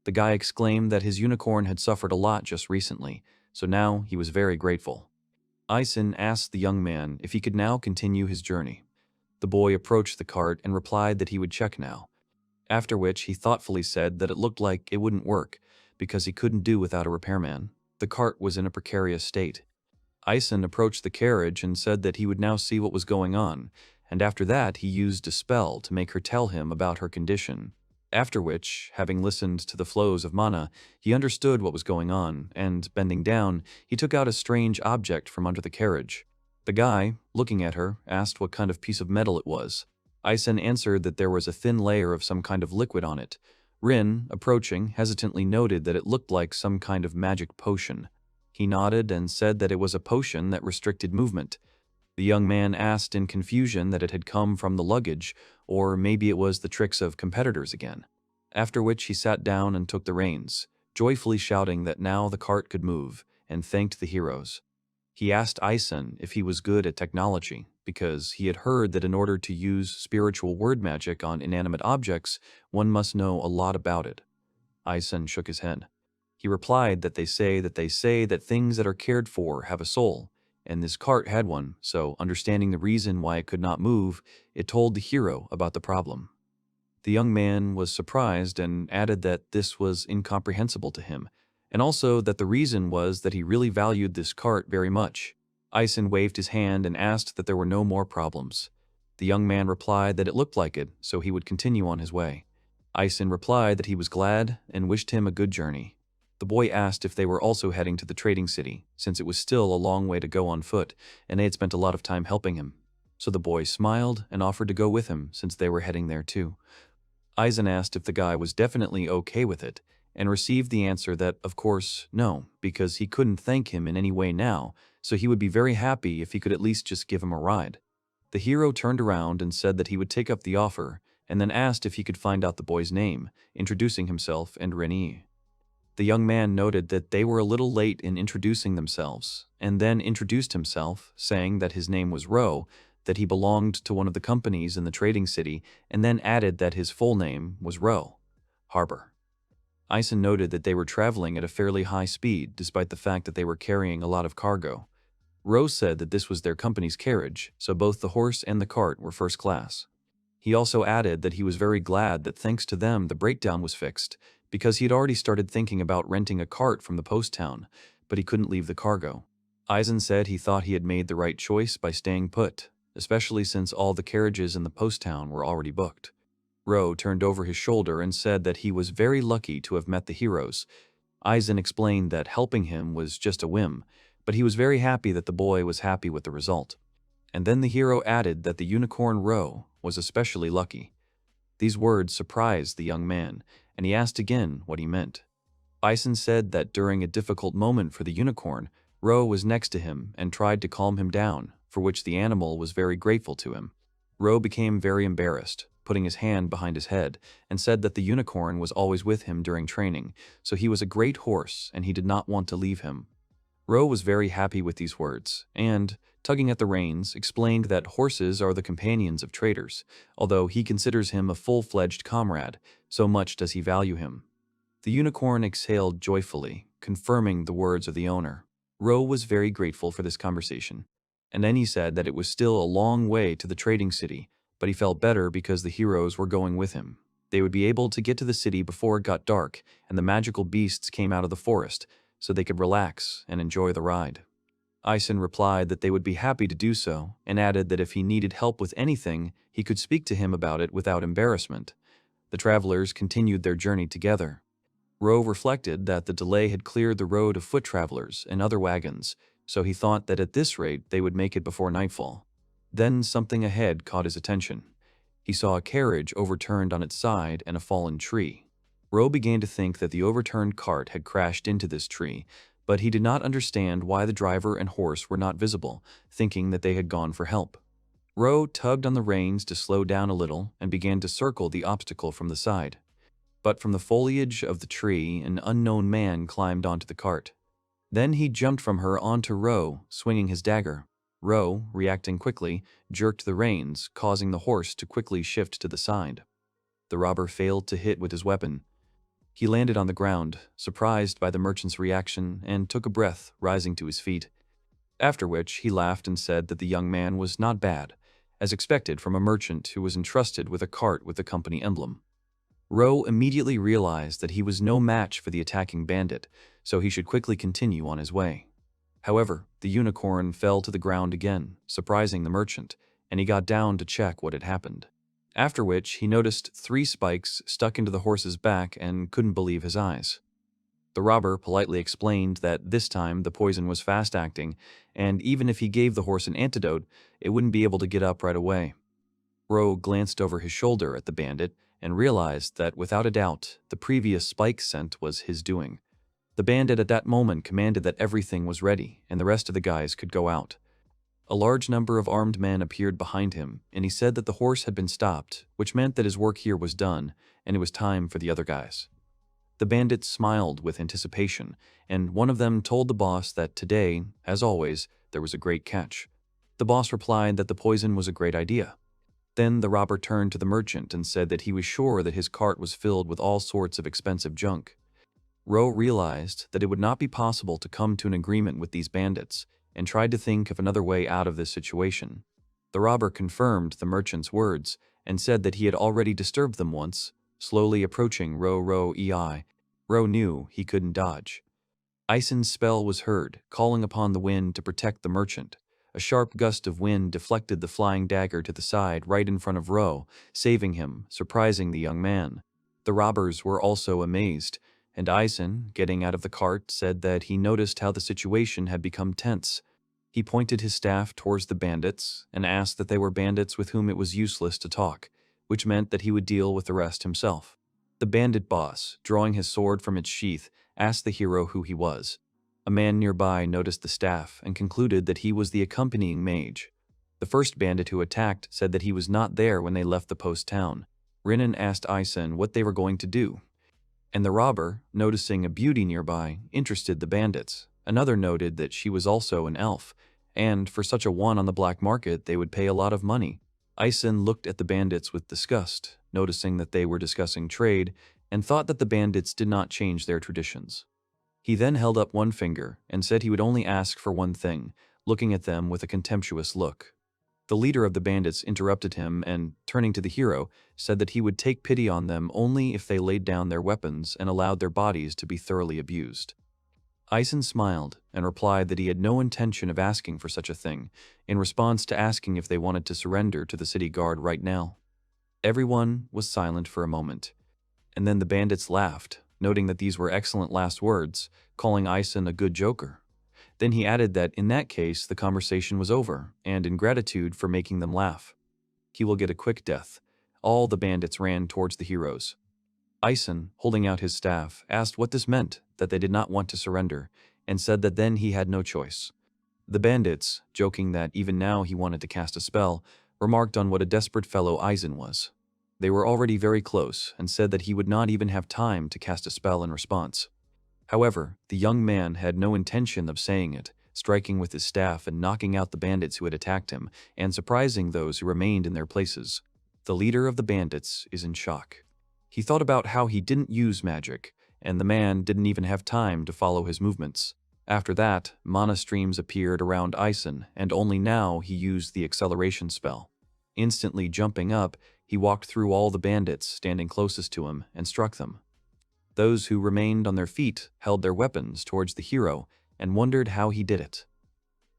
The guy exclaimed that his unicorn had suffered a lot just recently, so now he was very grateful. Eisen asked the young man if he could now continue his journey. The boy approached the cart and replied that he would check now, after which he thoughtfully said that it looked like it wouldn't work because he couldn't do without a repairman. The cart was in a precarious state. Eisen approached the carriage and said that he would now see what was going on, and after that he used a spell to make her tell him about her condition. After which, having listened to the flows of mana, he understood what was going on, and, bending down, he took out a strange object from under the carriage. The guy, looking at her, asked what kind of piece of metal it was. Eisen answered that there was a thin layer of some kind of liquid on it. Rin, approaching, hesitantly noted that it looked like some kind of magic potion. He nodded and said that it was a potion that restricted movement. The young man asked in confusion that it had come from the luggage, or maybe it was the tricks of competitors again. After which he sat down and took the reins, joyfully shouting that now the cart could move, and thanked the heroes. He asked Eisen if he was good at technology, because he had heard that in order to use spiritual word magic on inanimate objects, one must know a lot about it. Eisen shook his head. He replied that they say that things that are cared for have a soul, and this cart had one, so understanding the reason why it could not move, it told the hero about the problem. The young man was surprised and added that this was incomprehensible to him, and also that the reason was that he really valued this cart very much. Eisen waved his hand and asked that there were no more problems. The young man replied that it looked like it, so he would continue on his way. Eisen replied that he was glad and wished him a good journey. The boy asked if they were also heading to the trading city, since it was still a long way to go on foot, and they had spent a lot of time helping him. So the boy smiled and offered to go with him, since they were heading there too. Eisen asked if the guy was definitely okay with it, and received the answer that, of course, no, because he couldn't thank him in any way now, so he would be very happy if he could at least just give him a ride. The hero turned around and said that he would take up the offer, and then asked if he could find out the boy's name, introducing himself and Rennie. The young man noted that they were a little late in introducing themselves, and then introduced himself, saying that his name was Ro, that he belonged to one of the companies in the trading city, and then added that his full name was Ro Harbor. Eisen noted that they were traveling at a fairly high speed, despite the fact that they were carrying a lot of cargo. Ro said that this was their company's carriage, so both the horse and the cart were first class. He also added that he was very glad that thanks to them the breakdown was fixed, because he had already started thinking about renting a cart from the post town, but he couldn't leave the cargo. Eisen said he thought he had made the right choice by staying put, especially since all the carriages in the post town were already booked. Ro turned over his shoulder and said that he was very lucky to have met the heroes. Eisen explained that helping him was just a whim, but he was very happy that the boy was happy with the result. And then the hero added that the unicorn Ro was especially lucky. These words surprised the young man, and he asked again what he meant. Eisen said that during a difficult moment for the unicorn, Ro was next to him and tried to calm him down, for which the animal was very grateful to him. Ro became very embarrassed, putting his hand behind his head, and said that the unicorn was always with him during training, so he was a great horse and he did not want to leave him. Ro was very happy with these words, and, tugging at the reins, explained that horses are the companions of traders, although he considers him a full-fledged comrade, so much does he value him. The unicorn exhaled joyfully, confirming the words of the owner. Ro was very grateful for this conversation, and then he said that it was still a long way to the trading city, but he felt better because the heroes were going with him. They would be able to get to the city before it got dark and the magical beasts came out of the forest, so they could relax and enjoy the ride. Eisen replied that they would be happy to do so, and added that if he needed help with anything, he could speak to him about it without embarrassment. The travelers continued their journey together. Ro reflected that the delay had cleared the road of foot travelers and other wagons, so he thought that at this rate they would make it before nightfall. Then something ahead caught his attention. He saw a carriage overturned on its side and a fallen tree. Ro began to think that the overturned cart had crashed into this tree, but he did not understand why the driver and horse were not visible, thinking that they had gone for help. Ro tugged on the reins to slow down a little and began to circle the obstacle from the side. But from the foliage of the tree, an unknown man climbed onto the cart. Then he jumped from her onto Ro, swinging his dagger. Ro, reacting quickly, jerked the reins, causing the horse to quickly shift to the side. The robber failed to hit with his weapon. He landed on the ground, surprised by the merchant's reaction, and took a breath, rising to his feet. after which he laughed and said that the young man was not bad, as expected from a merchant who was entrusted with a cart with the company emblem. Ro immediately realized that he was no match for the attacking bandit, so he should quickly continue on his way. However, the unicorn fell to the ground again, surprising the merchant, and he got down to check what had happened. After which, he noticed 3 spikes stuck into the horse's back and couldn't believe his eyes. The robber politely explained that this time the poison was fast-acting, and even if he gave the horse an antidote, it wouldn't be able to get up right away. Ro glanced over his shoulder at the bandit and realized that, without a doubt, the previous spike scent was his doing. The bandit at that moment commanded that everything was ready and the rest of the guys could go out. A large number of armed men appeared behind him, and he said that the horse had been stopped, which meant that his work here was done, and it was time for the other guys. The bandits smiled with anticipation, and one of them told the boss that today, as always, there was a great catch. The boss replied that the poison was a great idea. Then the robber turned to the merchant and said that he was sure that his cart was filled with all sorts of expensive junk. Ro realized that it would not be possible to come to an agreement with these bandits, and tried to think of another way out of this situation. The robber confirmed the merchant's words and said that he had already disturbed them once, slowly approaching Ro. Ro knew he couldn't dodge. Eisen's spell was heard, calling upon the wind to protect the merchant. A sharp gust of wind deflected the flying dagger to the side right in front of Ro, saving him, surprising the young man. The robbers were also amazed, and Eisen, getting out of the cart, said that he noticed how the situation had become tense. He pointed his staff towards the bandits and asked that they were bandits with whom it was useless to talk, which meant that he would deal with the rest himself. The bandit boss, drawing his sword from its sheath, asked the hero who he was. A man nearby noticed the staff and concluded that he was the accompanying mage. The first bandit who attacked said that he was not there when they left the post town. Rinnan asked Eisen what they were going to do, and the robber, noticing a beauty nearby, interested the bandits. Another noted that she was also an elf, and for such a one on the black market they would pay a lot of money. Eisen looked at the bandits with disgust, noticing that they were discussing trade, and thought that the bandits did not change their traditions. He then held up one finger and said he would only ask for one thing, looking at them with a contemptuous look. The leader of the bandits interrupted him and, turning to the hero, said that he would take pity on them only if they laid down their weapons and allowed their bodies to be thoroughly abused. Eisen smiled and replied that he had no intention of asking for such a thing, in response to asking if they wanted to surrender to the city guard right now. Everyone was silent for a moment, and then the bandits laughed, noting that these were excellent last words, calling Eisen a good joker. Then he added that in that case the conversation was over, and in gratitude for making them laugh, he will get a quick death. All the bandits ran towards the heroes. Eisen, holding out his staff, asked what this meant, that they did not want to surrender, and said that then he had no choice. The bandits, joking that even now he wanted to cast a spell, remarked on what a desperate fellow Eisen was. They were already very close and said that he would not even have time to cast a spell in response. However, the young man had no intention of saying it, striking with his staff and knocking out the bandits who had attacked him, and surprising those who remained in their places. The leader of the bandits is in shock. He thought about how he didn't use magic, and the man didn't even have time to follow his movements. After that, mana streams appeared around Eisen, and only now he used the acceleration spell. Instantly jumping up, he walked through all the bandits standing closest to him and struck them. Those who remained on their feet held their weapons towards the hero and wondered how he did it.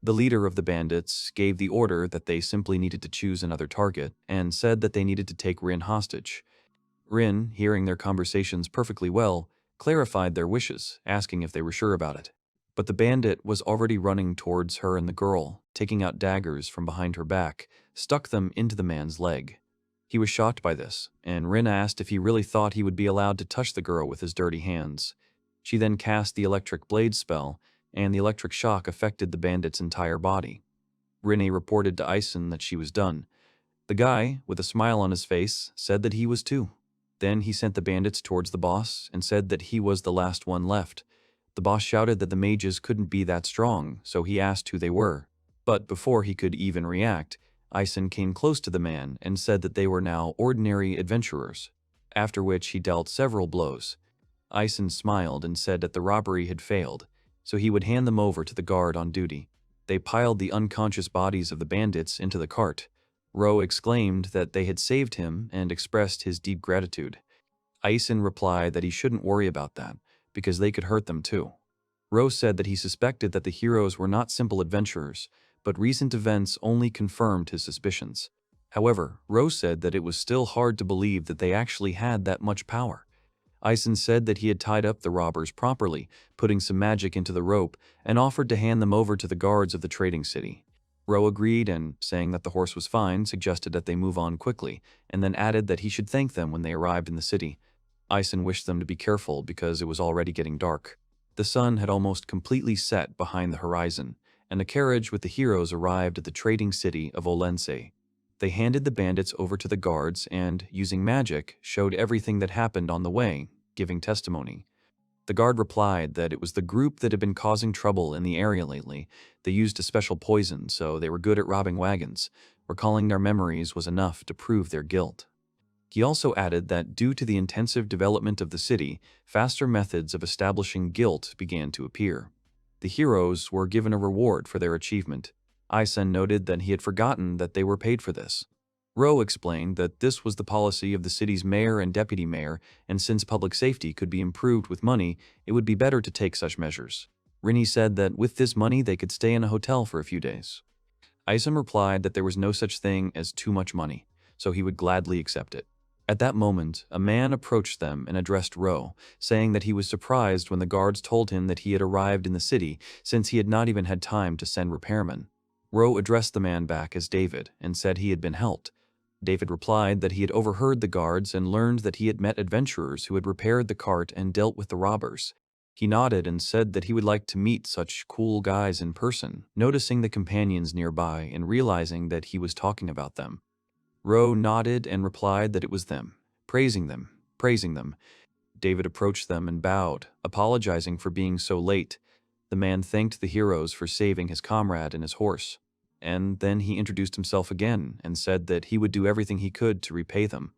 The leader of the bandits gave the order that they simply needed to choose another target and said that they needed to take Rin hostage. Rin, hearing their conversations perfectly well, clarified their wishes, asking if they were sure about it. But the bandit was already running towards her, and the girl, taking out daggers from behind her back, stuck them into the man's leg. He was shocked by this, and Rin asked if he really thought he would be allowed to touch the girl with his dirty hands. She then cast the electric blade spell, and the electric shock affected the bandit's entire body. Rin reported to Eisen that she was done. The guy, with a smile on his face, said that he was too. Then he sent the bandits towards the boss and said that he was the last one left. The boss shouted that the mages couldn't be that strong, so he asked who they were. But before he could even react, Eisen came close to the man and said that they were now ordinary adventurers, after which he dealt several blows. Eisen smiled and said that the robbery had failed, so he would hand them over to the guard on duty. They piled the unconscious bodies of the bandits into the cart. Ro exclaimed that they had saved him and expressed his deep gratitude. Eisen replied that he shouldn't worry about that, because they could hurt them too. Ro said that he suspected that the heroes were not simple adventurers, but recent events only confirmed his suspicions. However, Ro said that it was still hard to believe that they actually had that much power. Eisen said that he had tied up the robbers properly, putting some magic into the rope, and offered to hand them over to the guards of the trading city. Ro agreed and, saying that the horse was fine, suggested that they move on quickly, and then added that he should thank them when they arrived in the city. Eisen wished them to be careful because it was already getting dark. The sun had almost completely set behind the horizon, and a carriage with the heroes arrived at the trading city of Olense. They handed the bandits over to the guards and, using magic, showed everything that happened on the way, giving testimony. The guard replied that it was the group that had been causing trouble in the area lately. They used a special poison, so they were good at robbing wagons. Recalling their memories was enough to prove their guilt. He also added that due to the intensive development of the city, faster methods of establishing guilt began to appear. The heroes were given a reward for their achievement. Eisen noted that he had forgotten that they were paid for this. Ro explained that this was the policy of the city's mayor and deputy mayor, and since public safety could be improved with money, it would be better to take such measures. Rinny said that with this money they could stay in a hotel for a few days. Eisen replied that there was no such thing as too much money, so he would gladly accept it. At that moment, a man approached them and addressed Ro, saying that he was surprised when the guards told him that he had arrived in the city since he had not even had time to send repairmen. Ro addressed the man back as David and said he had been helped. David replied that he had overheard the guards and learned that he had met adventurers who had repaired the cart and dealt with the robbers. He nodded and said that he would like to meet such cool guys in person, noticing the companions nearby and realizing that he was talking about them. Ro nodded and replied that it was them, praising them, praising them. David approached them and bowed, apologizing for being so late. The man thanked the heroes for saving his comrade and his horse, and then he introduced himself again and said that he would do everything he could to repay them.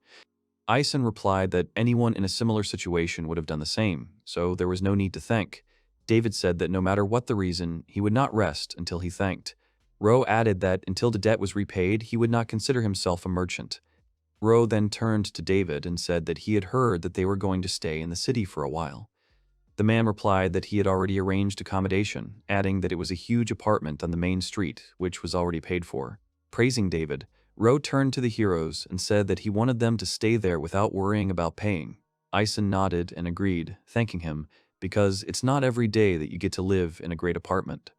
Eisen replied that anyone in a similar situation would have done the same, so there was no need to thank. David said that no matter what the reason, he would not rest until he thanked. Ro added that until the debt was repaid, he would not consider himself a merchant. Ro then turned to David and said that he had heard that they were going to stay in the city for a while. The man replied that he had already arranged accommodation, adding that it was a huge apartment on the main street, which was already paid for. Praising David, Ro turned to the heroes and said that he wanted them to stay there without worrying about paying. Eisen nodded and agreed, thanking him, because it's not every day that you get to live in a great apartment.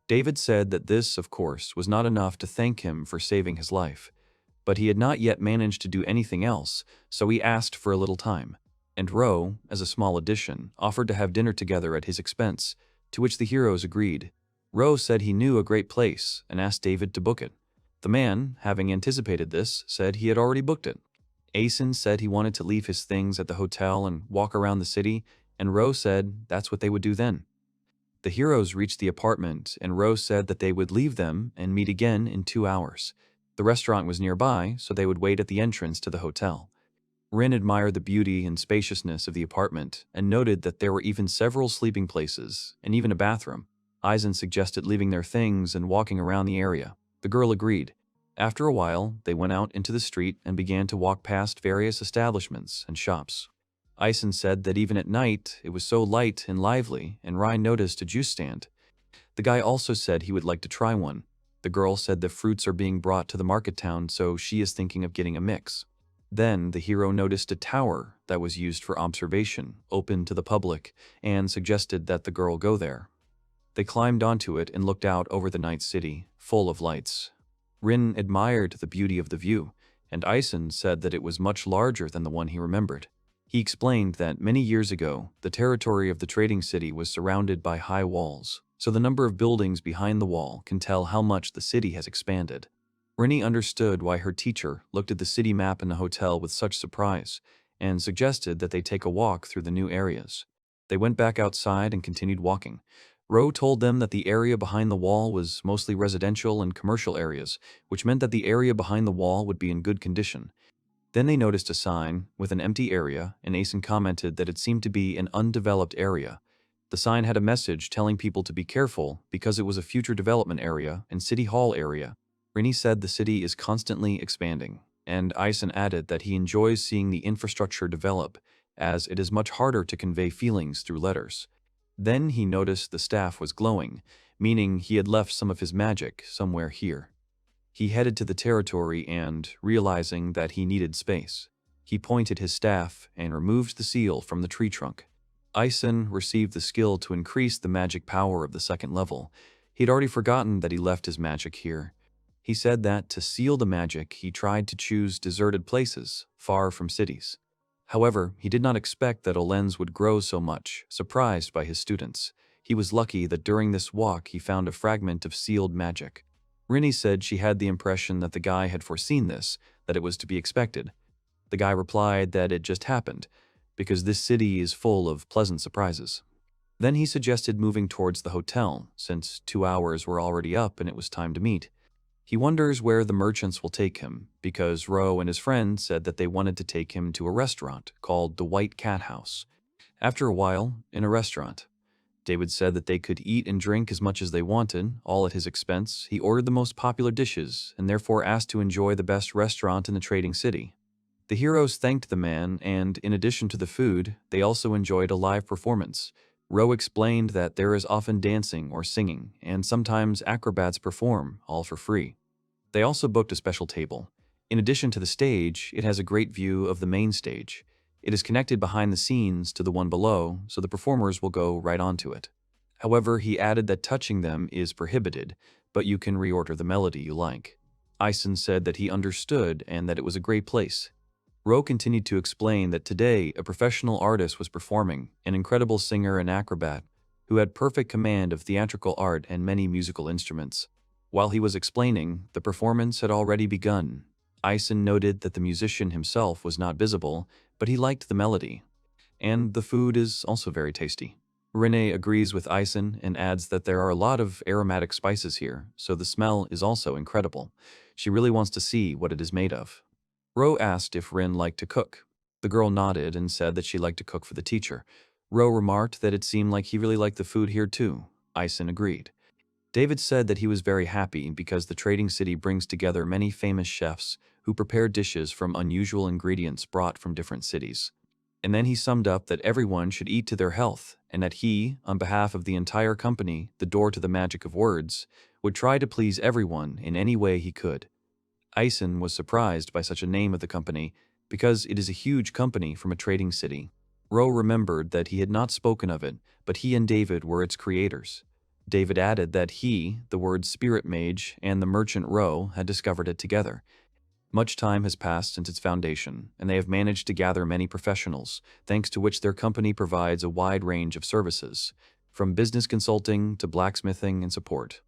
David said that this, of course, was not enough to thank him for saving his life, but he had not yet managed to do anything else, so he asked for a little time. And Ro, as a small addition, offered to have dinner together at his expense, to which the heroes agreed. Ro said he knew a great place and asked David to book it. The man, having anticipated this, said he had already booked it. Eisen said he wanted to leave his things at the hotel and walk around the city, and Ro said that's what they would do then. The heroes reached the apartment, and Ro said that they would leave them and meet again in 2 hours. The restaurant was nearby, so they would wait at the entrance to the hotel. Rin admired the beauty and spaciousness of the apartment and noted that there were even several sleeping places and even a bathroom. Eisen suggested leaving their things and walking around the area. The girl agreed. After a while, they went out into the street and began to walk past various establishments and shops. Eisen said that even at night, it was so light and lively, and Ryan noticed a juice stand. The guy also said he would like to try one. The girl said the fruits are being brought to the market town, so she is thinking of getting a mix. Then the hero noticed a tower that was used for observation, open to the public, and suggested that the girl go there. They climbed onto it and looked out over the night city, full of lights. Rin admired the beauty of the view, and Eisen said that it was much larger than the one he remembered. He explained that many years ago, the territory of the trading city was surrounded by high walls, so the number of buildings behind the wall can tell how much the city has expanded. Rinny understood why her teacher looked at the city map in the hotel with such surprise, and suggested that they take a walk through the new areas. They went back outside and continued walking. Ro told them that the area behind the wall was mostly residential and commercial areas, which meant that the area behind the wall would be in good condition. Then they noticed a sign with an empty area, and Eisen commented that it seemed to be an undeveloped area. The sign had a message telling people to be careful because it was a future development area and city hall area. Rini said the city is constantly expanding, and Eisen added that he enjoys seeing the infrastructure develop, as it is much harder to convey feelings through letters. Then he noticed the staff was glowing, meaning he had left some of his magic somewhere here. He headed to the territory and, realizing that he needed space, he pointed his staff and removed the seal from the tree trunk. Eisen received the skill to increase the magic power of the second level. He'd already forgotten that he left his magic here. He said that to seal the magic, he tried to choose deserted places, far from cities. However, he did not expect that Olen's would grow so much, surprised by his students. He was lucky that during this walk he found a fragment of sealed magic. Rini said she had the impression that the guy had foreseen this, that it was to be expected. The guy replied that it just happened, because this city is full of pleasant surprises. Then he suggested moving towards the hotel, since 2 hours were already up and it was time to meet. He wonders where the merchants will take him, because Ro and his friend said that they wanted to take him to a restaurant called the White Cat House. After a while, in a restaurant, David said that they could eat and drink as much as they wanted, all at his expense. He ordered the most popular dishes, and therefore asked to enjoy the best restaurant in the trading city. The heroes thanked the man, and in addition to the food, they also enjoyed a live performance. Ro explained that there is often dancing or singing, and sometimes acrobats perform, all for free. They also booked a special table. In addition to the stage, it has a great view of the main stage. It is connected behind the scenes to the one below, so the performers will go right onto it. However, he added that touching them is prohibited, but you can reorder the melody you like. Eisen said that he understood and that it was a great place. Ro continued to explain that today a professional artist was performing, an incredible singer and acrobat, who had perfect command of theatrical art and many musical instruments. While he was explaining, the performance had already begun. Eisen noted that the musician himself was not visible, but he liked the melody. And the food is also very tasty. Rene agrees with Eisen and adds that there are a lot of aromatic spices here, so the smell is also incredible. She really wants to see what it is made of. Ro asked if Rin liked to cook. The girl nodded and said that she liked to cook for the teacher. Ro remarked that it seemed like he really liked the food here too. Eisen agreed. David said that he was very happy because the trading city brings together many famous chefs who prepare dishes from unusual ingredients brought from different cities. And then he summed up that everyone should eat to their health, and that he, on behalf of the entire company, the door to the magic of words, would try to please everyone in any way he could. Eisen was surprised by such a name of the company because it is a huge company from a trading city. Ro remembered that he had not spoken of it, but he and David were its creators. David added that he, the word spirit mage, and the merchant Ro had discovered it together. Much time has passed since its foundation, and they have managed to gather many professionals, thanks to which their company provides a wide range of services, from business consulting to blacksmithing and support.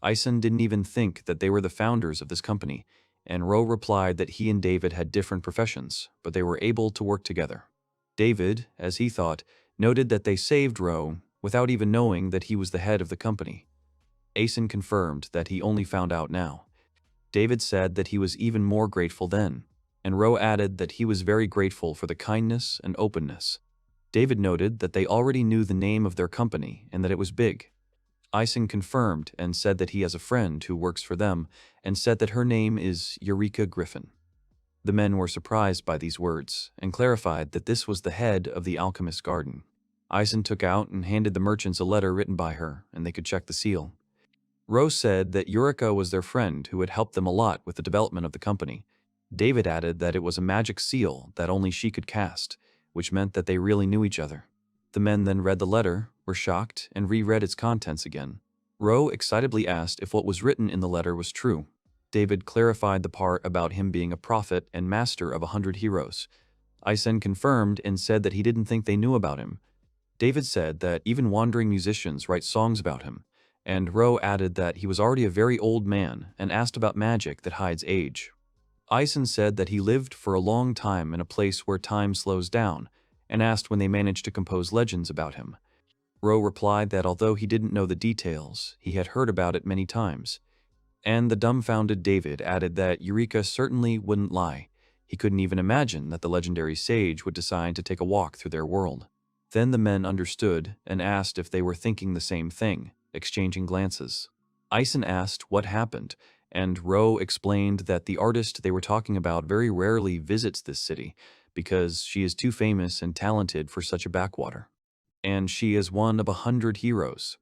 Eisen didn't even think that they were the founders of this company, and Ro replied that he and David had different professions, but they were able to work together. David, as he thought, noted that they saved Ro without even knowing that he was the head of the company. Eisen confirmed that he only found out now. David said that he was even more grateful then, and Ro added that he was very grateful for the kindness and openness. David noted that they already knew the name of their company and that it was big. Eisen confirmed and said that he has a friend who works for them and said that her name is Eureka Griffin. The men were surprised by these words and clarified that this was the head of the alchemist's garden. Eisen took out and handed the merchants a letter written by her, and they could check the seal. Ro said that Eureka was their friend who had helped them a lot with the development of the company. David added that it was a magic seal that only she could cast, which meant that they really knew each other. The men then read the letter, were shocked, and reread its contents again. Ro excitedly asked if what was written in the letter was true. David clarified the part about him being a prophet and master of 100 heroes. Eisen confirmed and said that he didn't think they knew about him. David said that even wandering musicians write songs about him, and Ro added that he was already a very old man and asked about magic that hides age. Eisen said that he lived for a long time in a place where time slows down, and asked when they managed to compose legends about him. Ro replied that although he didn't know the details, he had heard about it many times. And the dumbfounded David added that Eureka certainly wouldn't lie. He couldn't even imagine that the legendary sage would decide to take a walk through their world. Then the men understood and asked if they were thinking the same thing, exchanging glances. Eisen asked what happened, and Ro explained that the artist they were talking about very rarely visits this city because she is too famous and talented for such a backwater. And she is one of 100 heroes.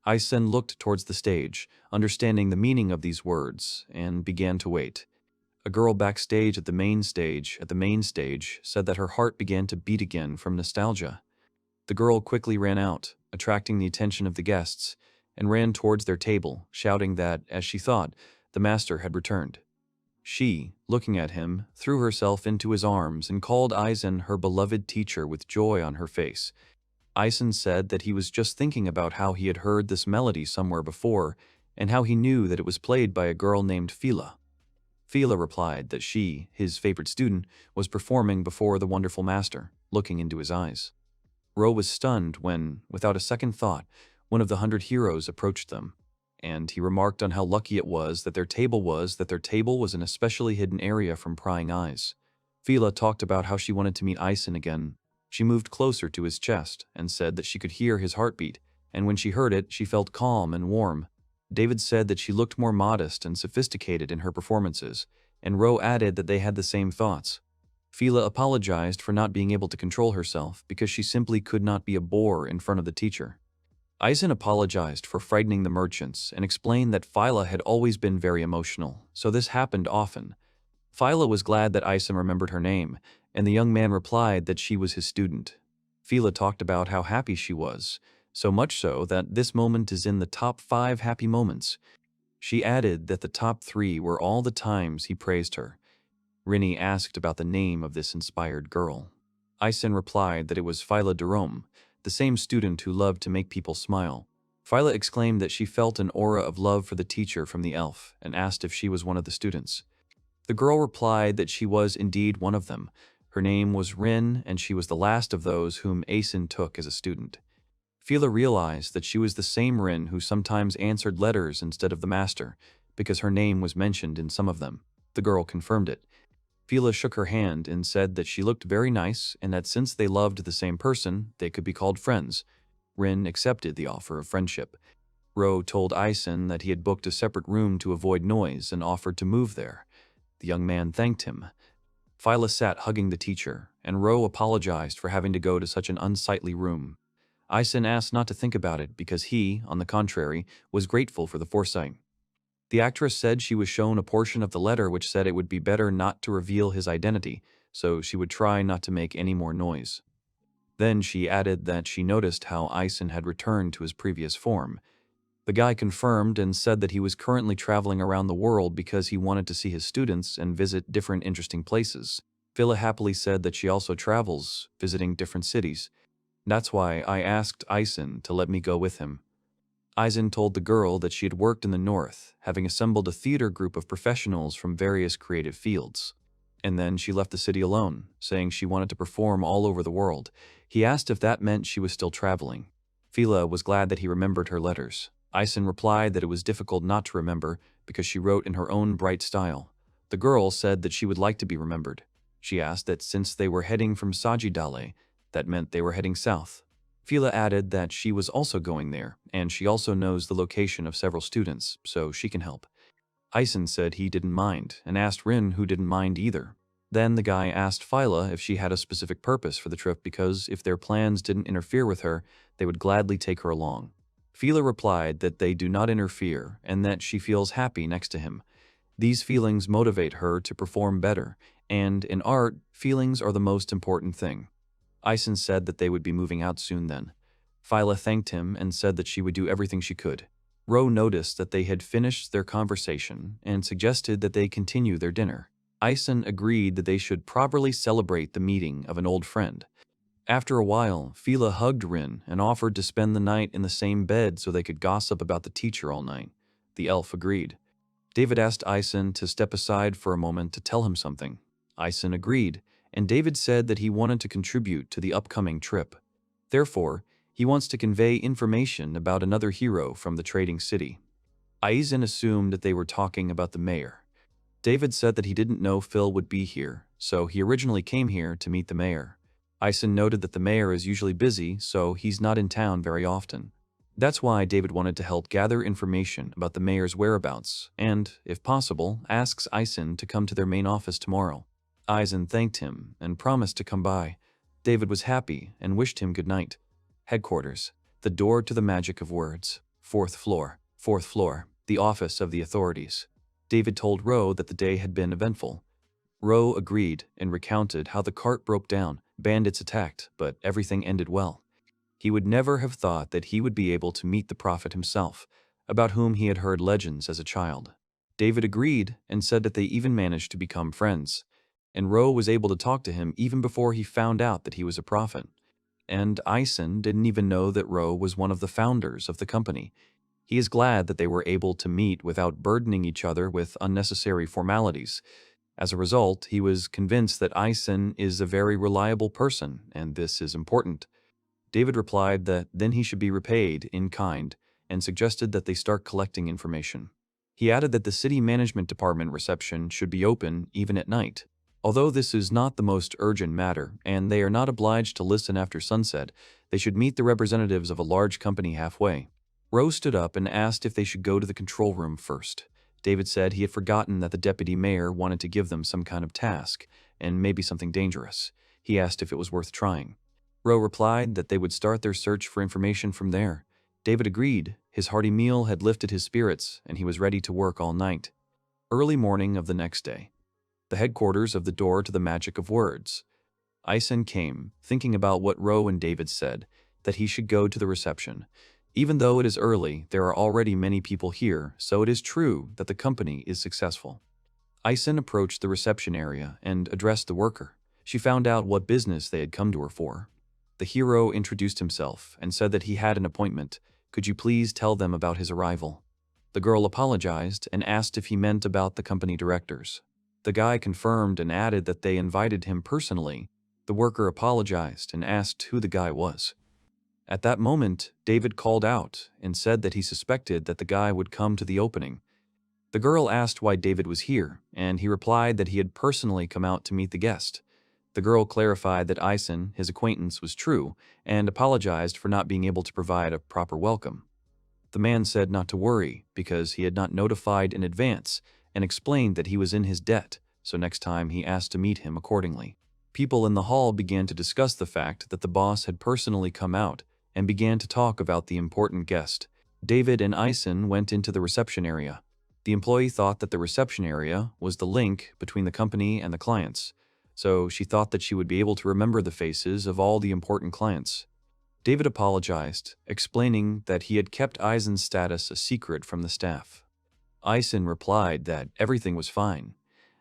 Eisen looked towards the stage, understanding the meaning of these words, and began to wait. A girl backstage at the main stage said that her heart began to beat again from nostalgia. The girl quickly ran out, attracting the attention of the guests, and ran towards their table, shouting that, as she thought, the master had returned. She, looking at him, threw herself into his arms and called Eisen her beloved teacher with joy on her face. Eisen said that he was just thinking about how he had heard this melody somewhere before, and how he knew that it was played by a girl named Fila. Fila replied that she, his favorite student, was performing before the wonderful master, looking into his eyes. Ro was stunned when, without a second thought, one of the 100 heroes approached them, and he remarked on how lucky it was that their table was in a specially hidden area from prying eyes. Fila talked about how she wanted to meet Eisen again. She moved closer to his chest and said that she could hear his heartbeat, and when she heard it, she felt calm and warm. David said that she looked more modest and sophisticated in her performances, and Ro added that they had the same thoughts. Fila apologized for not being able to control herself because she simply could not be a bore in front of the teacher. Eisen apologized for frightening the merchants and explained that Fila had always been very emotional, so this happened often. Fila was glad that Eisen remembered her name, and the young man replied that she was his student. Fila talked about how happy she was, so much so that this moment is in the top 5 happy moments. She added that the top 3 were all the times he praised her. Rinny asked about the name of this inspired girl. Eisen replied that it was Fila Derome, the same student who loved to make people smile. Fila exclaimed that she felt an aura of love for the teacher from the elf and asked if she was one of the students. The girl replied that she was indeed one of them. Her name was Rin, and she was the last of those whom Eisen took as a student. Fila realized that she was the same Rin who sometimes answered letters instead of the master, because her name was mentioned in some of them. The girl confirmed it. Fila shook her hand and said that she looked very nice and that since they loved the same person, they could be called friends. Rin accepted the offer of friendship. Ro told Eisen that he had booked a separate room to avoid noise and offered to move there. The young man thanked him. Fila sat hugging the teacher, and Ro apologized for having to go to such an unsightly room. Eisen asked not to think about it because he, on the contrary, was grateful for the foresight. The actress said she was shown a portion of the letter which said it would be better not to reveal his identity, so she would try not to make any more noise. Then she added that she noticed how Eisen had returned to his previous form. The guy confirmed and said that he was currently traveling around the world because he wanted to see his students and visit different interesting places. Fila happily said that she also travels, visiting different cities. That's why I asked Eisen to let me go with him. Eisen told the girl that she had worked in the north, having assembled a theater group of professionals from various creative fields. And then she left the city alone, saying she wanted to perform all over the world. He asked if that meant she was still traveling. Fila was glad that he remembered her letters. Eisen replied that it was difficult not to remember because she wrote in her own bright style. The girl said that she would like to be remembered. She asked that since they were heading from Sajidale, that meant they were heading south. Fila added that she was also going there, and she also knows the location of several students, so she can help. Eisen said he didn't mind, and asked Rin who didn't mind either. Then the guy asked Fila if she had a specific purpose for the trip because if their plans didn't interfere with her, they would gladly take her along. Fila replied that they do not interfere and that she feels happy next to him. These feelings motivate her to perform better, and in art, feelings are the most important thing. Eisen said that they would be moving out soon then. Fila thanked him and said that she would do everything she could. Ro noticed that they had finished their conversation and suggested that they continue their dinner. Eisen agreed that they should properly celebrate the meeting of an old friend. After a while, Fila hugged Rin and offered to spend the night in the same bed so they could gossip about the teacher all night. The elf agreed. David asked Eisen to step aside for a moment to tell him something. Eisen agreed, and David said that he wanted to contribute to the upcoming trip. Therefore, he wants to convey information about another hero from the trading city. Eisen assumed that they were talking about the mayor. David said that he didn't know Phil would be here, so he originally came here to meet the mayor. Eisen noted that the mayor is usually busy, so he's not in town very often. That's why David wanted to help gather information about the mayor's whereabouts and, if possible, asks Eisen to come to their main office tomorrow. Eisen thanked him and promised to come by. David was happy and wished him good night. Headquarters. The door to the magic of words. Fourth floor. Fourth floor. The office of the authorities. David told Ro that the day had been eventful. Ro agreed and recounted how the cart broke down, bandits attacked, but everything ended well. He would never have thought that he would be able to meet the prophet himself, about whom he had heard legends as a child. David agreed and said that they even managed to become friends, and Ro was able to talk to him even before he found out that he was a prophet. And Eisen didn't even know that Ro was one of the founders of the company. He is glad that they were able to meet without burdening each other with unnecessary formalities. As a result, he was convinced that Eisen is a very reliable person, and this is important. David replied that then he should be repaid in kind and suggested that they start collecting information. He added that the city management department reception should be open even at night. Although this is not the most urgent matter, and they are not obliged to listen after sunset, they should meet the representatives of a large company halfway. Rose stood up and asked if they should go to the control room first. David said he had forgotten that the deputy mayor wanted to give them some kind of task, and maybe something dangerous. He asked if it was worth trying. Ro replied that they would start their search for information from there. David agreed. His hearty meal had lifted his spirits, and he was ready to work all night. Early morning of the next day. The headquarters of the door to the magic of words. Eisen came, thinking about what Ro and David said, that he should go to the reception. Even though it is early, there are already many people here, so it is true that the company is successful. Eisen approached the reception area and addressed the worker. She found out what business they had come to her for. The hero introduced himself and said that he had an appointment. Could you please tell them about his arrival? The girl apologized and asked if he meant about the company directors. The guy confirmed and added that they invited him personally. The worker apologized and asked who the guy was. At that moment, David called out and said that he suspected that the guy would come to the opening. The girl asked why David was here, and he replied that he had personally come out to meet the guest. The girl clarified that Eisen, his acquaintance, was true, and apologized for not being able to provide a proper welcome. The man said not to worry, because he had not notified in advance, and explained that he was in his debt, so next time he asked to meet him accordingly. People in the hall began to discuss the fact that the boss had personally come out, and began to talk about the important guest. David and Eisen went into the reception area. The employee thought that the reception area was the link between the company and the clients, so she thought that she would be able to remember the faces of all the important clients. David apologized, explaining that he had kept Eisen's status a secret from the staff. Eisen replied that everything was fine.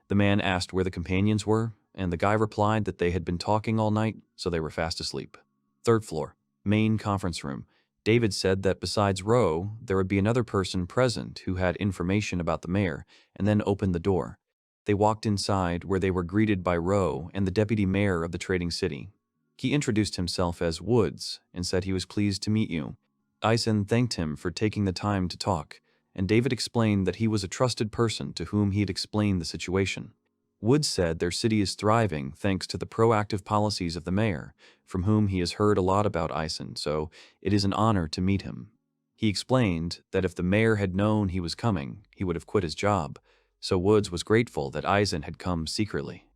The man asked where the companions were, and the guy replied that they had been talking all night, so they were fast asleep. Third floor, main conference room. David said that besides Ro, there would be another person present who had information about the mayor, and then opened the door. They walked inside, where they were greeted by Ro and the deputy mayor of the trading city. He introduced himself as Woods and said he was pleased to meet you. Eisen thanked him for taking the time to talk, and David explained that he was a trusted person to whom he had explained the situation. Woods said their city is thriving thanks to the proactive policies of the mayor, from whom he has heard a lot about Eisen, so it is an honor to meet him. He explained that if the mayor had known he was coming, he would have quit his job, so Woods was grateful that Eisen had come secretly.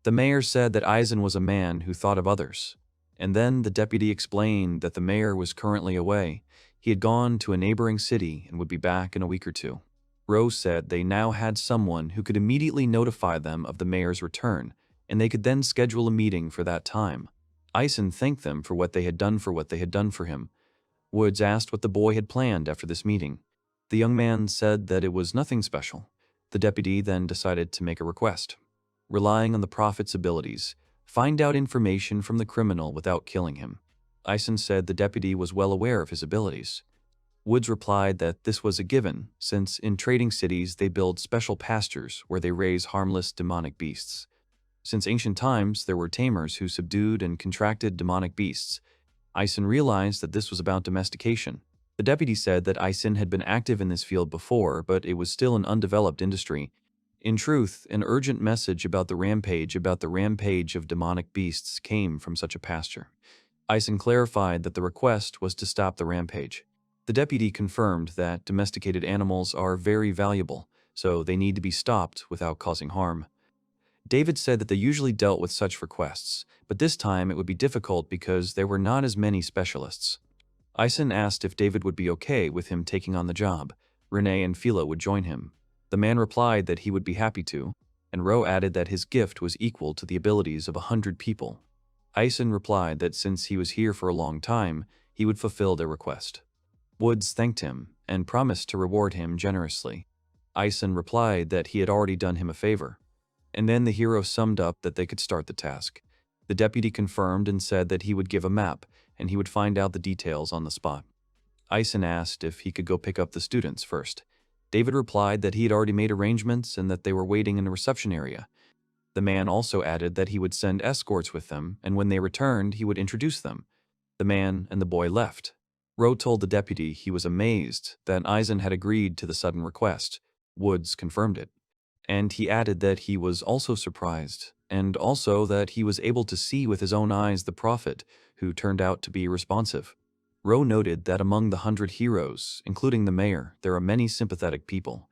The mayor said that Eisen was a man who thought of others, and then the deputy explained that the mayor was currently away. He had gone to a neighboring city and would be back in a week or two. Rose said they now had someone who could immediately notify them of the mayor's return, and they could then schedule a meeting for that time. Eisen thanked them for what they had done for him. Woods asked what the boy had planned after this meeting. The young man said that it was nothing special. The deputy then decided to make a request. Relying on the prophet's abilities, find out information from the criminal without killing him. Eisen said the deputy was well aware of his abilities. Woods replied that this was a given, since in trading cities they build special pastures where they raise harmless demonic beasts. Since ancient times, there were tamers who subdued and contracted demonic beasts. Eisen realized that this was about domestication. The deputy said that Eisen had been active in this field before, but it was still an undeveloped industry. In truth, an urgent message about the rampage of demonic beasts came from such a pasture. Eisen clarified that the request was to stop the rampage. The deputy confirmed that domesticated animals are very valuable, so they need to be stopped without causing harm. David said that they usually dealt with such requests, but this time it would be difficult because there were not as many specialists. Eisen asked if David would be okay with him taking on the job. Renee and Philo would join him. The man replied that he would be happy to, and Ro added that his gift was equal to the abilities of 100 people. Eisen replied that since he was here for a long time, he would fulfill their request. Woods thanked him and promised to reward him generously. Eisen replied that he had already done him a favor. And then the hero summed up that they could start the task. The deputy confirmed and said that he would give a map, and he would find out the details on the spot. Eisen asked if he could go pick up the students first. David replied that he had already made arrangements and that they were waiting in the reception area. The man also added that he would send escorts with them, and when they returned, he would introduce them. The man and the boy left. Ro told the deputy he was amazed that Eisen had agreed to the sudden request. Woods confirmed it. And he added that he was also surprised, and also that he was able to see with his own eyes the prophet, who turned out to be responsive. Ro noted that among the 100 heroes, including the mayor, there are many sympathetic people.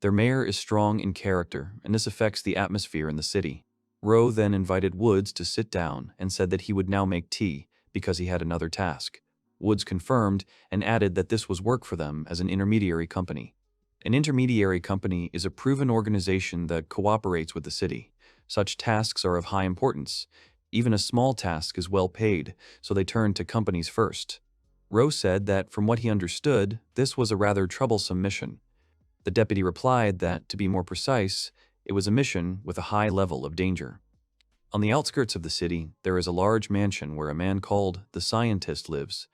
Their mayor is strong in character, and this affects the atmosphere in the city. Ro then invited Woods to sit down and said that he would now make tea, because he had another task. Woods confirmed and added that this was work for them as an intermediary company. An intermediary company is a proven organization that cooperates with the city. Such tasks are of high importance. Even a small task is well paid, so they turn to companies first. Ro said that from what he understood, this was a rather troublesome mission. The deputy replied that, to be more precise, it was a mission with a high level of danger. On the outskirts of the city, there is a large mansion where a man called the Scientist lives.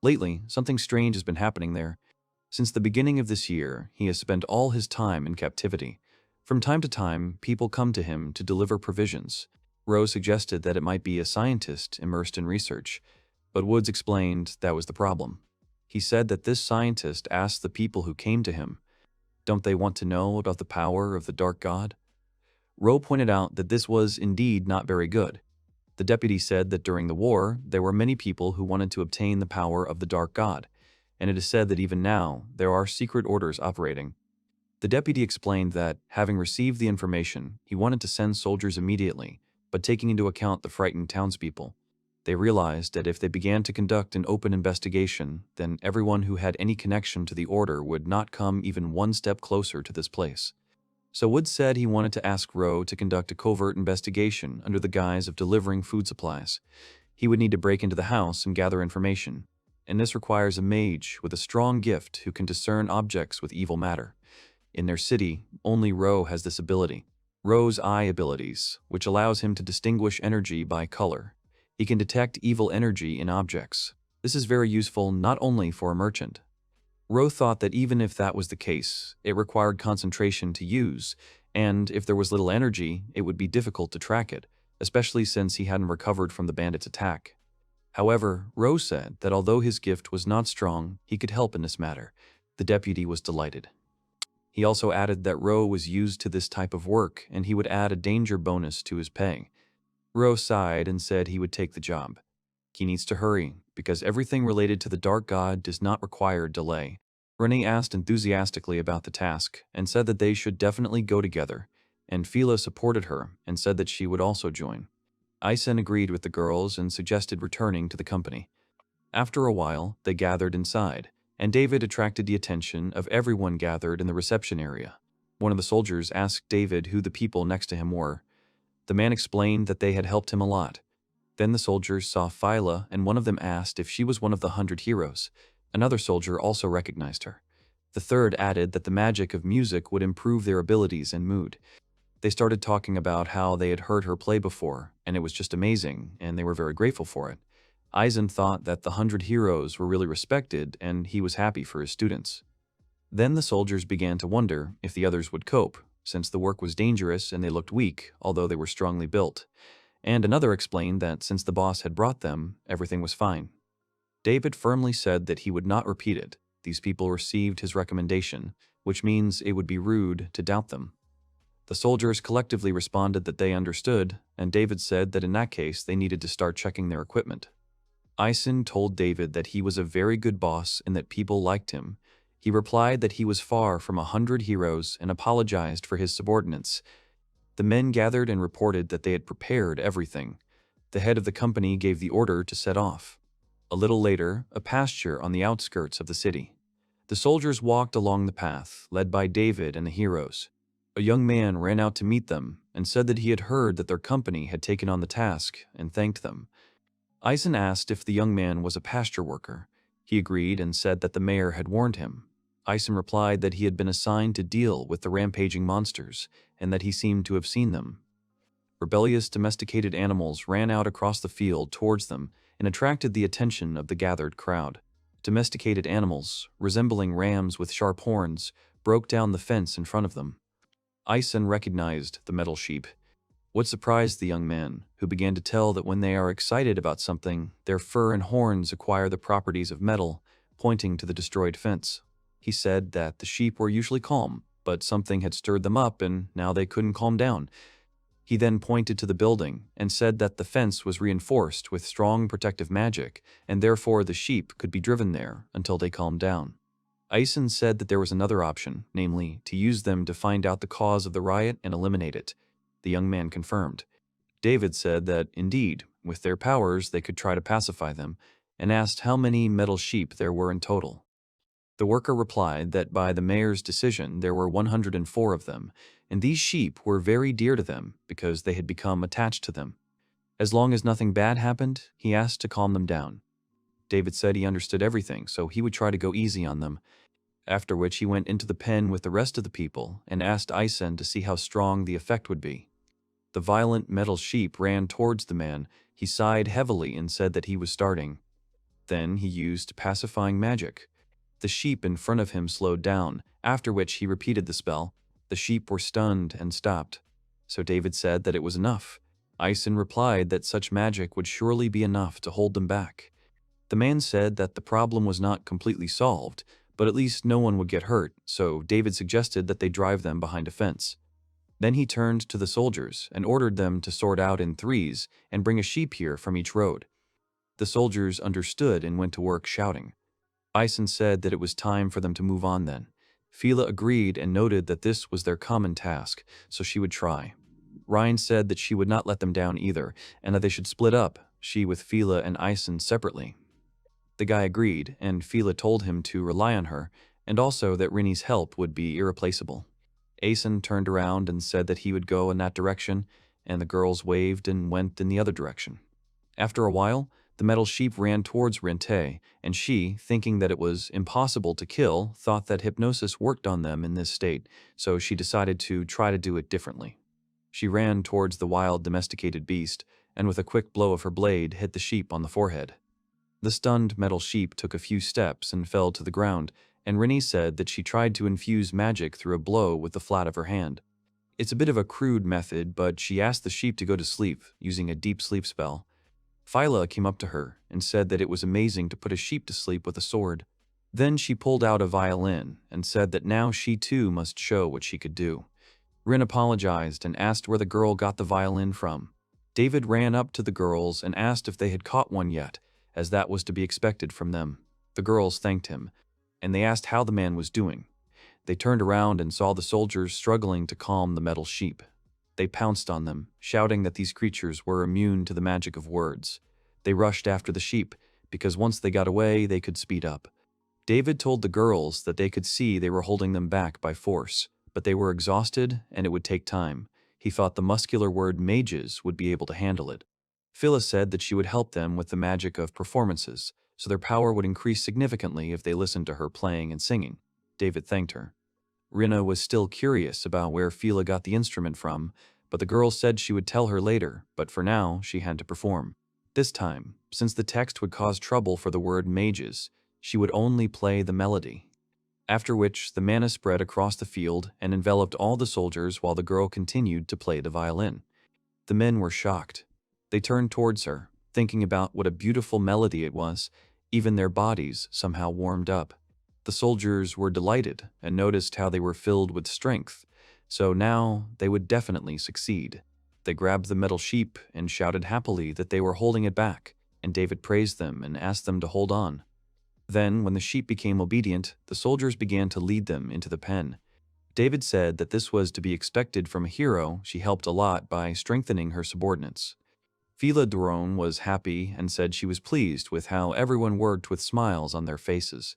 Lately, something strange has been happening there. Since the beginning of this year, he has spent all his time in captivity. From time to time, people come to him to deliver provisions. Ro suggested that it might be a scientist immersed in research, but Woods explained that was the problem. He said that this scientist asked the people who came to him, "Don't they want to know about the power of the Dark God?" Ro pointed out that this was indeed not very good. The deputy said that during the war, there were many people who wanted to obtain the power of the Dark God, and it is said that even now, there are secret orders operating. The deputy explained that, having received the information, he wanted to send soldiers immediately, but taking into account the frightened townspeople, they realized that if they began to conduct an open investigation, then everyone who had any connection to the order would not come even one step closer to this place. So Woods said he wanted to ask Ro to conduct a covert investigation under the guise of delivering food supplies. He would need to break into the house and gather information, and this requires a mage with a strong gift who can discern objects with evil matter. In their city, only Ro has this ability. Ro's eye abilities, which allows him to distinguish energy by color. He can detect evil energy in objects. This is very useful not only for a merchant. Ro thought that even if that was the case, it required concentration to use, and if there was little energy, it would be difficult to track it, especially since he hadn't recovered from the bandits' attack. However, Ro said that although his gift was not strong, he could help in this matter. The deputy was delighted. He also added that Ro was used to this type of work, and he would add a danger bonus to his pay. Ro sighed and said he would take the job. He needs to hurry, because everything related to the Dark God does not require delay. Renee asked enthusiastically about the task, and said that they should definitely go together, and Phila supported her and said that she would also join. Eisen agreed with the girls and suggested returning to the company. After a while, they gathered inside, and David attracted the attention of everyone gathered in the reception area. One of the soldiers asked David who the people next to him were. The man explained that they had helped him a lot. Then the soldiers saw Phyla, and one of them asked if she was one of the 100 heroes. Another soldier also recognized her. The third added that the magic of music would improve their abilities and mood. They started talking about how they had heard her play before, and it was just amazing, and they were very grateful for it. Eisen thought that the 100 heroes were really respected, and he was happy for his students. Then the soldiers began to wonder if the others would cope, since the work was dangerous and they looked weak, although they were strongly built. And another explained that since the boss had brought them, everything was fine. David firmly said that he would not repeat it. These people received his recommendation, which means it would be rude to doubt them. The soldiers collectively responded that they understood, and David said that in that case they needed to start checking their equipment. Eisen told David that he was a very good boss and that people liked him. He replied that he was far from 100 heroes and apologized for his subordinates. The men gathered and reported that they had prepared everything. The head of the company gave the order to set off. A little later, a pasture on the outskirts of the city. The soldiers walked along the path, led by David and the heroes. A young man ran out to meet them and said that he had heard that their company had taken on the task and thanked them. Eisen asked if the young man was a pasture worker. He agreed and said that the mayor had warned him. Eisen replied that he had been assigned to deal with the rampaging monsters and that he seemed to have seen them. Rebellious domesticated animals ran out across the field towards them and attracted the attention of the gathered crowd. Domesticated animals, resembling rams with sharp horns, broke down the fence in front of them. Eisen recognized the metal sheep. What surprised the young man, who began to tell that when they are excited about something, their fur and horns acquire the properties of metal, pointing to the destroyed fence. He said that the sheep were usually calm, but something had stirred them up and now they couldn't calm down. He then pointed to the building and said that the fence was reinforced with strong protective magic, and therefore the sheep could be driven there until they calmed down. Eisen said that there was another option, namely, to use them to find out the cause of the riot and eliminate it. The young man confirmed. David said that, indeed, with their powers they could try to pacify them, and asked how many metal sheep there were in total. The worker replied that by the mayor's decision there were 104 of them, and these sheep were very dear to them because they had become attached to them. As long as nothing bad happened, he asked to calm them down. David said he understood everything, so he would try to go easy on them, after which he went into the pen with the rest of the people and asked Eisen to see how strong the effect would be. The violent metal sheep ran towards the man. He sighed heavily and said that he was starting. Then he used pacifying magic. The sheep in front of him slowed down, after which he repeated the spell. The sheep were stunned and stopped. So David said that it was enough. Eisen replied that such magic would surely be enough to hold them back. The man said that the problem was not completely solved, but at least no one would get hurt, so David suggested that they drive them behind a fence. Then he turned to the soldiers and ordered them to sort out in threes and bring a sheep here from each road. The soldiers understood and went to work shouting. Eisen said that it was time for them to move on then. Fila agreed and noted that this was their common task, so she would try. Rein said that she would not let them down either, and that they should split up, she with Fila and Eisen separately. The guy agreed, and Fila told him to rely on her, and also that Rinny's help would be irreplaceable. Eisen turned around and said that he would go in that direction, and the girls waved and went in the other direction. After a while, the metal sheep ran towards Rente, and she, thinking that it was impossible to kill, thought that hypnosis worked on them in this state, so she decided to try to do it differently. She ran towards the wild domesticated beast, and with a quick blow of her blade hit the sheep on the forehead. The stunned metal sheep took a few steps and fell to the ground, and Rinny said that she tried to infuse magic through a blow with the flat of her hand. It's a bit of a crude method, but she asked the sheep to go to sleep, using a deep sleep spell. Phyla came up to her and said that it was amazing to put a sheep to sleep with a sword. Then she pulled out a violin and said that now she too must show what she could do. Rin apologized and asked where the girl got the violin from. David ran up to the girls and asked if they had caught one yet, as that was to be expected from them. The girls thanked him, and they asked how the man was doing. They turned around and saw the soldiers struggling to calm the metal sheep. They pounced on them, shouting that these creatures were immune to the magic of words. They rushed after the sheep, because once they got away, they could speed up. David told the girls that they could see they were holding them back by force, but they were exhausted and it would take time. He thought the muscular word mages would be able to handle it. Phyllis said that she would help them with the magic of performances, so their power would increase significantly if they listened to her playing and singing. David thanked her. Rinna was still curious about where Fila got the instrument from, but the girl said she would tell her later, but for now she had to perform. This time, since the text would cause trouble for the word mages, she would only play the melody. After which, the mana spread across the field and enveloped all the soldiers while the girl continued to play the violin. The men were shocked. They turned towards her, thinking about what a beautiful melody it was. Even their bodies somehow warmed up. The soldiers were delighted and noticed how they were filled with strength. so now they would definitely succeed. They grabbed the metal sheep and shouted happily that they were holding it back, and David praised them and asked them to hold on. Then, when the sheep became obedient, the soldiers began to lead them into the pen. David said that this was to be expected from a hero. She helped a lot by strengthening her subordinates. Fila Drone was happy and said she was pleased with how everyone worked with smiles on their faces.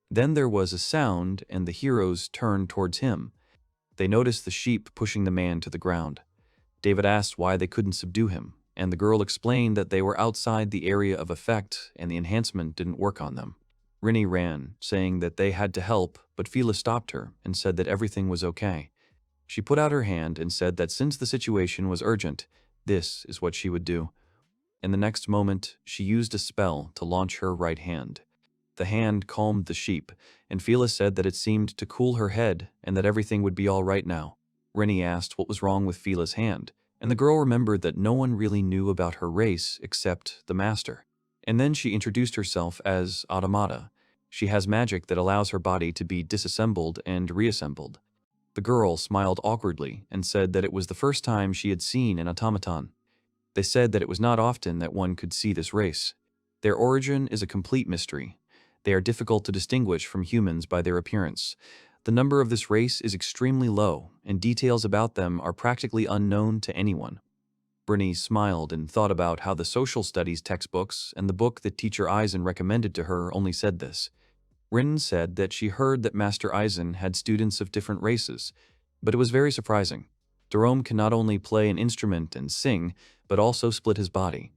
Then there was a sound, and the heroes turned towards him. They noticed the sheep pushing the man to the ground. David asked why they couldn't subdue him, and the girl explained that they were outside the area of effect and the enhancement didn't work on them. Rinny ran, saying that they had to help, but Fila stopped her and said that everything was okay. She put out her hand and said that since the situation was urgent, this is what she would do. In the next moment, she used a spell to launch her right hand. The hand calmed the sheep, and Fila said that it seemed to cool her head and that everything would be all right now. Rinny asked what was wrong with Fila's hand, and the girl remembered that no one really knew about her race except the master. And then she introduced herself as Automata. She has magic that allows her body to be disassembled and reassembled. The girl smiled awkwardly and said that it was the first time she had seen an automaton. They said that it was not often that one could see this race. Their origin is a complete mystery. They are difficult to distinguish from humans by their appearance. The number of this race is extremely low, and details about them are practically unknown to anyone. Brittany smiled and thought about how the social studies textbooks and the book that teacher Eisen recommended to her only said this. Rin said that she heard that Master Eisen had students of different races, but it was very surprising. Jerome can not only play an instrument and sing, but also split his body.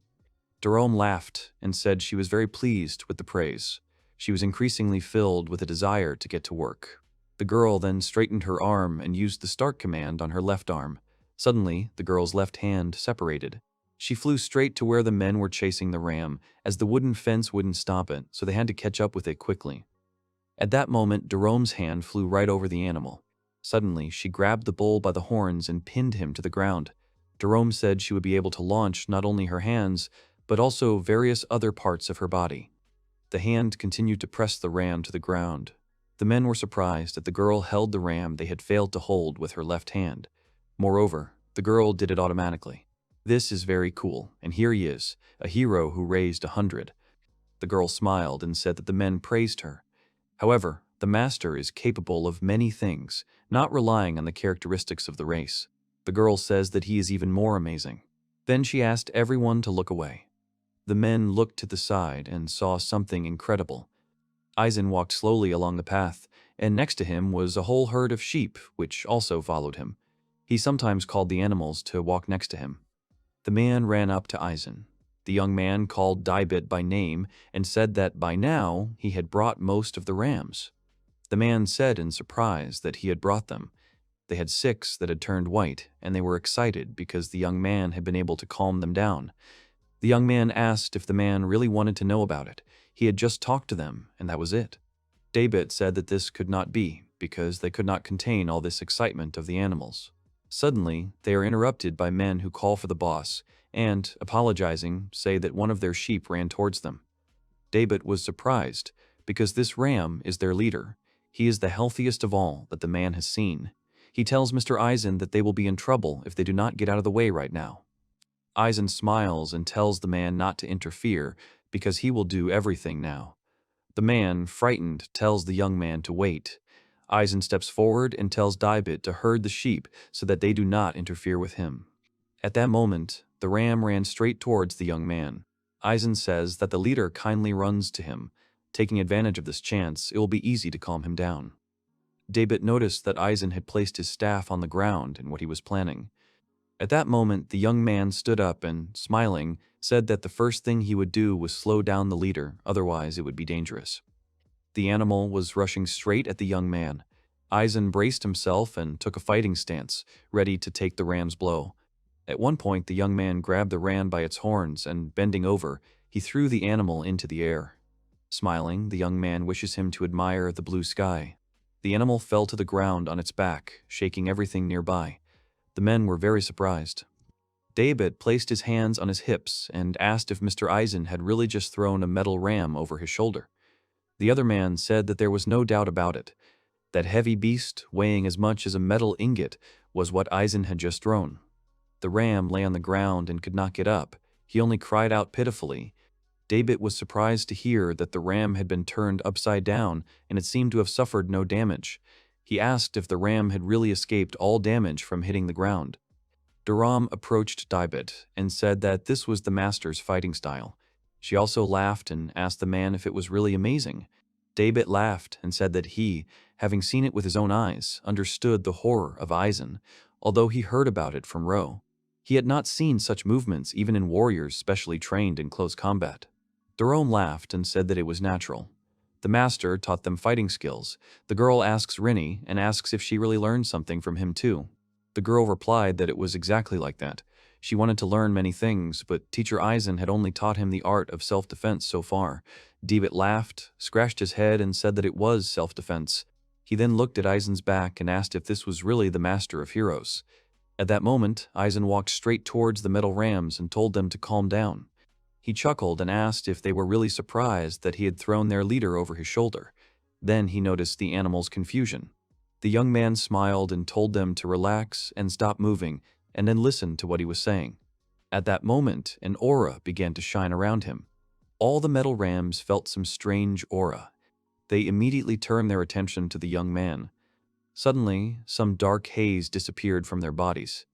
Jerome laughed and said she was very pleased with the praise. She was increasingly filled with a desire to get to work. The girl then straightened her arm and used the start command on her left arm. Suddenly, the girl's left hand separated. She flew straight to where the men were chasing the ram, as the wooden fence wouldn't stop it, so they had to catch up with it quickly. At that moment, Jerome's hand flew right over the animal. Suddenly, she grabbed the bull by the horns and pinned him to the ground. Jerome said she would be able to launch not only her hands, but also various other parts of her body. The hand continued to press the ram to the ground. The men were surprised that the girl held the ram they had failed to hold with her left hand. Moreover, the girl did it automatically. This is very cool, and here he is, a hero who raised 100. The girl smiled and said that the men praised her. However, the master is capable of many things, not relying on the characteristics of the race. The girl says that he is even more amazing. Then she asked everyone to look away. The men looked to the side and saw something incredible. Eisen walked slowly along the path, and next to him was a whole herd of sheep, which also followed him. He sometimes called the animals to walk next to him. The man ran up to Eisen. The young man called Daibit by name and said that by now he had brought most of the rams. The man said in surprise that he had brought them. They had 6 that had turned white, and they were excited because the young man had been able to calm them down. The young man asked if the man really wanted to know about it. He had just talked to them, and that was it. Daibit said that this could not be, because they could not contain all this excitement of the animals. Suddenly, they are interrupted by men who call for the boss, and, apologizing, say that one of their sheep ran towards them. Daibit was surprised, because this ram is their leader. He is the healthiest of all that the man has seen. He tells Mr. Eisen that they will be in trouble if they do not get out of the way right now. Eisen smiles and tells the man not to interfere, because he will do everything now. The man, frightened, tells the young man to wait. Eisen steps forward and tells Daibit to herd the sheep so that they do not interfere with him. At that moment, the ram ran straight towards the young man. Eisen says that the leader kindly runs to him. Taking advantage of this chance, it will be easy to calm him down. Daibit noticed that Eisen had placed his staff on the ground in what he was planning. At that moment, the young man stood up and, smiling, said that the first thing he would do was slow down the leader, otherwise it would be dangerous. The animal was rushing straight at the young man. Eisen braced himself and took a fighting stance, ready to take the ram's blow. At one point, the young man grabbed the ram by its horns and, bending over, he threw the animal into the air. Smiling, the young man wishes him to admire the blue sky. The animal fell to the ground on its back, shaking everything nearby. The men were very surprised. Daibit placed his hands on his hips and asked if Mr. Eisen had really just thrown a metal ram over his shoulder. The other man said that there was no doubt about it. That heavy beast, weighing as much as a metal ingot, was what Eisen had just thrown. The ram lay on the ground and could not get up. He only cried out pitifully. David was surprised to hear that the ram had been turned upside down and it seemed to have suffered no damage. He asked if the ram had really escaped all damage from hitting the ground. Duram approached Daibit and said that this was the master's fighting style. She also laughed and asked the man if it was really amazing. Daibit laughed and said that he, having seen it with his own eyes, understood the horror of Eisen, although he heard about it from Ro. He had not seen such movements even in warriors specially trained in close combat. Duram laughed and said that it was natural. The master taught them fighting skills. The girl asks Rinny and asks if she really learned something from him too. The girl replied that it was exactly like that. She wanted to learn many things, but teacher Eisen had only taught him the art of self-defense so far. David laughed, scratched his head, and said that it was self-defense. He then looked at Eisen's back and asked if this was really the master of heroes. At that moment, Eisen walked straight towards the metal rams and told them to calm down. He chuckled and asked if they were really surprised that he had thrown their leader over his shoulder. Then he noticed the animals' confusion. The young man smiled and told them to relax and stop moving, and then listen to what he was saying. At that moment, an aura began to shine around him. All the metal rams felt some strange aura. They immediately turned their attention to the young man. Suddenly, some dark haze disappeared from their bodies.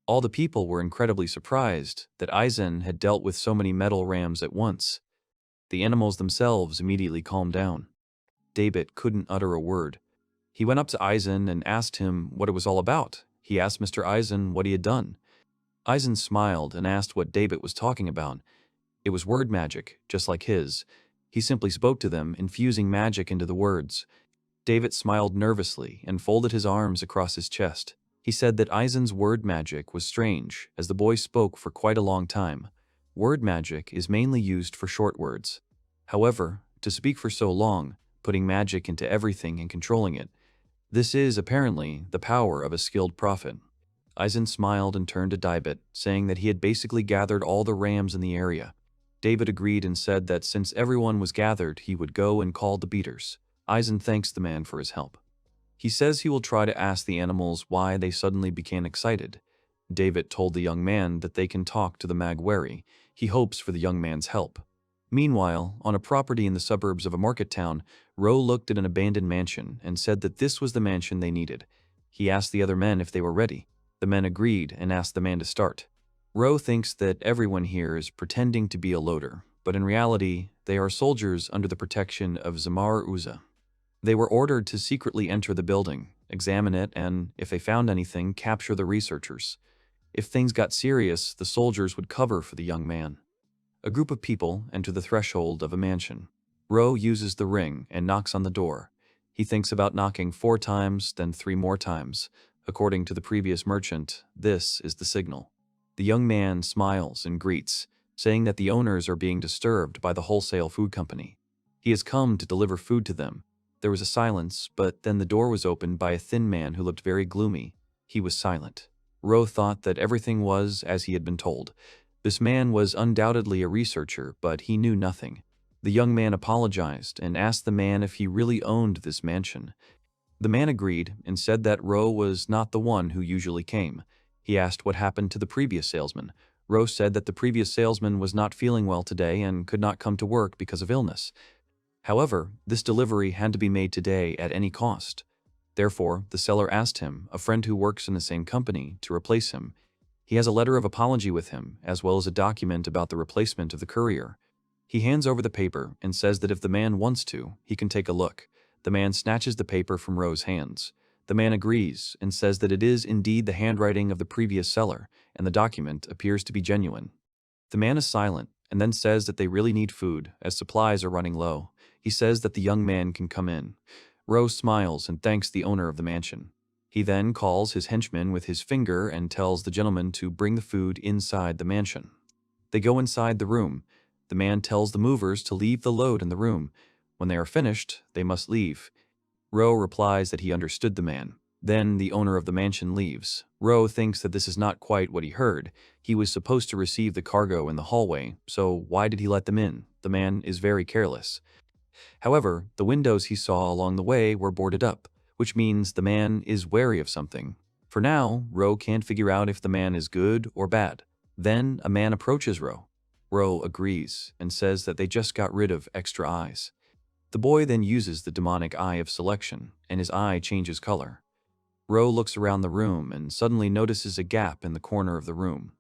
All the people were incredibly surprised that Eisen had dealt with so many metal rams at once. The animals themselves immediately calmed down. David couldn't utter a word. He went up to Eisen and asked him what it was all about. He asked Mr. Eisen what he had done. Eisen smiled and asked what David was talking about. It was word magic, just like his. He simply spoke to them, infusing magic into the words. David smiled nervously and folded his arms across his chest. He said that Eisen's word magic was strange, as the boy spoke for quite a long time. Word magic is mainly used for short words. However, to speak for so long, putting magic into everything and controlling it, this is, apparently, the power of a skilled prophet. Eisen smiled and turned to Daibit, saying that he had basically gathered all the rams in the area. David agreed and said that since everyone was gathered, he would go and call the beaters. Eisen thanks the man for his help. He says he will try to ask the animals why they suddenly became excited. David told the young man that they can talk to the Magwari. He hopes for the young man's help. Meanwhile, on a property in the suburbs of a market town, Ro looked at an abandoned mansion and said that this was the mansion they needed. He asked the other men if they were ready. The men agreed and asked the man to start. Ro thinks that everyone here is pretending to be a loader, but in reality, they are soldiers under the protection of Zamar Uza. They were ordered to secretly enter the building, examine it, and, if they found anything, capture the researchers. If things got serious, the soldiers would cover for the young man. A group of people enter the threshold of a mansion. Ro uses the ring and knocks on the door. He thinks about knocking 4 times, then 3 more times. According to the previous merchant, this is the signal. The young man smiles and greets, saying that the owners are being disturbed by the wholesale food company. He has come to deliver food to them. There was a silence, but then the door was opened by a thin man who looked very gloomy. He was silent. Ro thought that everything was as he had been told. This man was undoubtedly a researcher, but he knew nothing. The young man apologized and asked the man if he really owned this mansion. The man agreed and said that Ro was not the one who usually came. He asked what happened to the previous salesman. Ro said that the previous salesman was not feeling well today and could not come to work because of illness. However, this delivery had to be made today at any cost. Therefore, the seller asked him, a friend who works in the same company, to replace him. He has a letter of apology with him, as well as a document about the replacement of the courier. He hands over the paper and says that if the man wants to, he can take a look. The man snatches the paper from Ro's hands. The man agrees and says that it is indeed the handwriting of the previous seller, and the document appears to be genuine. The man is silent and then says that they really need food, as supplies are running low. He says that the young man can come in. Ro smiles and thanks the owner of the mansion. He then calls his henchman with his finger and tells the gentleman to bring the food inside the mansion. They go inside the room. The man tells the movers to leave the load in the room. When they are finished, they must leave. Ro replies that he understood the man. Then the owner of the mansion leaves. Ro thinks that this is not quite what he heard. He was supposed to receive the cargo in the hallway, so why did he let them in? The man is very careless. However, the windows he saw along the way were boarded up. which means the man is wary of something. For now, Ro can't figure out if the man is good or bad. Then a man approaches Ro. Ro agrees and says that they just got rid of extra eyes. The boy then uses the demonic eye of selection, and his eye changes color. Ro looks around the room and suddenly notices a gap in the corner of the room.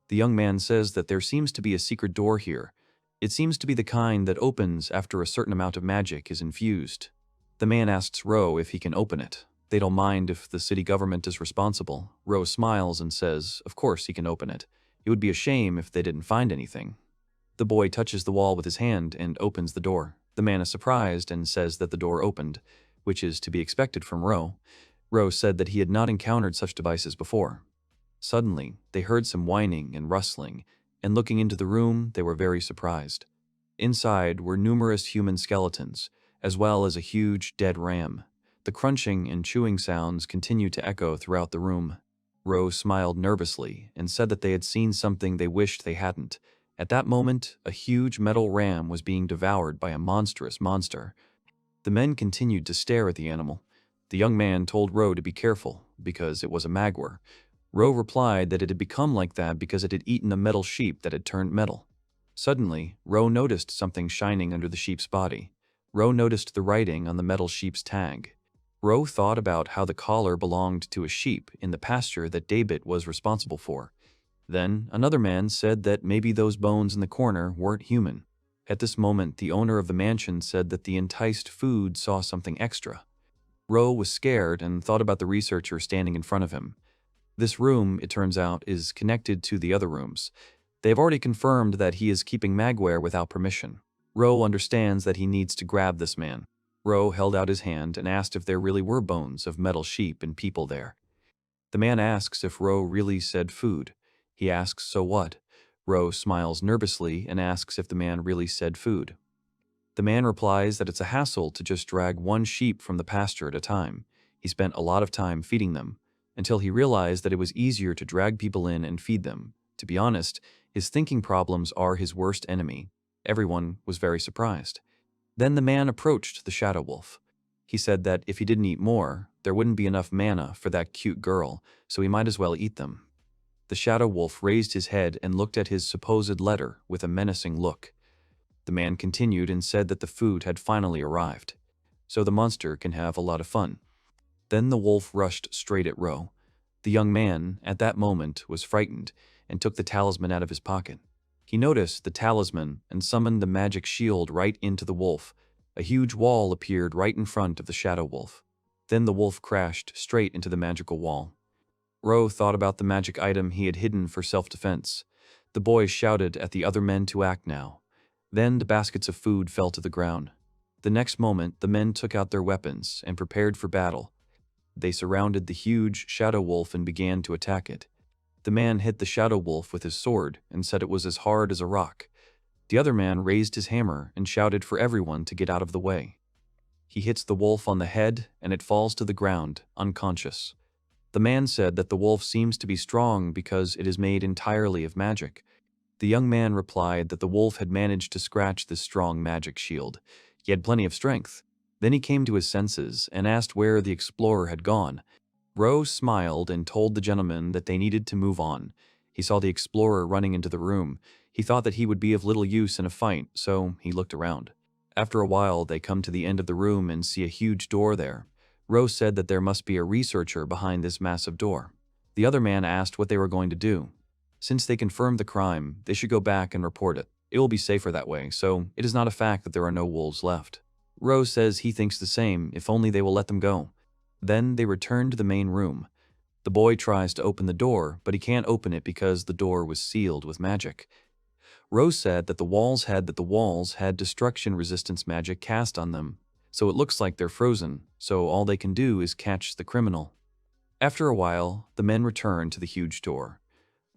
The young man says that there seems to be a secret door here. It seems to be the kind that opens after a certain amount of magic is infused. The man asks Ro if he can open it. They don't mind if the city government is responsible. Ro smiles and says, of course he can open it. It would be a shame if they didn't find anything. The boy touches the wall with his hand and opens the door. The man is surprised and says that the door opened, which is to be expected from Ro. Ro said that he had not encountered such devices before. Suddenly, they heard some whining and rustling, and looking into the room, they were very surprised. Inside were numerous human skeletons, as well as a huge dead ram. The crunching and chewing sounds continued to echo throughout the room. Ro smiled nervously and said that they had seen something they wished they hadn't. At that moment, a huge metal ram was being devoured by a monstrous monster. The men continued to stare at the animal. The young man told Ro to be careful, because it was a Manhwa. Ro replied that it had become like that because it had eaten a metal sheep that had turned metal. Suddenly, Ro noticed something shining under the sheep's body. Ro noticed the writing on the metal sheep's tag. Ro thought about how the collar belonged to a sheep in the pasture that David was responsible for. Then, another man said that maybe those bones in the corner weren't human. At this moment, the owner of the mansion said that the enticed food saw something extra. Ro was scared and thought about the researcher standing in front of him. This room, it turns out, is connected to the other rooms. They have already confirmed that he is keeping Magware without permission. Ro understands that he needs to grab this man. Ro held out his hand and asked if there really were bones of metal sheep and people there. The man asks if Ro really said food. He asks, so what? Ro smiles nervously and asks if the man really said food. The man replies that it's a hassle to just drag one sheep from the pasture at a time. He spent a lot of time feeding them, until he realized that it was easier to drag people in and feed them. To be honest, his thinking problems are his worst enemy. Everyone was very surprised. Then the man approached the shadow wolf. He said that if he didn't eat more, there wouldn't be enough mana for that cute girl, so he might as well eat them. The shadow wolf raised his head and looked at his supposed letter with a menacing look. The man continued and said that the food had finally arrived, so the monster can have a lot of fun. Then the wolf rushed straight at Ro. The young man, at that moment, was frightened and took the talisman out of his pocket. He noticed the talisman and summoned the magic shield right into the wolf. A huge wall appeared right in front of the shadow wolf. Then the wolf crashed straight into the magical wall. Ro thought about the magic item he had hidden for self-defense. The boy shouted at the other men to act now. Then the baskets of food fell to the ground. The next moment, the men took out their weapons and prepared for battle. They surrounded the huge shadow wolf and began to attack it. The man hit the shadow wolf with his sword and said it was as hard as a rock. The other man raised his hammer and shouted for everyone to get out of the way. He hits the wolf on the head and it falls to the ground, unconscious. The man said that the wolf seems to be strong because it is made entirely of magic. The young man replied that the wolf had managed to scratch this strong magic shield. He had plenty of strength. Then he came to his senses and asked where the explorer had gone. Ro smiled and told the gentleman that they needed to move on. He saw the explorer running into the room. He thought that he would be of little use in a fight, so he looked around. After a while, they come to the end of the room and see a huge door there. Ro said that there must be a researcher behind this massive door. The other man asked what they were going to do. Since they confirmed the crime, they should go back and report it. It will be safer that way, so it is not a fact that there are no wolves left. Ro says he thinks the same, if only they will let them go. Then they return to the main room. The boy tries to open the door, but he can't open it because the door was sealed with magic. Ro said that the walls had destruction resistance magic cast on them, so it looks like they're frozen, so all they can do is catch the criminal. After a while, the men return to the huge door.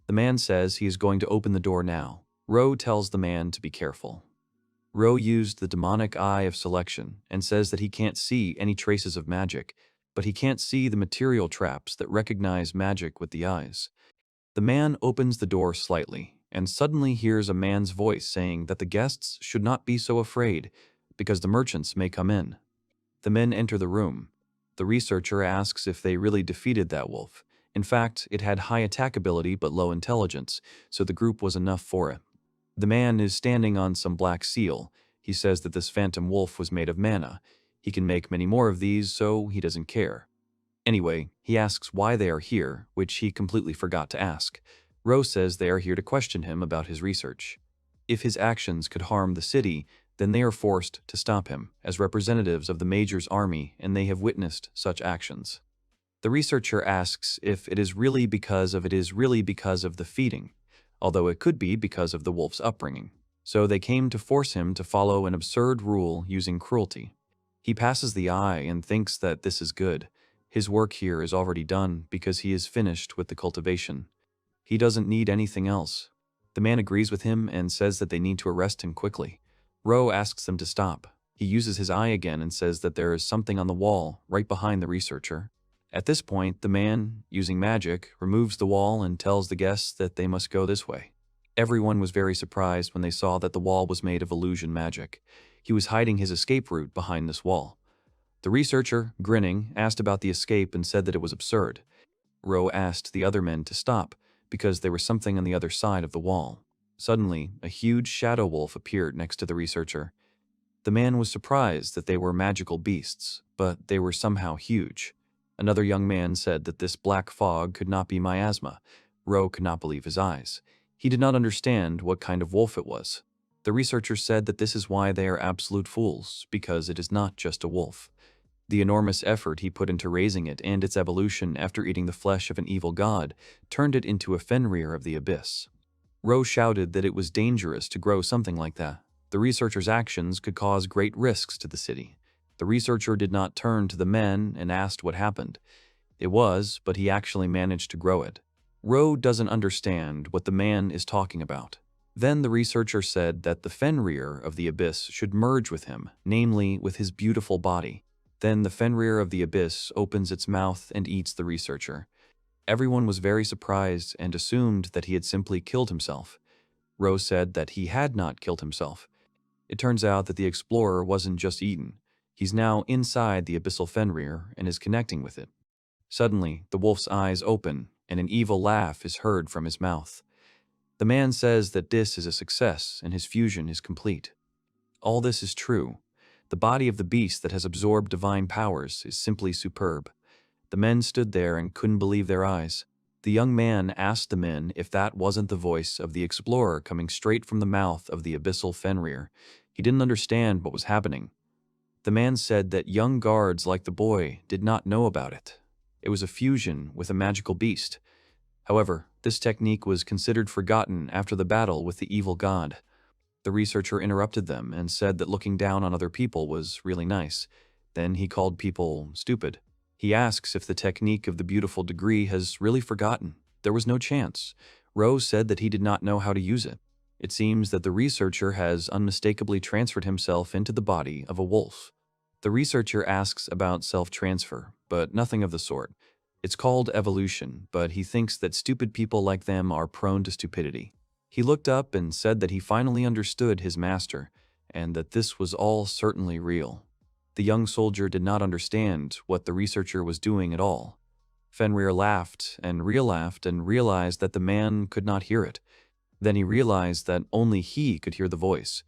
The man says he is going to open the door now. Ro tells the man to be careful. Ro used the demonic eye of selection and says that he can't see any traces of magic, but he can't see the material traps that recognize magic with the eyes. The man opens the door slightly and suddenly hears a man's voice saying that the guests should not be so afraid because the merchants may come in. The men enter the room. The researcher asks if they really defeated that wolf. In fact, it had high attack ability but low intelligence, so the group was enough for it. The man is standing on some black seal. He says that this phantom wolf was made of mana. He can make many more of these, so he doesn't care. Anyway, he asks why they are here, which he completely forgot to ask. Ro says they are here to question him about his research. If his actions could harm the city, then they are forced to stop him, as representatives of the Major's army, and they have witnessed such actions. The researcher asks if it is really because of the feeding, although it could be because of the wolf's upbringing. So they came to force him to follow an absurd rule using cruelty. He passes the eye and thinks that this is good. His work here is already done because he is finished with the cultivation. He doesn't need anything else. The man agrees with him and says that they need to arrest him quickly. Ro asks them to stop. He uses his eye again and says that there is something on the wall right behind the researcher. At this point, the man, using magic, removes the wall and tells the guests that they must go this way. Everyone was very surprised when they saw that the wall was made of illusion magic. He was hiding his escape route behind this wall. The researcher, grinning, asked about the escape and said that it was absurd. Ro asked the other men to stop because there was something on the other side of the wall. Suddenly, a huge shadow wolf appeared next to the researcher. The man was surprised that they were magical beasts, but they were somehow huge. Another young man said that this black fog could not be miasma. Ro could not believe his eyes. He did not understand what kind of wolf it was. The researcher said that this is why they are absolute fools, because it is not just a wolf. The enormous effort he put into raising it and its evolution after eating the flesh of an evil god turned it into a Fenrir of the abyss. Ro shouted that it was dangerous to grow something like that. The researcher's actions could cause great risks to the city. The researcher did not turn to the men and asked what happened. It was, but he actually managed to grow it. Ro doesn't understand what the man is talking about. Then the researcher said that the Fenrir of the abyss should merge with him, namely with his beautiful body. Then the Fenrir of the abyss opens its mouth and eats the researcher. Everyone was very surprised and assumed that he had simply killed himself. Ro said that he had not killed himself. It turns out that the explorer wasn't just eaten. He's now inside the abyssal Fenrir and is connecting with it. Suddenly, the wolf's eyes open and an evil laugh is heard from his mouth. The man says that this is a success and his fusion is complete. All this is true. The body of the beast that has absorbed divine powers is simply superb. The men stood there and couldn't believe their eyes. The young man asked the men if that wasn't the voice of the explorer coming straight from the mouth of the abyssal Fenrir. He didn't understand what was happening. The man said that young guards like the boy did not know about it. It was a fusion with a magical beast. However, this technique was considered forgotten after the battle with the evil god. The researcher interrupted them and said that looking down on other people was really nice. Then he called people stupid. He asks if the technique of the beautiful degree has really forgotten. There was no chance. Ro said that he did not know how to use it. It seems that the researcher has unmistakably transferred himself into the body of a wolf. The researcher asks about self-transfer, but nothing of the sort. It's called evolution, but he thinks that stupid people like them are prone to stupidity. He looked up and said that he finally understood his master, and that this was all certainly real. The young soldier did not understand what the researcher was doing at all. Fenrir laughed and realized that the man could not hear it. Then he realized that only he could hear the voice.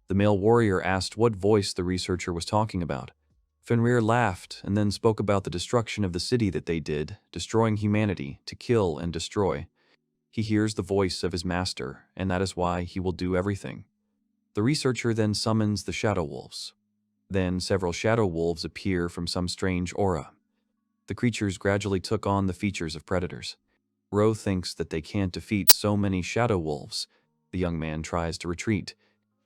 The male warrior asked what voice the researcher was talking about. Fenrir laughed and then spoke about the destruction of the city that they did, destroying humanity, to kill and destroy. He hears the voice of his master, and that is why he will do everything. The researcher then summons the shadow wolves. Then several shadow wolves appear from some strange aura. The creatures gradually took on the features of predators. Ro thinks that they can't defeat so many shadow wolves. The young man tries to retreat.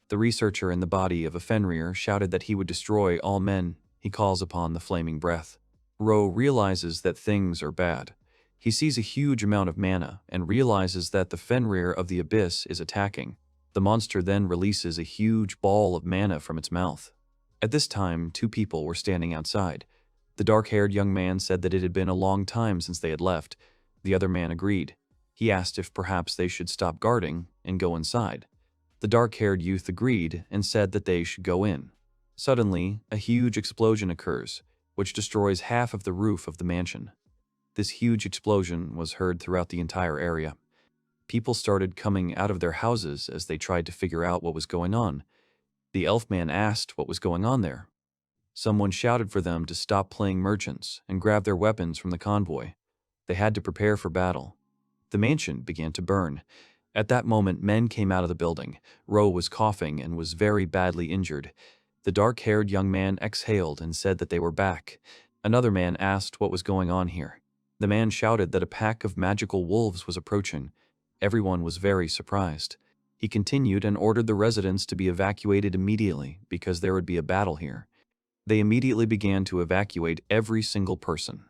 The researcher in the body of a Fenrir shouted that he would destroy all men. He calls upon the flaming breath. Ro realizes that things are bad. He sees a huge amount of mana and realizes that the Fenrir of the abyss is attacking. The monster then releases a huge ball of mana from its mouth. At this time, two people were standing outside. The dark-haired young man said that it had been a long time since they had left. The other man agreed. He asked if perhaps they should stop guarding and go inside. The dark-haired youth agreed and said that they should go in. Suddenly, a huge explosion occurs, which destroys half of the roof of the mansion. This huge explosion was heard throughout the entire area. People started coming out of their houses as they tried to figure out what was going on. The elfman asked what was going on there. Someone shouted for them to stop playing merchants and grab their weapons from the convoy. They had to prepare for battle. The mansion began to burn. At that moment, men came out of the building. Ro was coughing and was very badly injured. The dark-haired young man exhaled and said that they were back. Another man asked what was going on here. The man shouted that a pack of magical wolves was approaching. Everyone was very surprised. He continued and ordered the residents to be evacuated immediately because there would be a battle here. They immediately began to evacuate every single person.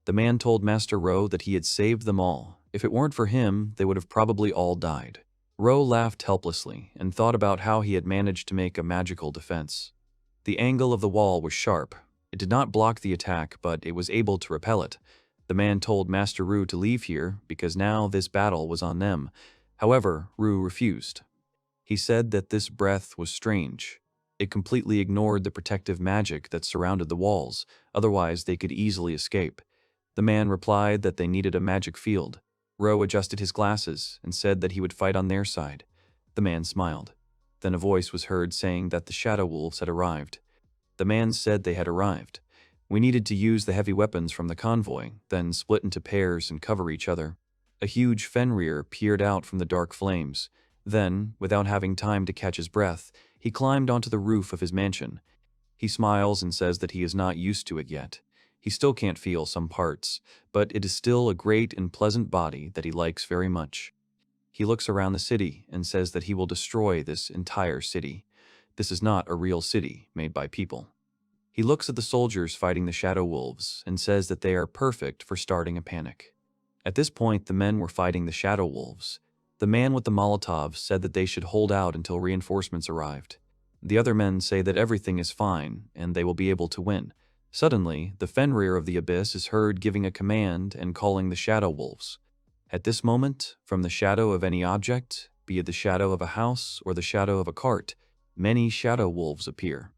The man told Master Ro that he had saved them all. If it weren't for him, they would have probably all died. Ro laughed helplessly and thought about how he had managed to make a magical defense. The angle of the wall was sharp. It did not block the attack, but it was able to repel it. The man told Master Ru to leave here because now this battle was on them. However, Ru refused. He said that this breath was strange. It completely ignored the protective magic that surrounded the walls, otherwise they could easily escape. The man replied that they needed a magic field. Ro adjusted his glasses and said that he would fight on their side. The man smiled. Then a voice was heard saying that the Shadow Wolves had arrived. The man said they had arrived. We needed to use the heavy weapons from the convoy, then split into pairs and cover each other. A huge Fenrir peered out from the dark flames. Then, without having time to catch his breath, he climbed onto the roof of his mansion. He smiles and says that he is not used to it yet. He still can't feel some parts, but it is still a great and pleasant body that he likes very much. He looks around the city and says that he will destroy this entire city. This is not a real city made by people. He looks at the soldiers fighting the Shadow Wolves and says that they are perfect for starting a panic. At this point, the men were fighting the Shadow Wolves. The man with the Molotov said that they should hold out until reinforcements arrived. The other men say that everything is fine and they will be able to win. Suddenly, the Fenrir of the Abyss is heard giving a command and calling the Shadow Wolves. At this moment, from the shadow of any object, be it the shadow of a house or the shadow of a cart, many Shadow Wolves appear.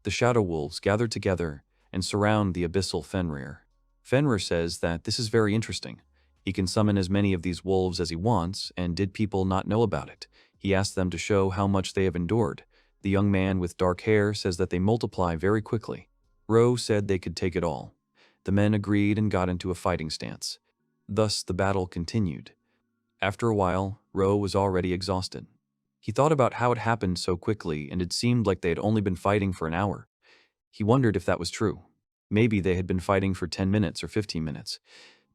The Shadow Wolves gather together and surround the abyssal Fenrir. Fenrir says that this is very interesting. He can summon as many of these wolves as he wants, and did people not know about it? He asks them to show how much they have endured. The young man with dark hair says that they multiply very quickly. Ro said they could take it all. The men agreed and got into a fighting stance. Thus the battle continued. After a while, Ro was already exhausted. He thought about how it happened so quickly, and it seemed like they had only been fighting for an hour. He wondered if that was true. Maybe they had been fighting for 10 minutes or 15 minutes.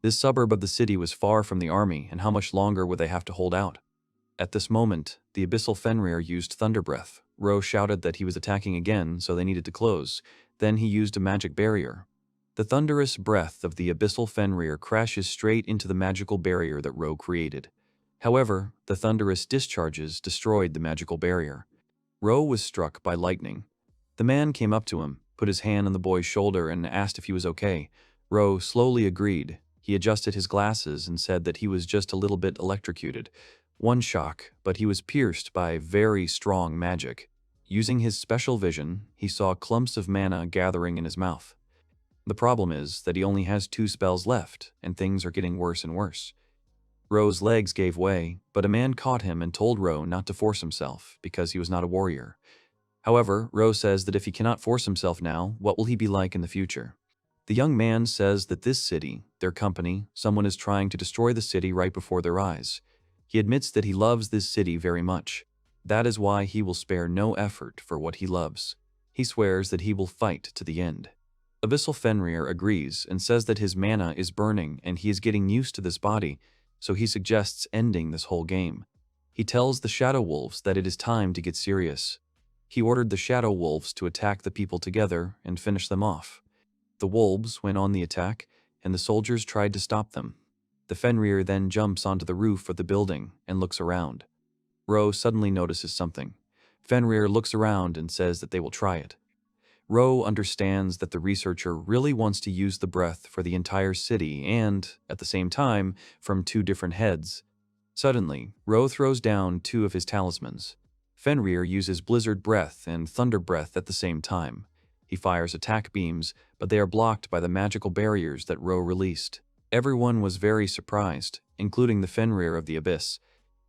This suburb of the city was far from the army, and how much longer would they have to hold out? At this moment, the abyssal Fenrir used Thunder Breath. Ro shouted that he was attacking again, so they needed to close. Then he used a magic barrier. The thunderous breath of the abyssal Fenrir crashes straight into the magical barrier that Ro created. However, the thunderous discharges destroyed the magical barrier. Ro was struck by lightning. The man came up to him, put his hand on the boy's shoulder, and asked if he was okay. Ro slowly agreed. He adjusted his glasses and said that he was just a little bit electrocuted. One shock, but he was pierced by very strong magic. Using his special vision, he saw clumps of mana gathering in his mouth. The problem is that he only has 2 spells left, and things are getting worse and worse. Ro's legs gave way, but a man caught him and told Ro not to force himself because he was not a warrior. However, Ro says that if he cannot force himself now, what will he be like in the future? The young man says that this city, their company, someone is trying to destroy the city right before their eyes. He admits that he loves this city very much. That is why he will spare no effort for what he loves. He swears that he will fight to the end. Abyssal Fenrir agrees and says that his mana is burning and he is getting used to this body, so he suggests ending this whole game. He tells the Shadow Wolves that it is time to get serious. He ordered the Shadow Wolves to attack the people together and finish them off. The wolves went on the attack, and the soldiers tried to stop them. The Fenrir then jumps onto the roof of the building and looks around. Ro suddenly notices something. Fenrir looks around and says that they will try it. Ro understands that the researcher really wants to use the breath for the entire city and, at the same time, from 2 different heads. Suddenly, Ro throws down 2 of his talismans. Fenrir uses Blizzard Breath and Thunder Breath at the same time. He fires attack beams, but they are blocked by the magical barriers that Ro released. Everyone was very surprised, including the Fenrir of the Abyss.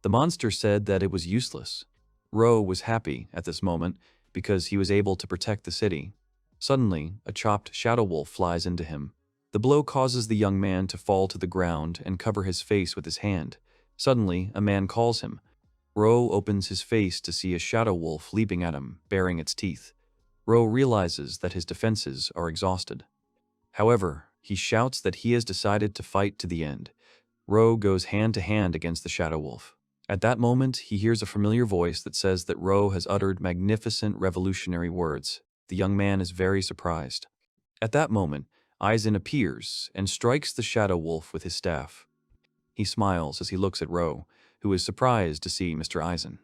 The monster said that it was useless. Ro was happy at this moment because he was able to protect the city. Suddenly, a chopped shadow wolf flies into him. The blow causes the young man to fall to the ground and cover his face with his hand. Suddenly, a man calls him. Ro opens his face to see a shadow wolf leaping at him, baring its teeth. Ro realizes that his defenses are exhausted. However, he shouts that he has decided to fight to the end. Ro goes hand to hand against the shadow wolf. At that moment, he hears a familiar voice that says that Ro has uttered magnificent revolutionary words. The young man is very surprised. At that moment, Eisen appears and strikes the shadow wolf with his staff. He smiles as he looks at Ro, who is surprised to see Mr. Eisen.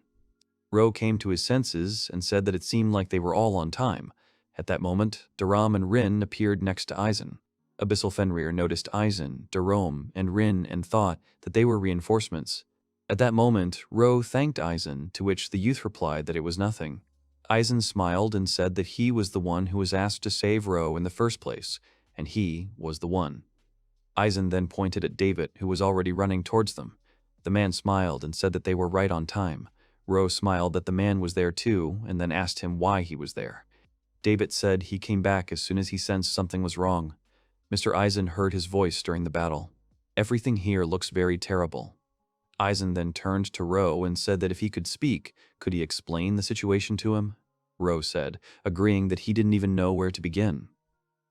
Ro came to his senses and said that it seemed like they were all on time. At that moment, Daram and Rin appeared next to Eisen. Abyssal Fenrir noticed Eisen, Darom, and Rin and thought that they were reinforcements. At that moment, Ro thanked Eisen, to which the youth replied that it was nothing. Eisen smiled and said that he was the one who was asked to save Ro in the first place, and he was the one. Eisen then pointed at David, who was already running towards them. The man smiled and said that they were right on time. Ro smiled that the man was there too, and then asked him why he was there. David said he came back as soon as he sensed something was wrong. Mr. Eisen heard his voice during the battle. Everything here looks very terrible. Eisen then turned to Ro and said that if he could speak, could he explain the situation to him? Ro said, agreeing that he didn't even know where to begin.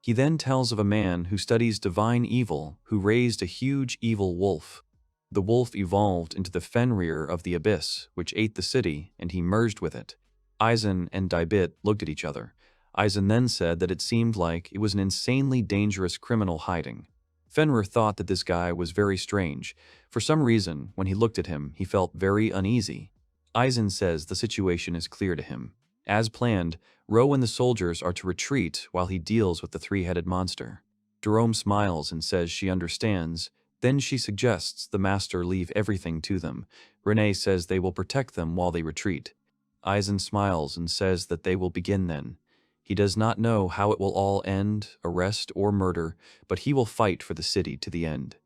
He then tells of a man who studies divine evil who raised a huge evil wolf. The wolf evolved into the Fenrir of the Abyss, which ate the city, and he merged with it. Eisen and Daibit looked at each other. Eisen then said that it seemed like it was an insanely dangerous criminal hiding. Fenrir thought that this guy was very strange. For some reason, when he looked at him, he felt very uneasy. Eisen says the situation is clear to him. As planned, Ro and the soldiers are to retreat while he deals with the three-headed monster. Jerome smiles and says she understands. Then she suggests the master leave everything to them. Renee says they will protect them while they retreat. Eisen smiles and says that they will begin then. He does not know how it will all end, arrest or murder, but he will fight for the city to the end.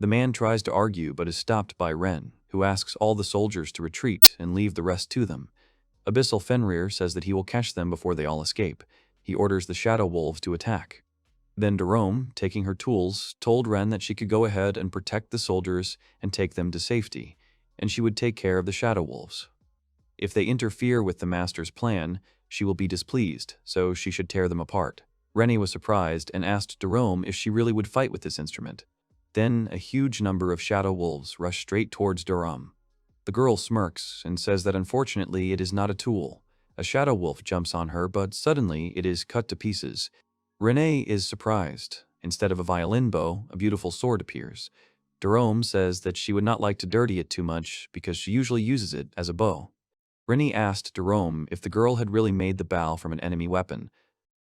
The man tries to argue but is stopped by Ren, who asks all the soldiers to retreat and leave the rest to them. Abyssal Fenrir says that he will catch them before they all escape. He orders the shadow wolves to attack. Then Darom, taking her tools, told Ren that she could go ahead and protect the soldiers and take them to safety, and she would take care of the shadow wolves. If they interfere with the master's plan, she will be displeased, so she should tear them apart. Rennie was surprised and asked Darom if she really would fight with this instrument. Then a huge number of shadow wolves rush straight towards Darom. The girl smirks and says that unfortunately it is not a tool. A shadow wolf jumps on her, but suddenly it is cut to pieces. Renee is surprised. Instead of a violin bow, a beautiful sword appears. Darom says that she would not like to dirty it too much because she usually uses it as a bow. Rennie asked Darom if the girl had really made the bow from an enemy weapon.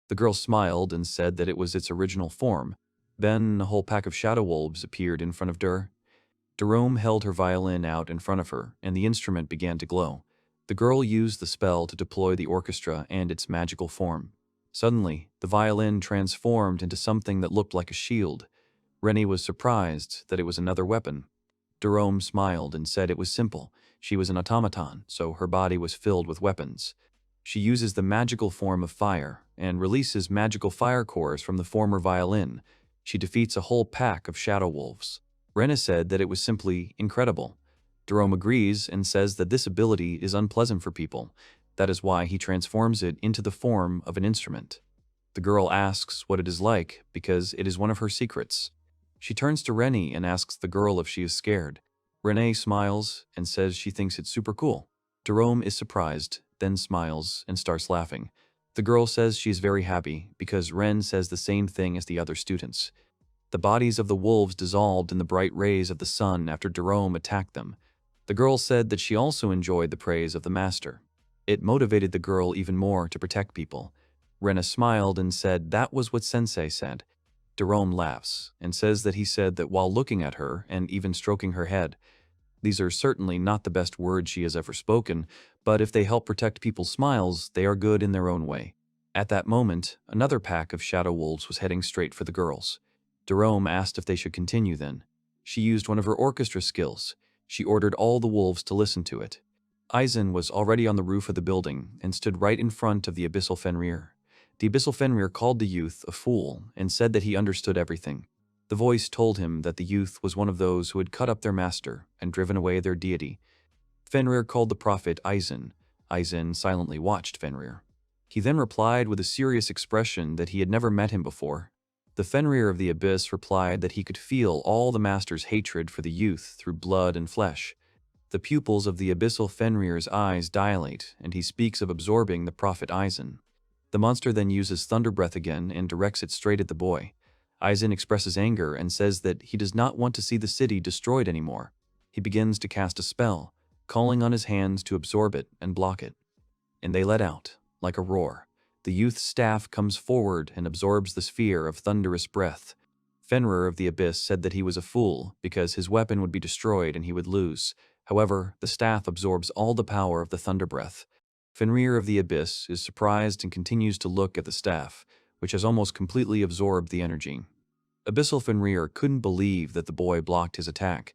The girl smiled and said that it was its original form. Then a whole pack of shadow wolves appeared in front of Darom held her violin out in front of her, and the instrument began to glow. The girl used the spell to deploy the orchestra and its magical form. Suddenly, the violin transformed into something that looked like a shield. Rennie was surprised that it was another weapon. Darom smiled and said it was simple. She was an automaton, so her body was filled with weapons. She uses the magical form of fire and releases magical fire cores from the former violin. She defeats a whole pack of shadow wolves. Renna said that it was simply incredible. Darom agrees and says that this ability is unpleasant for people. That is why he transforms it into the form of an instrument. The girl asks what it is like because it is one of her secrets. She turns to Rennie and asks the girl if she is scared. Renee smiles and says she thinks it's super cool. Darom is surprised, then smiles and starts laughing. The girl says she is very happy because Ren says the same thing as the other students. The bodies of the wolves dissolved in the bright rays of the sun after Darom attacked them. The girl said that she also enjoyed the praise of the master. It motivated the girl even more to protect people. Rena smiled and said that was what Sensei said. Darom laughs and says that he said that while looking at her and even stroking her head. These are certainly not the best words she has ever spoken, but if they help protect people's smiles, they are good in their own way. At that moment, another pack of shadow wolves was heading straight for the girls. Jerome asked if they should continue then. She used one of her orchestra skills. She ordered all the wolves to listen to it. Eisen was already on the roof of the building and stood right in front of the Abyssal Fenrir. The Abyssal Fenrir called the youth a fool and said that he understood everything. The voice told him that the youth was one of those who had cut up their master and driven away their deity. Fenrir called the prophet Eisen. Eisen silently watched Fenrir. He then replied with a serious expression that he had never met him before. The Fenrir of the Abyss replied that he could feel all the master's hatred for the youth through blood and flesh. The pupils of the Abyssal Fenrir's eyes dilate, and he speaks of absorbing the prophet Eisen. The monster then uses Thunder Breath again and directs it straight at the boy. Eisen expresses anger and says that he does not want to see the city destroyed anymore. He begins to cast a spell, calling on his hands to absorb it and block it. And they let out, like a roar. The youth's staff comes forward and absorbs the sphere of thunderous breath. Fenrir of the Abyss said that he was a fool because his weapon would be destroyed and he would lose. However, the staff absorbs all the power of the thunder breath. Fenrir of the Abyss is surprised and continues to look at the staff, which has almost completely absorbed the energy. Abyssal Fenrir couldn't believe that the boy blocked his attack.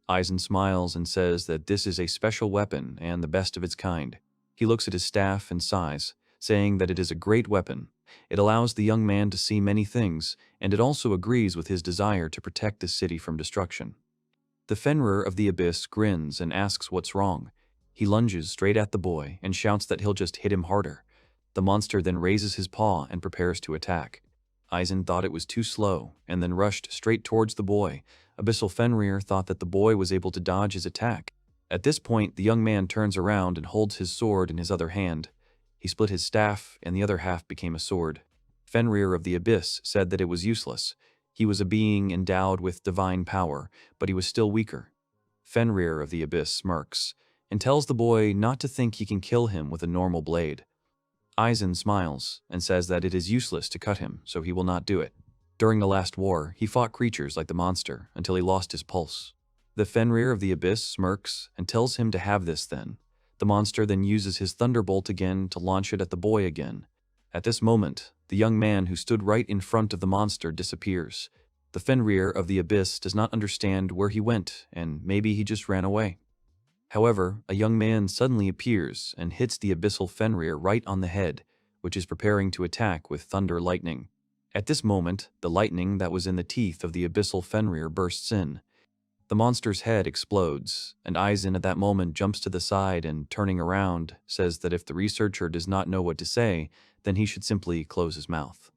Eisen smiles and says that this is a special weapon and the best of its kind. He looks at his staff and sighs, saying that it is a great weapon. It allows the young man to see many things, and it also agrees with his desire to protect the city from destruction. The Fenrir of the Abyss grins and asks what's wrong. He lunges straight at the boy and shouts that he'll just hit him harder. The monster then raises his paw and prepares to attack. Eisen thought it was too slow and then rushed straight towards the boy. Abyssal Fenrir thought that the boy was able to dodge his attack. At this point, the young man turns around and holds his sword in his other hand. He split his staff, and the other half became a sword. Fenrir of the Abyss said that it was useless. He was a being endowed with divine power, but he was still weaker. Fenrir of the Abyss smirks and tells the boy not to think he can kill him with a normal blade. Eisen smiles and says that it is useless to cut him, so he will not do it. During the last war, he fought creatures like the monster until he lost his pulse. The Fenrir of the Abyss smirks and tells him to have this then. The monster then uses his thunderbolt again to launch it at the boy again. At this moment, the young man who stood right in front of the monster disappears. The Fenrir of the Abyss does not understand where he went, and maybe he just ran away. However, a young man suddenly appears and hits the Abyssal Fenrir right on the head, which is preparing to attack with thunder lightning. At this moment, the lightning that was in the teeth of the Abyssal Fenrir bursts in. The monster's head explodes, and Eisen at that moment jumps to the side and, turning around, says that if the researcher does not know what to say, then he should simply close his mouth.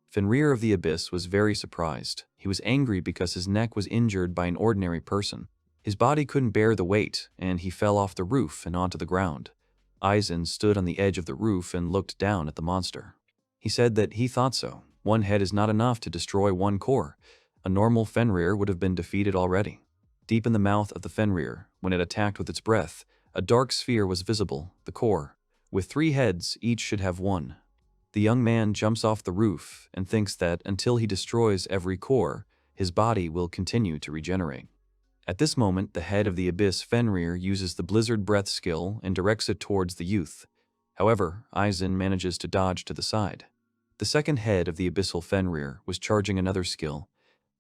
Fenrir of the Abyss was very surprised. He was angry because his neck was injured by an ordinary person. His body couldn't bear the weight, and he fell off the roof and onto the ground. Eisen stood on the edge of the roof and looked down at the monster. He said that he thought so. One head is not enough to destroy one core. A normal Fenrir would have been defeated already. Deep in the mouth of the Fenrir, when it attacked with its breath, a dark sphere was visible, the core. With 3 heads, each should have 1. The young man jumps off the roof and thinks that until he destroys every core, his body will continue to regenerate. At this moment, the head of the Abyss Fenrir uses the Blizzard Breath skill and directs it towards the youth. However, Eisen manages to dodge to the side. The second head of the Abyssal Fenrir was charging another skill.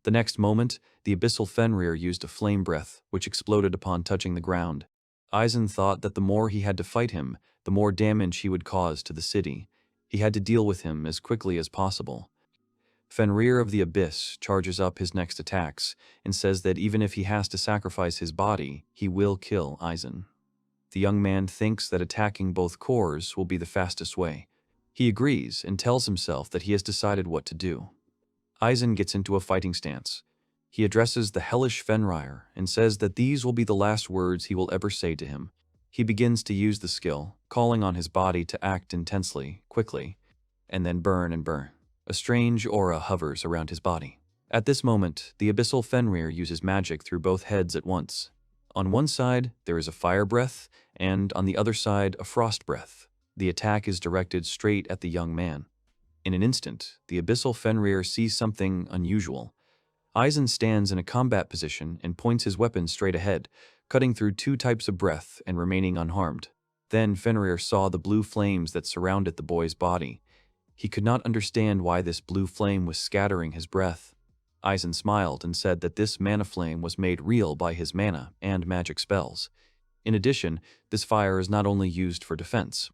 The next moment, the Abyssal Fenrir used a flame breath, which exploded upon touching the ground. Eisen thought that the more he had to fight him, the more damage he would cause to the city. He had to deal with him as quickly as possible. Fenrir of the Abyss charges up his next attacks and says that even if he has to sacrifice his body, he will kill Eisen. The young man thinks that attacking both cores will be the fastest way. He agrees and tells himself that he has decided what to do. Eisen gets into a fighting stance. He addresses the hellish Fenrir and says that these will be the last words he will ever say to him. He begins to use the skill, calling on his body to act intensely, quickly, and then burn and burn. A strange aura hovers around his body. At this moment, the Abyssal Fenrir uses magic through both heads at once. On one side, there is a fire breath, and on the other side, a frost breath. The attack is directed straight at the young man. In an instant, the Abyssal Fenrir sees something unusual. Eisen stands in a combat position and points his weapon straight ahead, cutting through 2 types of breath and remaining unharmed. Then Fenrir saw the blue flames that surrounded the boy's body. He could not understand why this blue flame was scattering his breath. Eisen smiled and said that this mana flame was made real by his mana and magic spells. In addition, this fire is not only used for defense.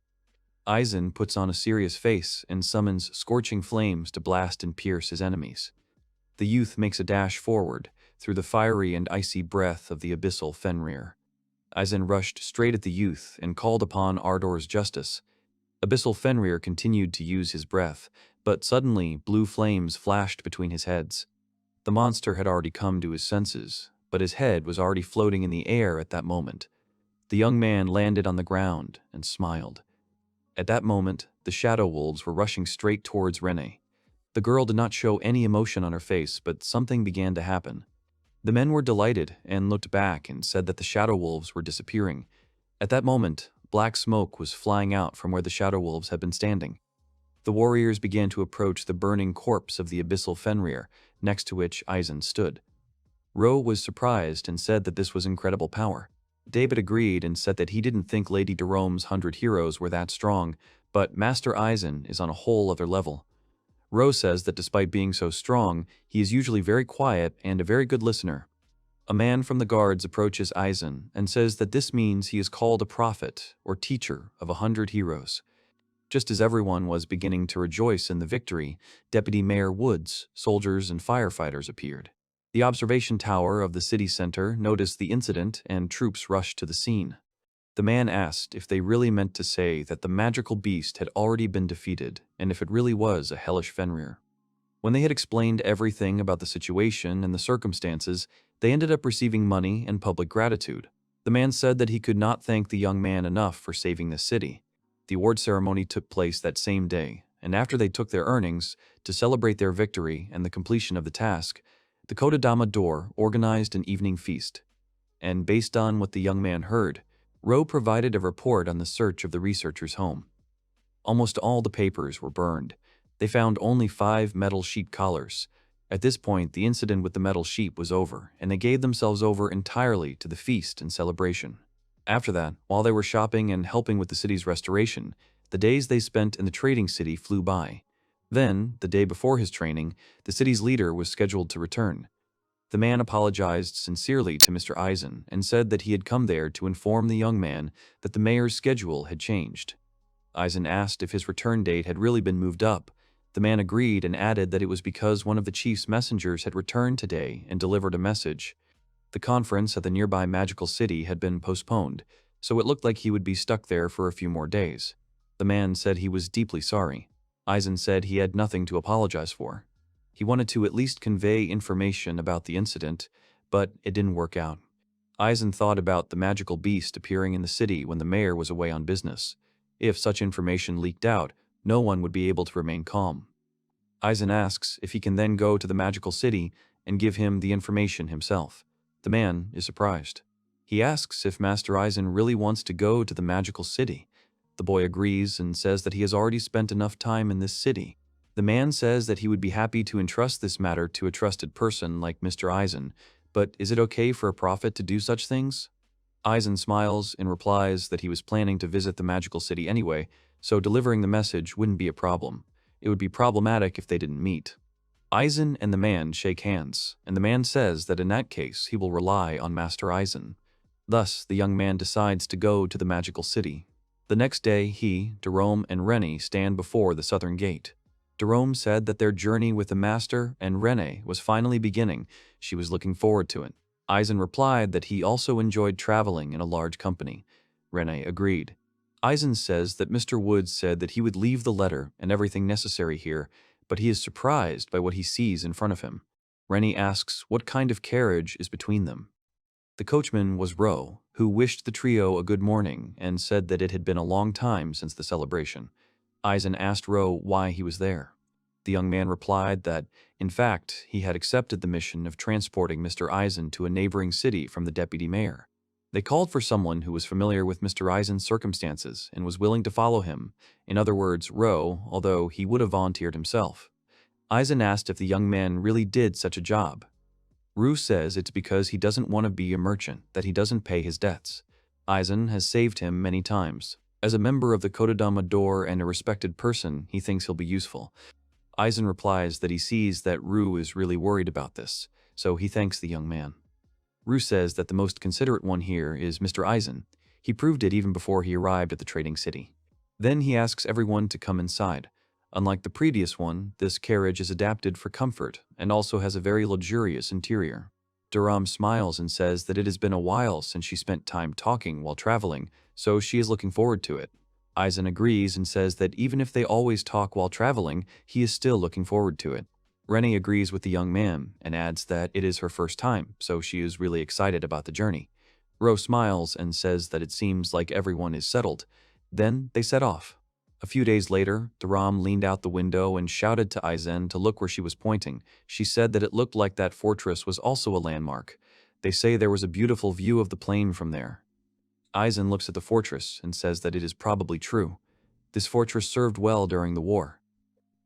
Eisen puts on a serious face and summons scorching flames to blast and pierce his enemies. The youth makes a dash forward through the fiery and icy breath of the abyssal Fenrir. Eisen rushed straight at the youth and called upon Ardor's justice. Abyssal Fenrir continued to use his breath, but suddenly blue flames flashed between his heads. The monster had already come to his senses, but his head was already floating in the air at that moment. The young man landed on the ground and smiled. At that moment, the shadow wolves were rushing straight towards Rene. The girl did not show any emotion on her face, but something began to happen. The men were delighted and looked back and said that the shadow wolves were disappearing. At that moment, black smoke was flying out from where the shadow wolves had been standing. The warriors began to approach the burning corpse of the abyssal Fenrir, next to which Eisen stood. Ro was surprised and said that this was incredible power. David agreed and said that he didn't think Lady Jerome's 100 heroes were that strong, but Master Eisen is on a whole other level. Ro says that despite being so strong, he is usually very quiet and a very good listener. A man from the guards approaches Eisen and says that this means he is called a prophet or teacher of 100 heroes. Just as everyone was beginning to rejoice in the victory, Deputy Mayor Woods, soldiers, and firefighters appeared. The observation tower of the city center noticed the incident and troops rushed to the scene. The man asked if they really meant to say that the magical beast had already been defeated and if it really was a hellish Fenrir. When they had explained everything about the situation and the circumstances, they ended up receiving money and public gratitude. The man said that he could not thank the young man enough for saving the city. The award ceremony took place that same day, and after they took their earnings, to celebrate their victory and the completion of the task, the Kodadama door organized an evening feast. And based on what the young man heard, Ro provided a report on the search of the researcher's home. Almost all the papers were burned. They found only 5 metal sheep collars. At this point, the incident with the metal sheep was over, and they gave themselves over entirely to the feast and celebration. After that, while they were shopping and helping with the city's restoration, the days they spent in the trading city flew by. Then, the day before his training, the city's leader was scheduled to return. The man apologized sincerely to Mr. Eisen and said that he had come there to inform the young man that the mayor's schedule had changed. Eisen asked if his return date had really been moved up. The man agreed and added that it was because one of the chief's messengers had returned today and delivered a message. The conference at the nearby magical city had been postponed, so it looked like he would be stuck there for a few more days. The man said he was deeply sorry. Eisen said he had nothing to apologize for. He wanted to at least convey information about the incident, but it didn't work out. Eisen thought about the magical beast appearing in the city when the mayor was away on business. If such information leaked out, no one would be able to remain calm. Eisen asks if he can then go to the magical city and give him the information himself. The man is surprised. He asks if Master Eisen really wants to go to the magical city. The boy agrees and says that he has already spent enough time in this city. The man says that he would be happy to entrust this matter to a trusted person like Mr. Eisen, but is it okay for a prophet to do such things? Eisen smiles and replies that he was planning to visit the magical city anyway, so delivering the message wouldn't be a problem. It would be problematic if they didn't meet. Eisen and the man shake hands, and the man says that in that case he will rely on Master Eisen. Thus, the young man decides to go to the magical city. The next day, he, Jerome, and Rene stand before the southern gate. Jerome said that their journey with the Master and Rene was finally beginning. She was looking forward to it. Eisen replied that he also enjoyed traveling in a large company. Rene agreed. Eisen says that Mr. Woods said that he would leave the letter and everything necessary here, but he is surprised by what he sees in front of him. Rene asks what kind of carriage is between them. The coachman was Ro, who wished the trio a good morning and said that it had been a long time since the celebration. Eisen asked Ro why he was there. The young man replied that, in fact, he had accepted the mission of transporting Mr. Eisen to a neighboring city from the deputy mayor. They called for someone who was familiar with Mr. Eisen's circumstances and was willing to follow him. In other words, Ro, although he would have volunteered himself. Eisen asked if the young man really did such a job. Ru says it's because he doesn't want to be a merchant, that he doesn't pay his debts. Eisen has saved him many times. As a member of the Kodadama door and a respected person, he thinks he'll be useful. Eisen replies that he sees that Rue is really worried about this, so he thanks the young man. Rue says that the most considerate one here is Mr. Eisen. He proved it even before he arrived at the trading city. Then he asks everyone to come inside. Unlike the previous one, this carriage is adapted for comfort and also has a very luxurious interior. Durham smiles and says that it has been a while since she spent time talking while traveling, so she is looking forward to it. Eisen agrees and says that even if they always talk while traveling, he is still looking forward to it. Rennie agrees with the young man and adds that it is her first time, so she is really excited about the journey. Ro smiles and says that it seems like everyone is settled. Then they set off. A few days later, Durham leaned out the window and shouted to Eisen to look where she was pointing. She said that it looked like that fortress was also a landmark. They say there was a beautiful view of the plain from there. Eisen looks at the fortress and says that it is probably true. This fortress served well during the war.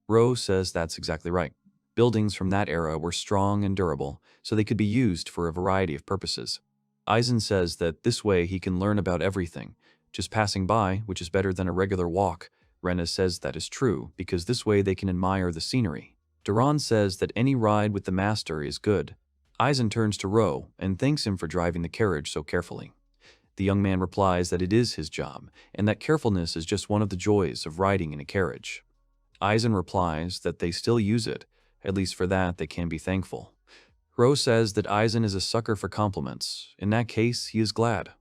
Ro says that's exactly right. Buildings from that era were strong and durable, so they could be used for a variety of purposes. Eisen says that this way he can learn about everything, just passing by, which is better than a regular walk. Rena says that is true, because this way they can admire the scenery. Duran says that any ride with the master is good. Eisen turns to Ro and thanks him for driving the carriage so carefully. The young man replies that it is his job, and that carefulness is just one of the joys of riding in a carriage. Eisen replies that they still use it, at least for that they can be thankful. Ro says that Eisen is a sucker for compliments. In that case, he is glad.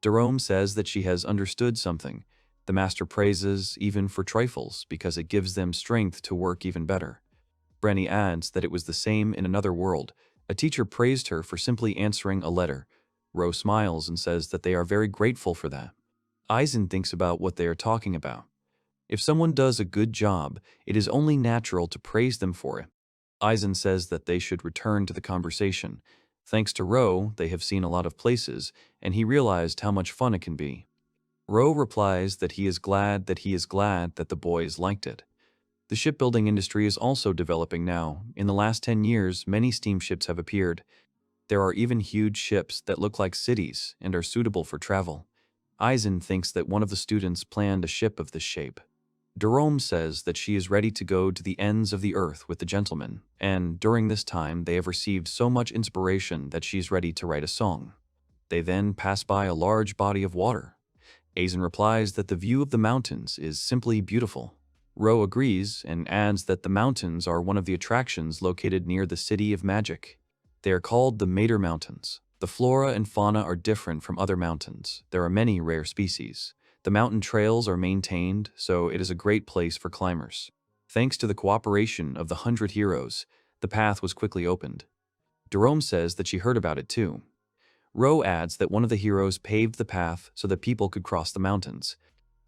Jerome says that she has understood something. The master praises even for trifles because it gives them strength to work even better. Brenny adds that it was the same in another world. A teacher praised her for simply answering a letter. Ro smiles and says that they are very grateful for that. Eisen thinks about what they are talking about. If someone does a good job, it is only natural to praise them for it. Eisen says that they should return to the conversation. Thanks to Ro, they have seen a lot of places, and he realized how much fun it can be. Ro replies that he is glad that the boys liked it. The shipbuilding industry is also developing now. In the last 10 years, many steamships have appeared. There are even huge ships that look like cities and are suitable for travel. Eisen thinks that one of the students planned a ship of this shape. Jerome says that she is ready to go to the ends of the earth with the gentleman, and during this time they have received so much inspiration that she is ready to write a song. They then pass by a large body of water. Eisen replies that the view of the mountains is simply beautiful. Ro agrees and adds that the mountains are one of the attractions located near the City of Magic. They are called the Mater Mountains. The flora and fauna are different from other mountains. There are many rare species. The mountain trails are maintained, so it is a great place for climbers. Thanks to the cooperation of the 100 heroes, the path was quickly opened. Jerome says that she heard about it too. Ro adds that one of the heroes paved the path so that people could cross the mountains.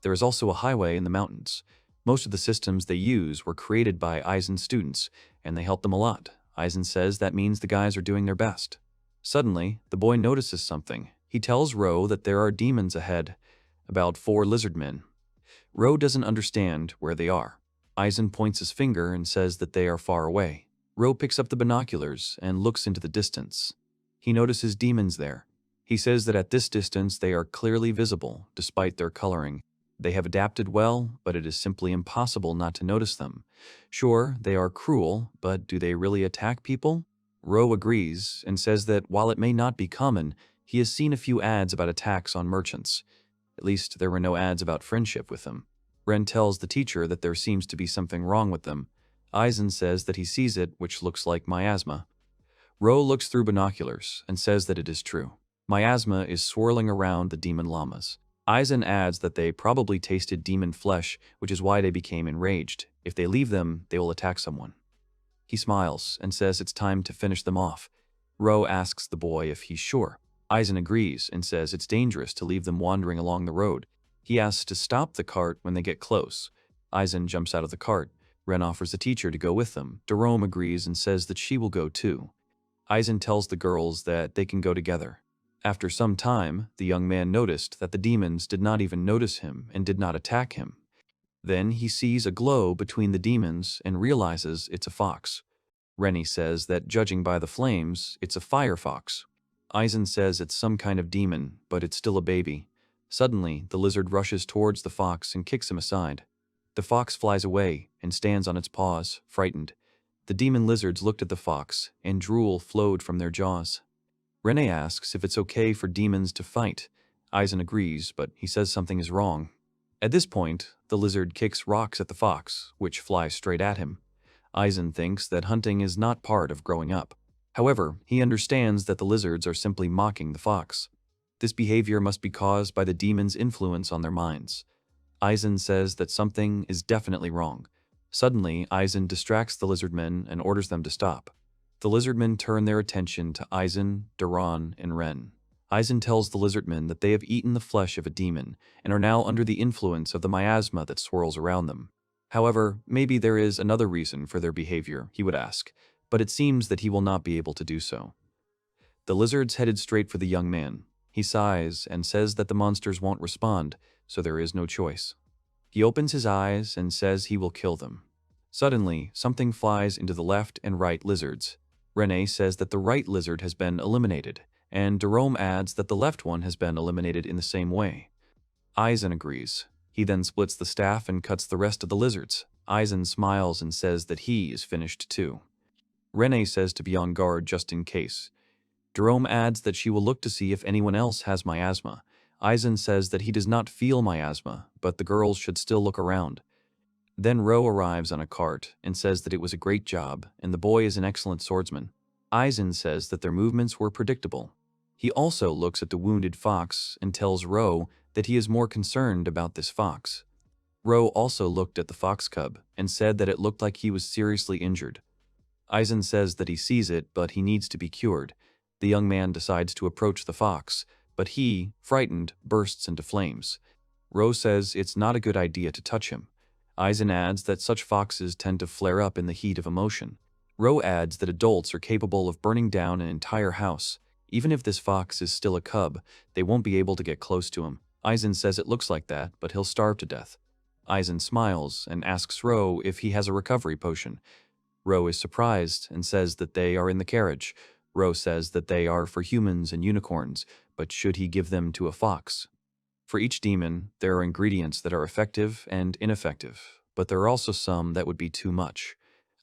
There is also a highway in the mountains. Most of the systems they use were created by Eisen's students, and they helped them a lot. Eisen says that means the guys are doing their best. Suddenly, the boy notices something. He tells Ro that there are demons ahead, about 4 lizard men. Ro doesn't understand where they are. Eisen points his finger and says that they are far away. Ro picks up the binoculars and looks into the distance. He notices demons there. He says that at this distance they are clearly visible, despite their coloring. They have adapted well, but it is simply impossible not to notice them. Sure, they are cruel, but do they really attack people? Ro agrees and says that while it may not be common, he has seen a few ads about attacks on merchants. At least there were no ads about friendship with them. Ren tells the teacher that there seems to be something wrong with them. Eisen says that he sees it, which looks like miasma. Ro looks through binoculars and says that it is true. Miasma is swirling around the demon llamas. Eisen adds that they probably tasted demon flesh, which is why they became enraged. If they leave them, they will attack someone. He smiles and says it's time to finish them off. Ro asks the boy if he's sure. Eisen agrees and says it's dangerous to leave them wandering along the road. He asks to stop the cart when they get close. Eisen jumps out of the cart. Ren offers the teacher to go with them. Jerome agrees and says that she will go too. Eisen tells the girls that they can go together. After some time, the young man noticed that the demons did not even notice him and did not attack him. Then he sees a glow between the demons and realizes it's a fox. Rennie says that judging by the flames, it's a fire fox. Eisen says it's some kind of demon, but it's still a baby. Suddenly, the lizard rushes towards the fox and kicks him aside. The fox flies away and stands on its paws, frightened. The demon lizards looked at the fox, and drool flowed from their jaws. Rene asks if it's okay for demons to fight. Eisen agrees, but he says something is wrong. At this point, the lizard kicks rocks at the fox, which flies straight at him. Eisen thinks that hunting is not part of growing up. However, he understands that the lizards are simply mocking the fox. This behavior must be caused by the demon's influence on their minds. Eisen says that something is definitely wrong. Suddenly, Eisen distracts the lizardmen and orders them to stop. The lizardmen turn their attention to Eisen, Duran, and Ren. Eisen tells the lizardmen that they have eaten the flesh of a demon and are now under the influence of the miasma that swirls around them. However, maybe there is another reason for their behavior, he would ask, but it seems that he will not be able to do so. The lizards headed straight for the young man. He sighs and says that the monsters won't respond, so there is no choice. He opens his eyes and says he will kill them. Suddenly, something flies into the left and right lizards. Rene says that the right lizard has been eliminated, and Jerome adds that the left one has been eliminated in the same way. Eisen agrees. He then splits the staff and cuts the rest of the lizards. Eisen smiles and says that he is finished too. Rene says to be on guard just in case. Jerome adds that she will look to see if anyone else has miasma. Eisen says that he does not feel miasma, but the girls should still look around. Then Ro arrives on a cart and says that it was a great job and the boy is an excellent swordsman. Eisen says that their movements were predictable. He also looks at the wounded fox and tells Ro that he is more concerned about this fox. Ro also looked at the fox cub and said that it looked like he was seriously injured. Eisen says that he sees it, but he needs to be cured. The young man decides to approach the fox, but he, frightened, bursts into flames. Ro says it's not a good idea to touch him. Eisen adds that such foxes tend to flare up in the heat of emotion. Ro adds that adults are capable of burning down an entire house. Even if this fox is still a cub, they won't be able to get close to him. Eisen says it looks like that, but he'll starve to death. Eisen smiles and asks Ro if he has a recovery potion. Ro is surprised and says that they are in the carriage. Ro says that they are for humans and unicorns, but should he give them to a fox? For each demon, there are ingredients that are effective and ineffective, but there are also some that would be too much.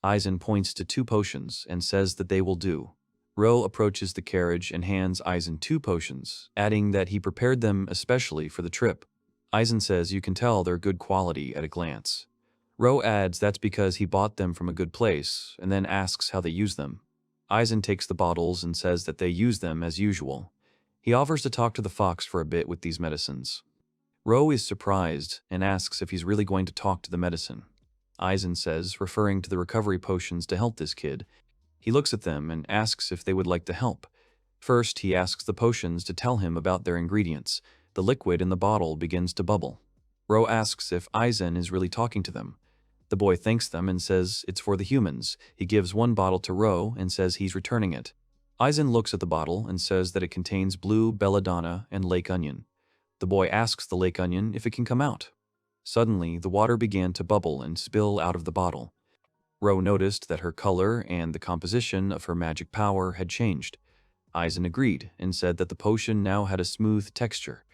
Eisen points to 2 potions and says that they will do. Ro approaches the carriage and hands Eisen 2 potions, adding that he prepared them especially for the trip. Eisen says you can tell they're good quality at a glance. Ro adds that's because he bought them from a good place, and then asks how they use them. Eisen takes the bottles and says that they use them as usual. He offers to talk to the fox for a bit with these medicines. Ro is surprised and asks if he's really going to talk to the medicine. Eisen says, referring to the recovery potions to help this kid. He looks at them and asks if they would like to help. First, he asks the potions to tell him about their ingredients. The liquid in the bottle begins to bubble. Ro asks if Eisen is really talking to them. The boy thanks them and says it's for the humans. He gives 1 bottle to Ro and says he's returning it. Eisen looks at the bottle and says that it contains blue belladonna and lake onion. The boy asks the lake onion if it can come out. Suddenly, the water began to bubble and spill out of the bottle. Ro noticed that her color and the composition of her magic power had changed. Eisen agreed and said that the potion now had a smooth texture,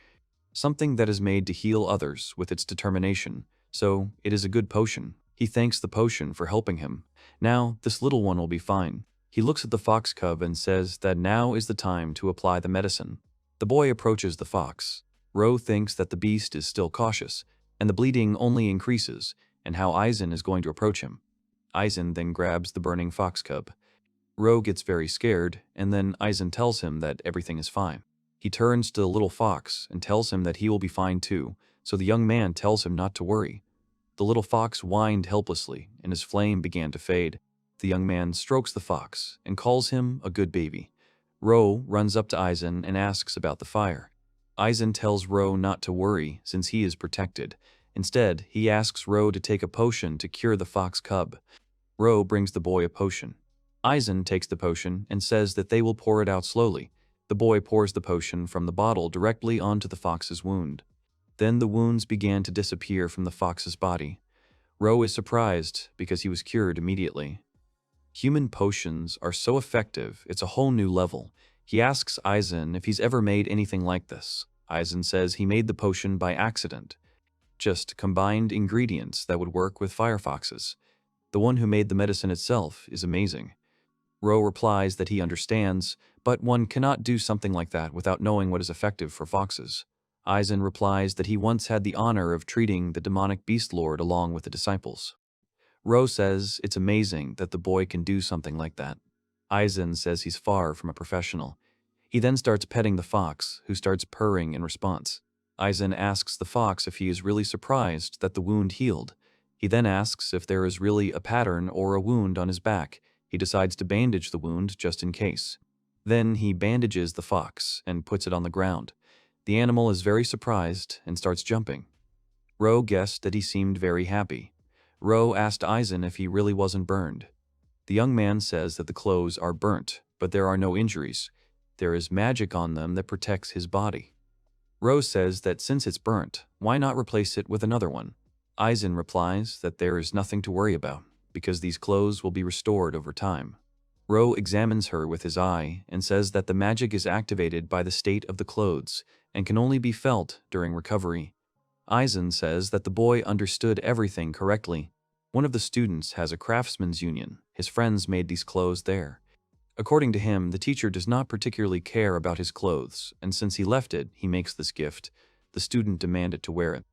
something that is made to heal others with its determination, so it is a good potion. He thanks the potion for helping him. Now, this little one will be fine. He looks at the fox cub and says that now is the time to apply the medicine. The boy approaches the fox. Ro thinks that the beast is still cautious, and the bleeding only increases, and how Eisen is going to approach him. Eisen then grabs the burning fox cub. Ro gets very scared, and then Eisen tells him that everything is fine. He turns to the little fox and tells him that he will be fine too, so the young man tells him not to worry. The little fox whined helplessly, and his flame began to fade. The young man strokes the fox and calls him a good baby. Ro runs up to Eisen and asks about the fire. Eisen tells Ro not to worry since he is protected. Instead, he asks Ro to take a potion to cure the fox cub. Ro brings the boy a potion. Eisen takes the potion and says that they will pour it out slowly. The boy pours the potion from the bottle directly onto the fox's wound. Then the wounds began to disappear from the fox's body. Ro is surprised because he was cured immediately. Human potions are so effective, it's a whole new level. He asks Eisen if he's ever made anything like this. Eisen says he made the potion by accident, just combined ingredients that would work with firefoxes. The one who made the medicine itself is amazing. Ro replies that he understands, but one cannot do something like that without knowing what is effective for foxes. Eisen replies that he once had the honor of treating the demonic beast lord along with the disciples. Ro says it's amazing that the boy can do something like that. Eisen says he's far from a professional. He then starts petting the fox, who starts purring in response. Eisen asks the fox if he is really surprised that the wound healed. He then asks if there is really a pattern or a wound on his back. He decides to bandage the wound just in case. Then he bandages the fox and puts it on the ground. The animal is very surprised and starts jumping. Ro guessed that he seemed very happy. Ro asked Eisen if he really wasn't burned. The young man says that the clothes are burnt, but there are no injuries. There is magic on them that protects his body. Ro says that since it's burnt, why not replace it with another one? Eisen replies that there is nothing to worry about, because these clothes will be restored over time. Ro examines her with his eye and says that the magic is activated by the state of the clothes and can only be felt during recovery. Eisen says that the boy understood everything correctly. One of the students has a craftsman's union. His friends made these clothes there. According to him, the teacher does not particularly care about his clothes, and since he left it, he makes this gift. The student demanded to wear it.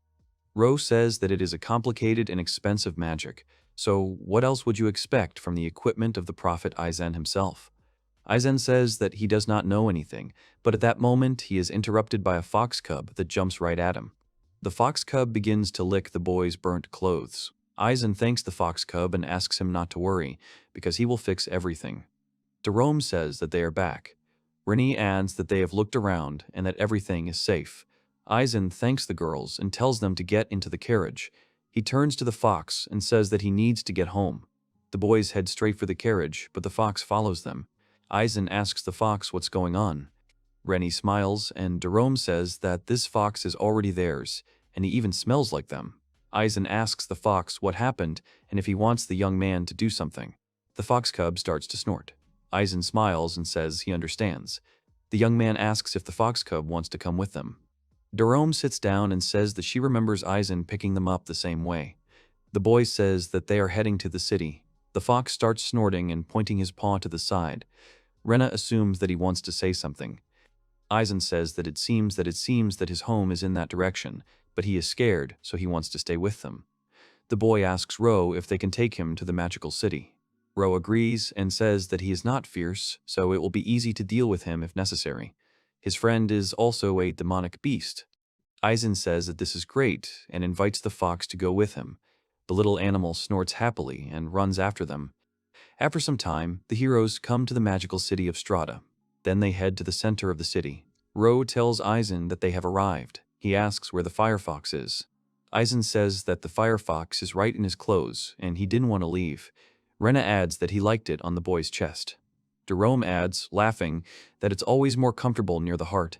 Ro says that it is a complicated and expensive magic, so what else would you expect from the equipment of the prophet Eisen himself? Eisen says that he does not know anything, but at that moment he is interrupted by a fox cub that jumps right at him. The fox cub begins to lick the boy's burnt clothes. Eisen thanks the fox cub and asks him not to worry, because he will fix everything. Jerome says that they are back. Rennie adds that they have looked around and that everything is safe. Eisen thanks the girls and tells them to get into the carriage. He turns to the fox and says that he needs to get home. The boys head straight for the carriage, but the fox follows them. Eisen asks the fox what's going on. Rennie smiles, and Jerome says that this fox is already theirs, and he even smells like them. Eisen asks the fox what happened and if he wants the young man to do something. The fox cub starts to snort. Eisen smiles and says he understands. The young man asks if the fox cub wants to come with them. Jerome sits down and says that she remembers Eisen picking them up the same way. The boy says that they are heading to the city. The fox starts snorting and pointing his paw to the side. Rena assumes that he wants to say something. Eisen says that it seems that his home is in that direction, but he is scared, so he wants to stay with them. The boy asks Ro if they can take him to the magical city. Ro agrees and says that he is not fierce, so it will be easy to deal with him if necessary. His friend is also a demonic beast. Eisen says that this is great and invites the fox to go with him. The little animal snorts happily and runs after them. After some time, the heroes come to the magical city of Strata. Then they head to the center of the city. Ro tells Eisen that they have arrived. He asks where the firefox is. Eisen says that the firefox is right in his clothes and he didn't want to leave. Rena adds that he liked it on the boy's chest. Jerome adds, laughing, that it's always more comfortable near the heart.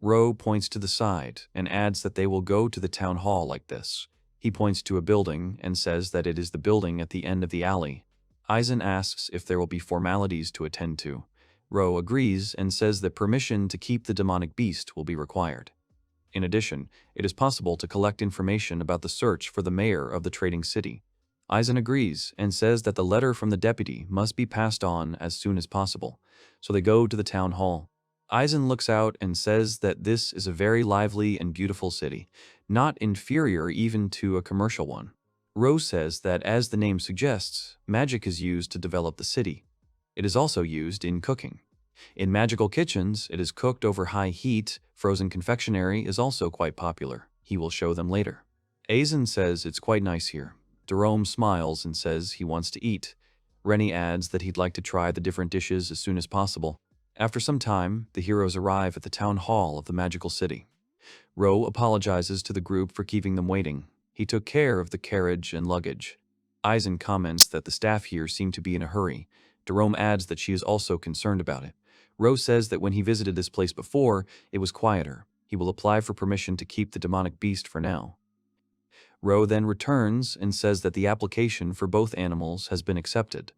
Ro points to the side and adds that they will go to the town hall like this. He points to a building and says that it is the building at the end of the alley. Eisen asks if there will be formalities to attend to. Ro agrees and says that permission to keep the demonic beast will be required. In addition, it is possible to collect information about the search for the mayor of the trading city. Eisen agrees and says that the letter from the deputy must be passed on as soon as possible, so they go to the town hall. Eisen looks out and says that this is a very lively and beautiful city, not inferior even to a commercial one. Ro says that, as the name suggests, magic is used to develop the city. It is also used in cooking. In magical kitchens, it is cooked over high heat. Frozen confectionery is also quite popular. He will show them later. Eisen says it's quite nice here. Jerome smiles and says he wants to eat. Rennie adds that he'd like to try the different dishes as soon as possible. After some time, the heroes arrive at the town hall of the magical city. Ro apologizes to the group for keeping them waiting. He took care of the carriage and luggage. Eisen comments that the staff here seem to be in a hurry. Jerome adds that she is also concerned about it. Ro says that when he visited this place before, it was quieter. He will apply for permission to keep the demonic beast for now. Ro then returns and says that the application for both animals has been accepted.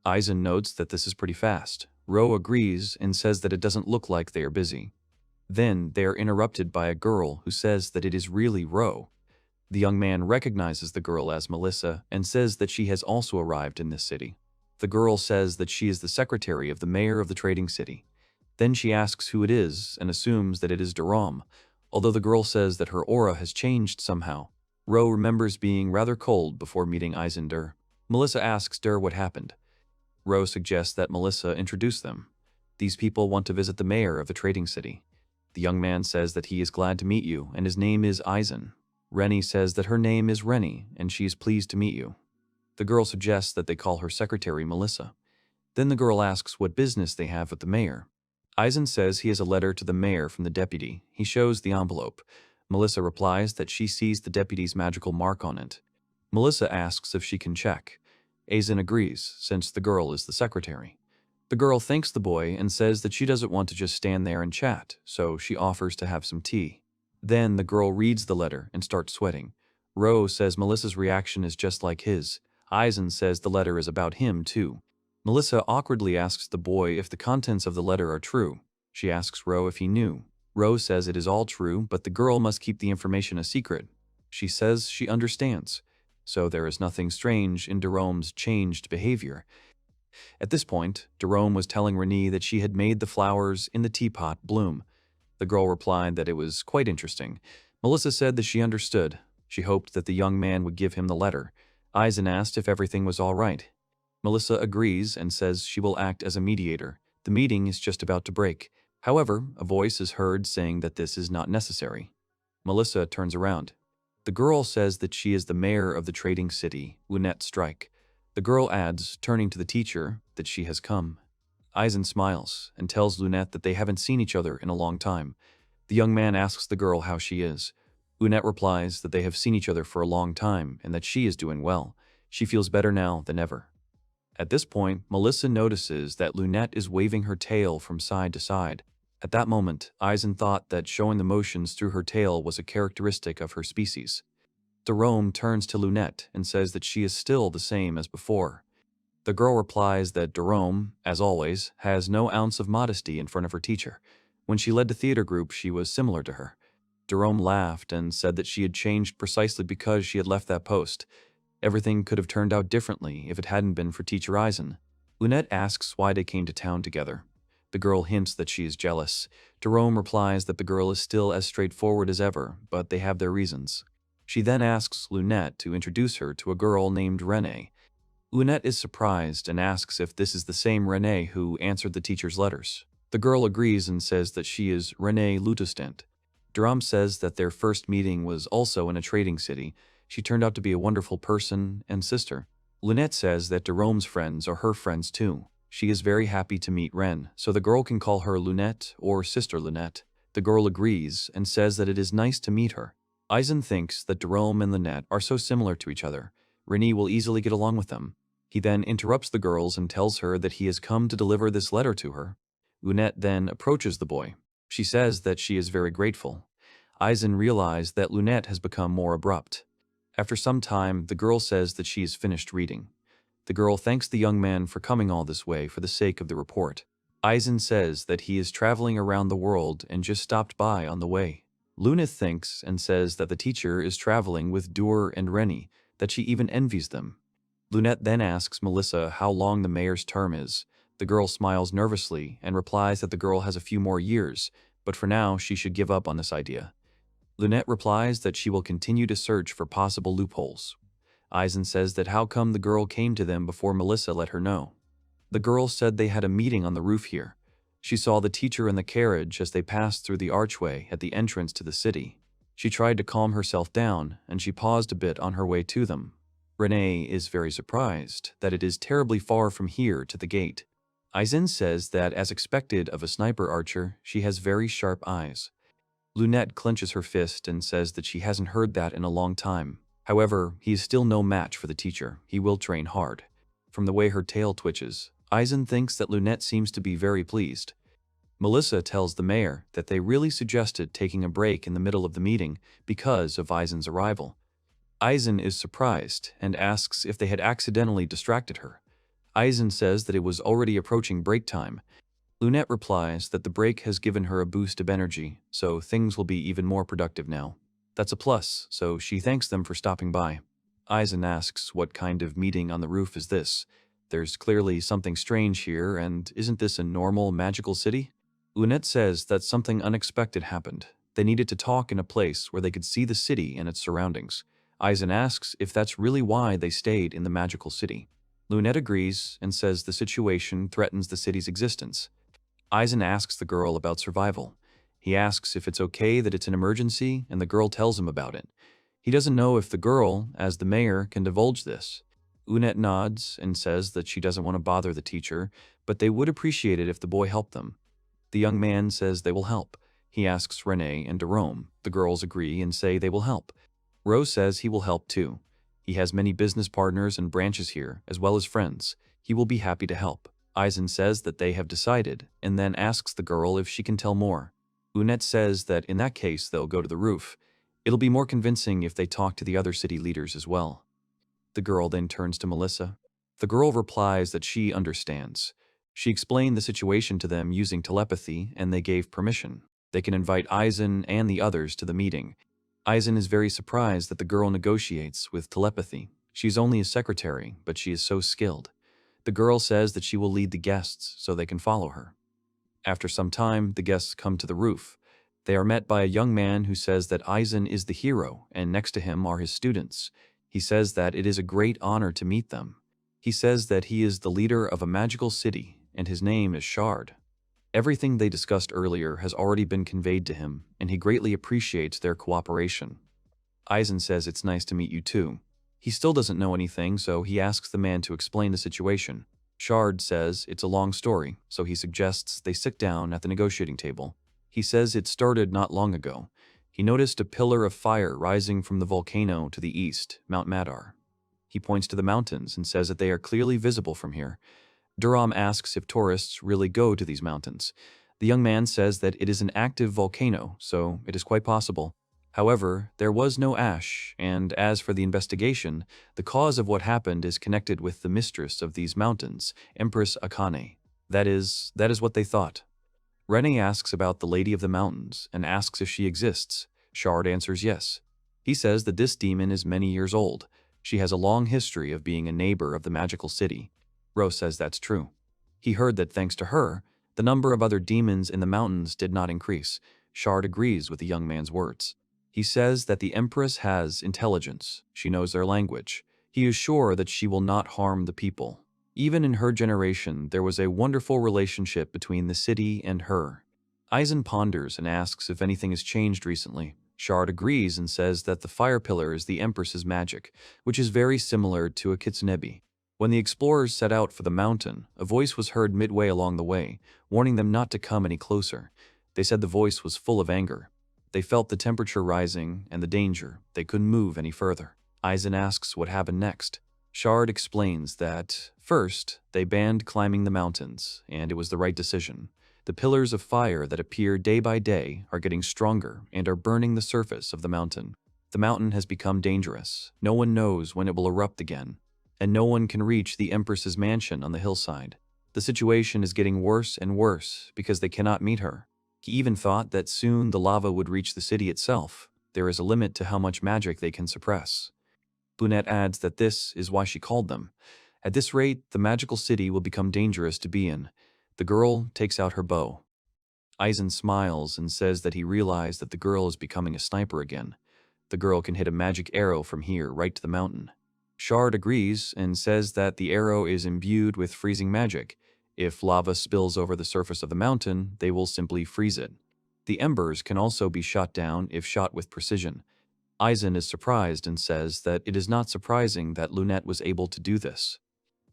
Eisen notes that this is pretty fast. Ro agrees and says that it doesn't look like they are busy. Then they are interrupted by a girl who says that it is really Ro. The young man recognizes the girl as Melissa and says that she has also arrived in this city. The girl says that she is the secretary of the mayor of the trading city. Then she asks who it is and assumes that it is Daram, although the girl says that her aura has changed somehow. Ro remembers being rather cold before meeting Eisen. Melissa asks what happened. Ro suggests that Melissa introduce them. These people want to visit the mayor of the trading city. The young man says that he is glad to meet you and his name is Eisen. Rennie says that her name is Rennie and she is pleased to meet you. The girl suggests that they call her secretary Melissa. Then the girl asks what business they have with the mayor. Eisen says he has a letter to the mayor from the deputy. He shows the envelope. Melissa replies that she sees the deputy's magical mark on it. Melissa asks if she can check. Eisen agrees, since the girl is the secretary. The girl thanks the boy and says that she doesn't want to just stand there and chat, so she offers to have some tea. Then the girl reads the letter and starts sweating. Ro says Melissa's reaction is just like his. Eisen says the letter is about him too. Melissa awkwardly asks the boy if the contents of the letter are true. She asks Ro if he knew. Ro says it is all true, but the girl must keep the information a secret. She says she understands. So there is nothing strange in Daram's changed behavior. At this point, Daram was telling Rennie that she had made the flowers in the teapot bloom. The girl replied that it was quite interesting. Melissa said that she understood. She hoped that the young man would give him the letter. Eisen asked if everything was all right. Melissa agrees and says she will act as a mediator. The meeting is just about to break. However, a voice is heard saying that this is not necessary. Melissa turns around. The girl says that she is the mayor of the trading city, Lunette Strike. The girl adds, turning to the teacher, that she has come. Eisen smiles and tells Lunette that they haven't seen each other in a long time. The young man asks the girl how she is. Lunette replies that they have seen each other for a long time and that she is doing well. She feels better now than ever. At this point, Melissa notices that Lunette is waving her tail from side to side. At that moment, Eisen thought that showing the motions through her tail was a characteristic of her species. Daram turns to Lunette and says that she is still the same as before. The girl replies that Daram, as always, has no ounce of modesty in front of her teacher. When she led the theater group, she was similar to her. Daram laughed and said that she had changed precisely because she had left that post. Everything could have turned out differently if it hadn't been for Teacher Eisen. Lunette asks why they came to town together. The girl hints that she is jealous. Daram replies that the girl is still as straightforward as ever, but they have their reasons. She then asks Lunette to introduce her to a girl named Renee. Lunette is surprised and asks if this is the same Renee who answered the teacher's letters. The girl agrees and says that she is Renee Lutustent. Daram says that their first meeting was also in a trading city. She turned out to be a wonderful person and sister. Lunette says that Daram's friends are her friends too. She is very happy to meet Ren, so the girl can call her Lunette or Sister Lunette. The girl agrees and says that it is nice to meet her. Eisen thinks that Daram and Lunette are so similar to each other. Rennie will easily get along with them. He then interrupts the girls and tells her that he has come to deliver this letter to her. Lunette then approaches the boy. She says that she is very grateful. Eisen realizes that Lunette has become more abrupt. After some time, the girl says that she has finished reading. The girl thanks the young man for coming all this way for the sake of the report. Eisen says that he is traveling around the world and just stopped by on the way. Lunette thinks and says that the teacher is traveling with Dur and Rennie, that she even envies them. Lunette then asks Melissa how long the mayor's term is. The girl smiles nervously and replies that the girl has a few more years, but for now she should give up on this idea. Lunette replies that she will continue to search for possible loopholes. Eisen says that how come the girl came to them before Melissa let her know. The girl said they had a meeting on the roof here. She saw the teacher in the carriage as they passed through the archway at the entrance to the city. She tried to calm herself down, and she paused a bit on her way to them. Renee is very surprised that it is terribly far from here to the gate. Eisen says that, as expected of a sniper archer, she has very sharp eyes. Lunette clenches her fist and says that she hasn't heard that in a long time. However, he is still no match for the teacher. He will train hard. From the way her tail twitches, Eisen thinks that Lunette seems to be very pleased. Melissa tells the mayor that they really suggested taking a break in the middle of the meeting because of Eisen's arrival. Eisen is surprised and asks if they had accidentally distracted her. Eisen says that it was already approaching break time. Lunette replies that the break has given her a boost of energy, so things will be even more productive now. That's a plus, so she thanks them for stopping by. Eisen asks what kind of meeting on the roof is this. There's clearly something strange here, and isn't this a normal magical city? Lunette says that something unexpected happened. They needed to talk in a place where they could see the city and its surroundings. Eisen asks if that's really why they stayed in the magical city. Lunette agrees and says the situation threatens the city's existence. Eisen asks the girl about survival. He asks if it's okay that it's an emergency, and the girl tells him about it. He doesn't know if the girl, as the mayor, can divulge this. Lunette nods and says that she doesn't want to bother the teacher, but they would appreciate it if the boy helped them. The young man says they will help. He asks Renee and Jerome. The girls agree and say they will help. Rose says he will help too. He has many business partners and branches here, as well as friends. He will be happy to help. Eisen says that they have decided, and then asks the girl if she can tell more. Lunette says that in that case they'll go to the roof. It'll be more convincing if they talk to the other city leaders as well. The girl then turns to Melissa. The girl replies that she understands. She explained the situation to them using telepathy, and they gave permission. They can invite Eisen and the others to the meeting. Eisen is very surprised that the girl negotiates with telepathy. She's only a secretary, but she is so skilled. The girl says that she will lead the guests so they can follow her. After some time, the guests come to the roof. They are met by a young man who says that Eisen is the hero, and next to him are his students. He says that it is a great honor to meet them. He says that he is the leader of a magical city, and his name is Shard. Everything they discussed earlier has already been conveyed to him, and he greatly appreciates their cooperation. Eisen says it's nice to meet you too. He still doesn't know anything, so he asks the man to explain the situation. Shard says it's a long story, so he suggests they sit down at the negotiating table. He says it started not long ago. He noticed a pillar of fire rising from the volcano to the east, Mount Madar. He points to the mountains and says that they are clearly visible from here. Durham asks if tourists really go to these mountains. The young man says that it is an active volcano, so it is quite possible. However, there was no ash, and as for the investigation, the cause of what happened is connected with the mistress of these mountains, Empress Akane. That is what they thought. Renee asks about the Lady of the Mountains, and asks if she exists. Shard answers yes. He says that this demon is many years old. She has a long history of being a neighbor of the magical city. Rose says that's true. He heard that thanks to her, the number of other demons in the mountains did not increase. Shard agrees with the young man's words. He says that the Empress has intelligence. She knows their language. He is sure that she will not harm the people. Even in her generation, there was a wonderful relationship between the city and her. Eisen ponders and asks if anything has changed recently. Shard agrees and says that the fire pillar is the Empress's magic, which is very similar to a kitsunebi. When the explorers set out for the mountain, a voice was heard midway along the way, warning them not to come any closer. They said the voice was full of anger. They felt the temperature rising and the danger. They couldn't move any further. Eisen asks what happened next. Shard explains that, first, they banned climbing the mountains, and it was the right decision. The pillars of fire that appear day by day are getting stronger and are burning the surface of the mountain. The mountain has become dangerous. No one knows when it will erupt again, and no one can reach the Empress's mansion on the hillside. The situation is getting worse and worse because they cannot meet her. He even thought that soon the lava would reach the city itself. There is a limit to how much magic they can suppress. Lunette adds that this is why she called them. At this rate, the magical city will become dangerous to be in. The girl takes out her bow. Eisen smiles and says that he realized that the girl is becoming a sniper again. The girl can hit a magic arrow from here right to the mountain. Shard agrees and says that the arrow is imbued with freezing magic. If lava spills over the surface of the mountain, they will simply freeze it. The embers can also be shot down if shot with precision. Eisen is surprised and says that it is not surprising that Lunette was able to do this.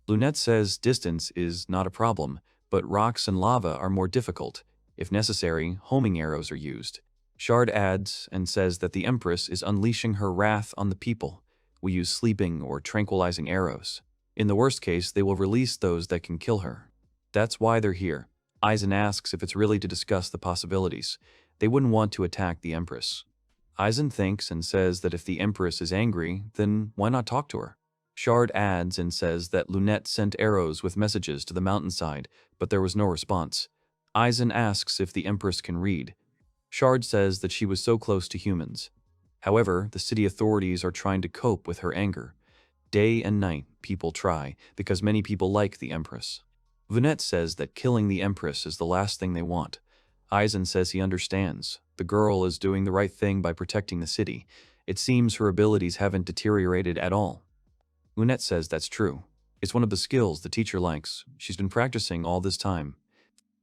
Lunette says distance is not a problem, but rocks and lava are more difficult. If necessary, homing arrows are used. Shard adds and says that the Empress is unleashing her wrath on the people. We use sleeping or tranquilizing arrows. In the worst case, they will release those that can kill her. That's why they're here. Eisen asks if it's really to discuss the possibilities. They wouldn't want to attack the Empress. Eisen thinks and says that if the Empress is angry, then why not talk to her? Shard adds and says that Lunette sent arrows with messages to the mountainside, but there was no response. Eisen asks if the Empress can read. Shard says that she was so close to humans. However, the city authorities are trying to cope with her anger. Day and night, people try, because many people like the Empress. Lunette says that killing the Empress is the last thing they want. Eisen says he understands. The girl is doing the right thing by protecting the city. It seems her abilities haven't deteriorated at all. Lunette says that's true. It's one of the skills the teacher likes. She's been practicing all this time.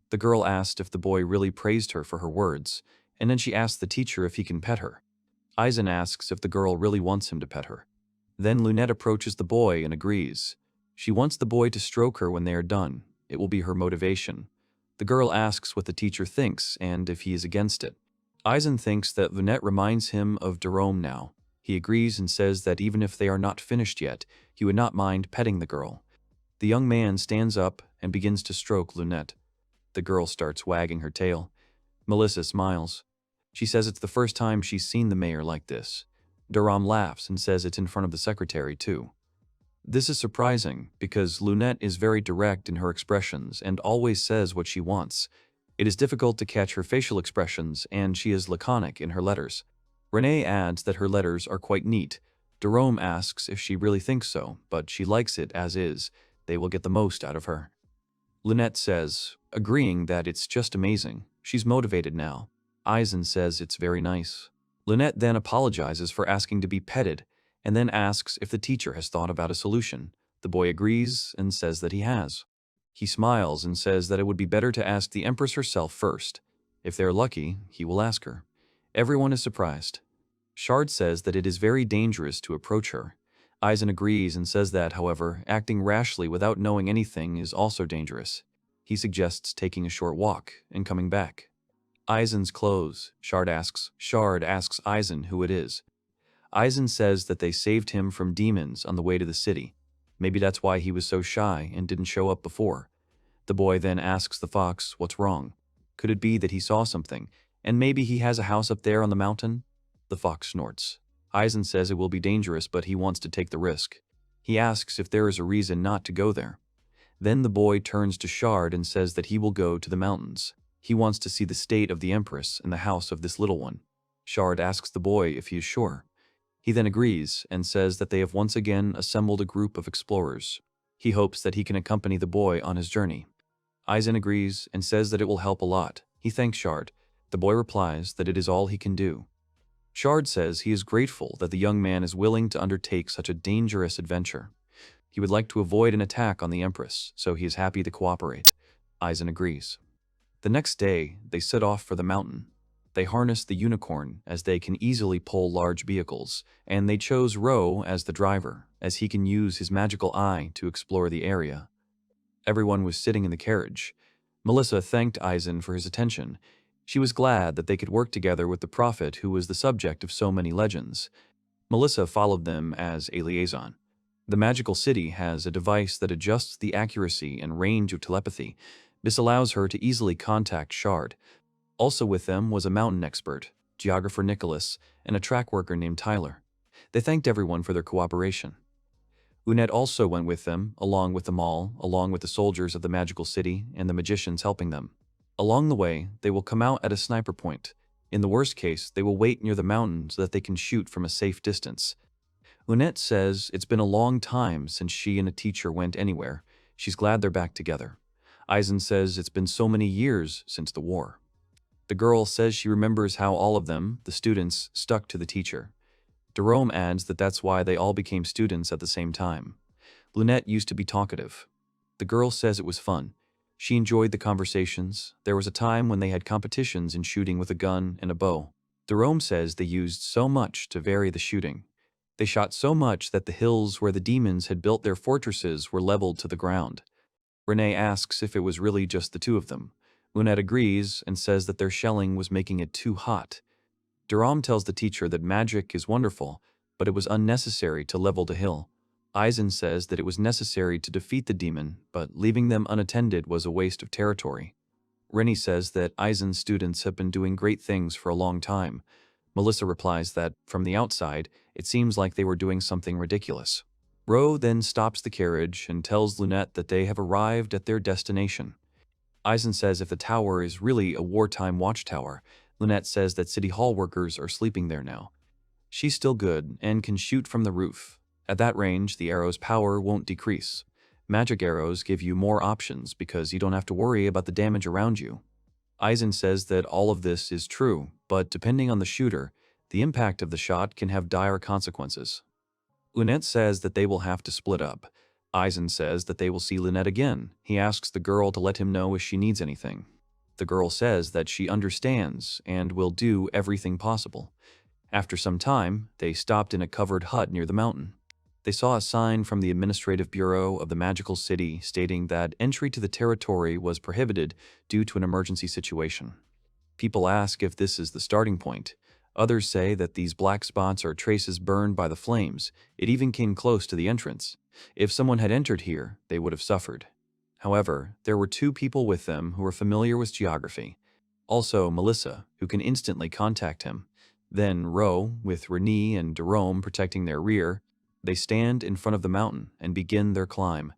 The girl asked if the boy really praised her for her words, and then she asked the teacher if he can pet her. Eisen asks if the girl really wants him to pet her. Then Lunette approaches the boy and agrees. She wants the boy to stroke her when they are done. It will be her motivation. The girl asks what the teacher thinks and if he is against it. Eisen thinks that Lunette reminds him of Jerome now. He agrees and says that even if they are not finished yet, he would not mind petting the girl. The young man stands up and begins to stroke Lunette. The girl starts wagging her tail. Melissa smiles. She says it's the first time she's seen the mayor like this. Jerome laughs and says it's in front of the secretary too. This is surprising because Lunette is very direct in her expressions and always says what she wants. It is difficult to catch her facial expressions and she is laconic in her letters. Renee adds that her letters are quite neat. Jerome asks if she really thinks so, but she likes it as is. They will get the most out of her. Lunette says, agreeing that it's just amazing. She's motivated now. Eisen says it's very nice. Lunette then apologizes for asking to be petted, and then asks if the teacher has thought about a solution. The boy agrees and says that he has. He smiles and says that it would be better to ask the Empress herself first. If they're lucky, he will ask her. Everyone is surprised. Shard says that it is very dangerous to approach her. Eisen agrees and says that, however, acting rashly without knowing anything is also dangerous. He suggests taking a short walk and coming back. Eisen's clothes. Shard asks Eisen who it is. Eisen says that they saved him from demons on the way to the city. Maybe that's why he was so shy and didn't show up before. The boy then asks the fox what's wrong. Could it be that he saw something, and maybe he has a house up there on the mountain? The fox snorts. Eisen says it will be dangerous, but he wants to take the risk. He asks if there is a reason not to go there. Then the boy turns to Shard and says that he will go to the mountains. He wants to see the state of the Empress and the house of this little one. Shard asks the boy if he is sure. He then agrees and says that they have once again assembled a group of explorers. He hopes that he can accompany the boy on his journey. Eisen agrees and says that it will help a lot. He thanks Shard. The boy replies that it is all he can do. Shard says he is grateful that the young man is willing to undertake such a dangerous adventure. He would like to avoid an attack on the Empress, so he is happy to cooperate. Eisen agrees. The next day, they set off for the mountain. They harness the unicorn, as they can easily pull large vehicles, and they chose Ro as the driver, as he can use his magical eye to explore the area. Everyone was sitting in the carriage. Melissa thanked Eisen for his attention. She was glad that they could work together with the prophet who was the subject of so many legends. Melissa followed them as a liaison. The magical city has a device that adjusts the accuracy and range of telepathy. This allows her to easily contact Shard. Also with them was a mountain expert, geographer Nicholas, and a track worker named Tyler. They thanked everyone for their cooperation. Lunette also went with them, along with them all, along with the soldiers of the magical city and the magicians helping them. Along the way, they will come out at a sniper point. In the worst case, they will wait near the mountain so that they can shoot from a safe distance. Lunette says it's been a long time since she and a teacher went anywhere. She's glad they're back together. Eisen says it's been so many years since the war. The girl says she remembers how all of them, the students, stuck to the teacher. Jerome adds that that's why they all became students at the same time. Lunette used to be talkative. The girl says it was fun. She enjoyed the conversations. There was a time when they had competitions in shooting with a gun and a bow. Jerome says they used so much to vary the shooting. They shot so much that the hills where the demons had built their fortresses were leveled to the ground. Renee asks if it was really just the two of them. Lunette agrees and says that their shelling was making it too hot. Jerome tells the teacher that magic is wonderful, but it was unnecessary to level the hill. Eisen says that it was necessary to defeat the demon, but leaving them unattended was a waste of territory. Rennie says that Eisen's students have been doing great things for a long time. Melissa replies that, from the outside, it seems like they were doing something ridiculous. Ro then stops the carriage and tells Lunette that they have arrived at their destination. Eisen says if the tower is really a wartime watchtower. Lynette says that City Hall workers are sleeping there now. She's still good and can shoot from the roof. At that range, the arrow's power won't decrease. Magic arrows give you more options because you don't have to worry about the damage around you. Eisen says that all of this is true, but depending on the shooter, the impact of the shot can have dire consequences. Lynette says that they will have to split up. Eisen says that they will see Lynette again. He asks the girl to let him know if she needs anything. The girl says that she understands and will do everything possible. After some time, they stopped in a covered hut near the mountain. They saw a sign from the Administrative Bureau of the Magical City stating that entry to the territory was prohibited due to an emergency situation. People ask if this is the starting point. Others say that these black spots are traces burned by the flames. It even came close to the entrance. If someone had entered here, they would have suffered. However, there were 2 people with them who were familiar with geography. Also, Melissa, who can instantly contact him. Then Ro, with Renée and Jerome protecting their rear. They stand in front of the mountain and begin their climb.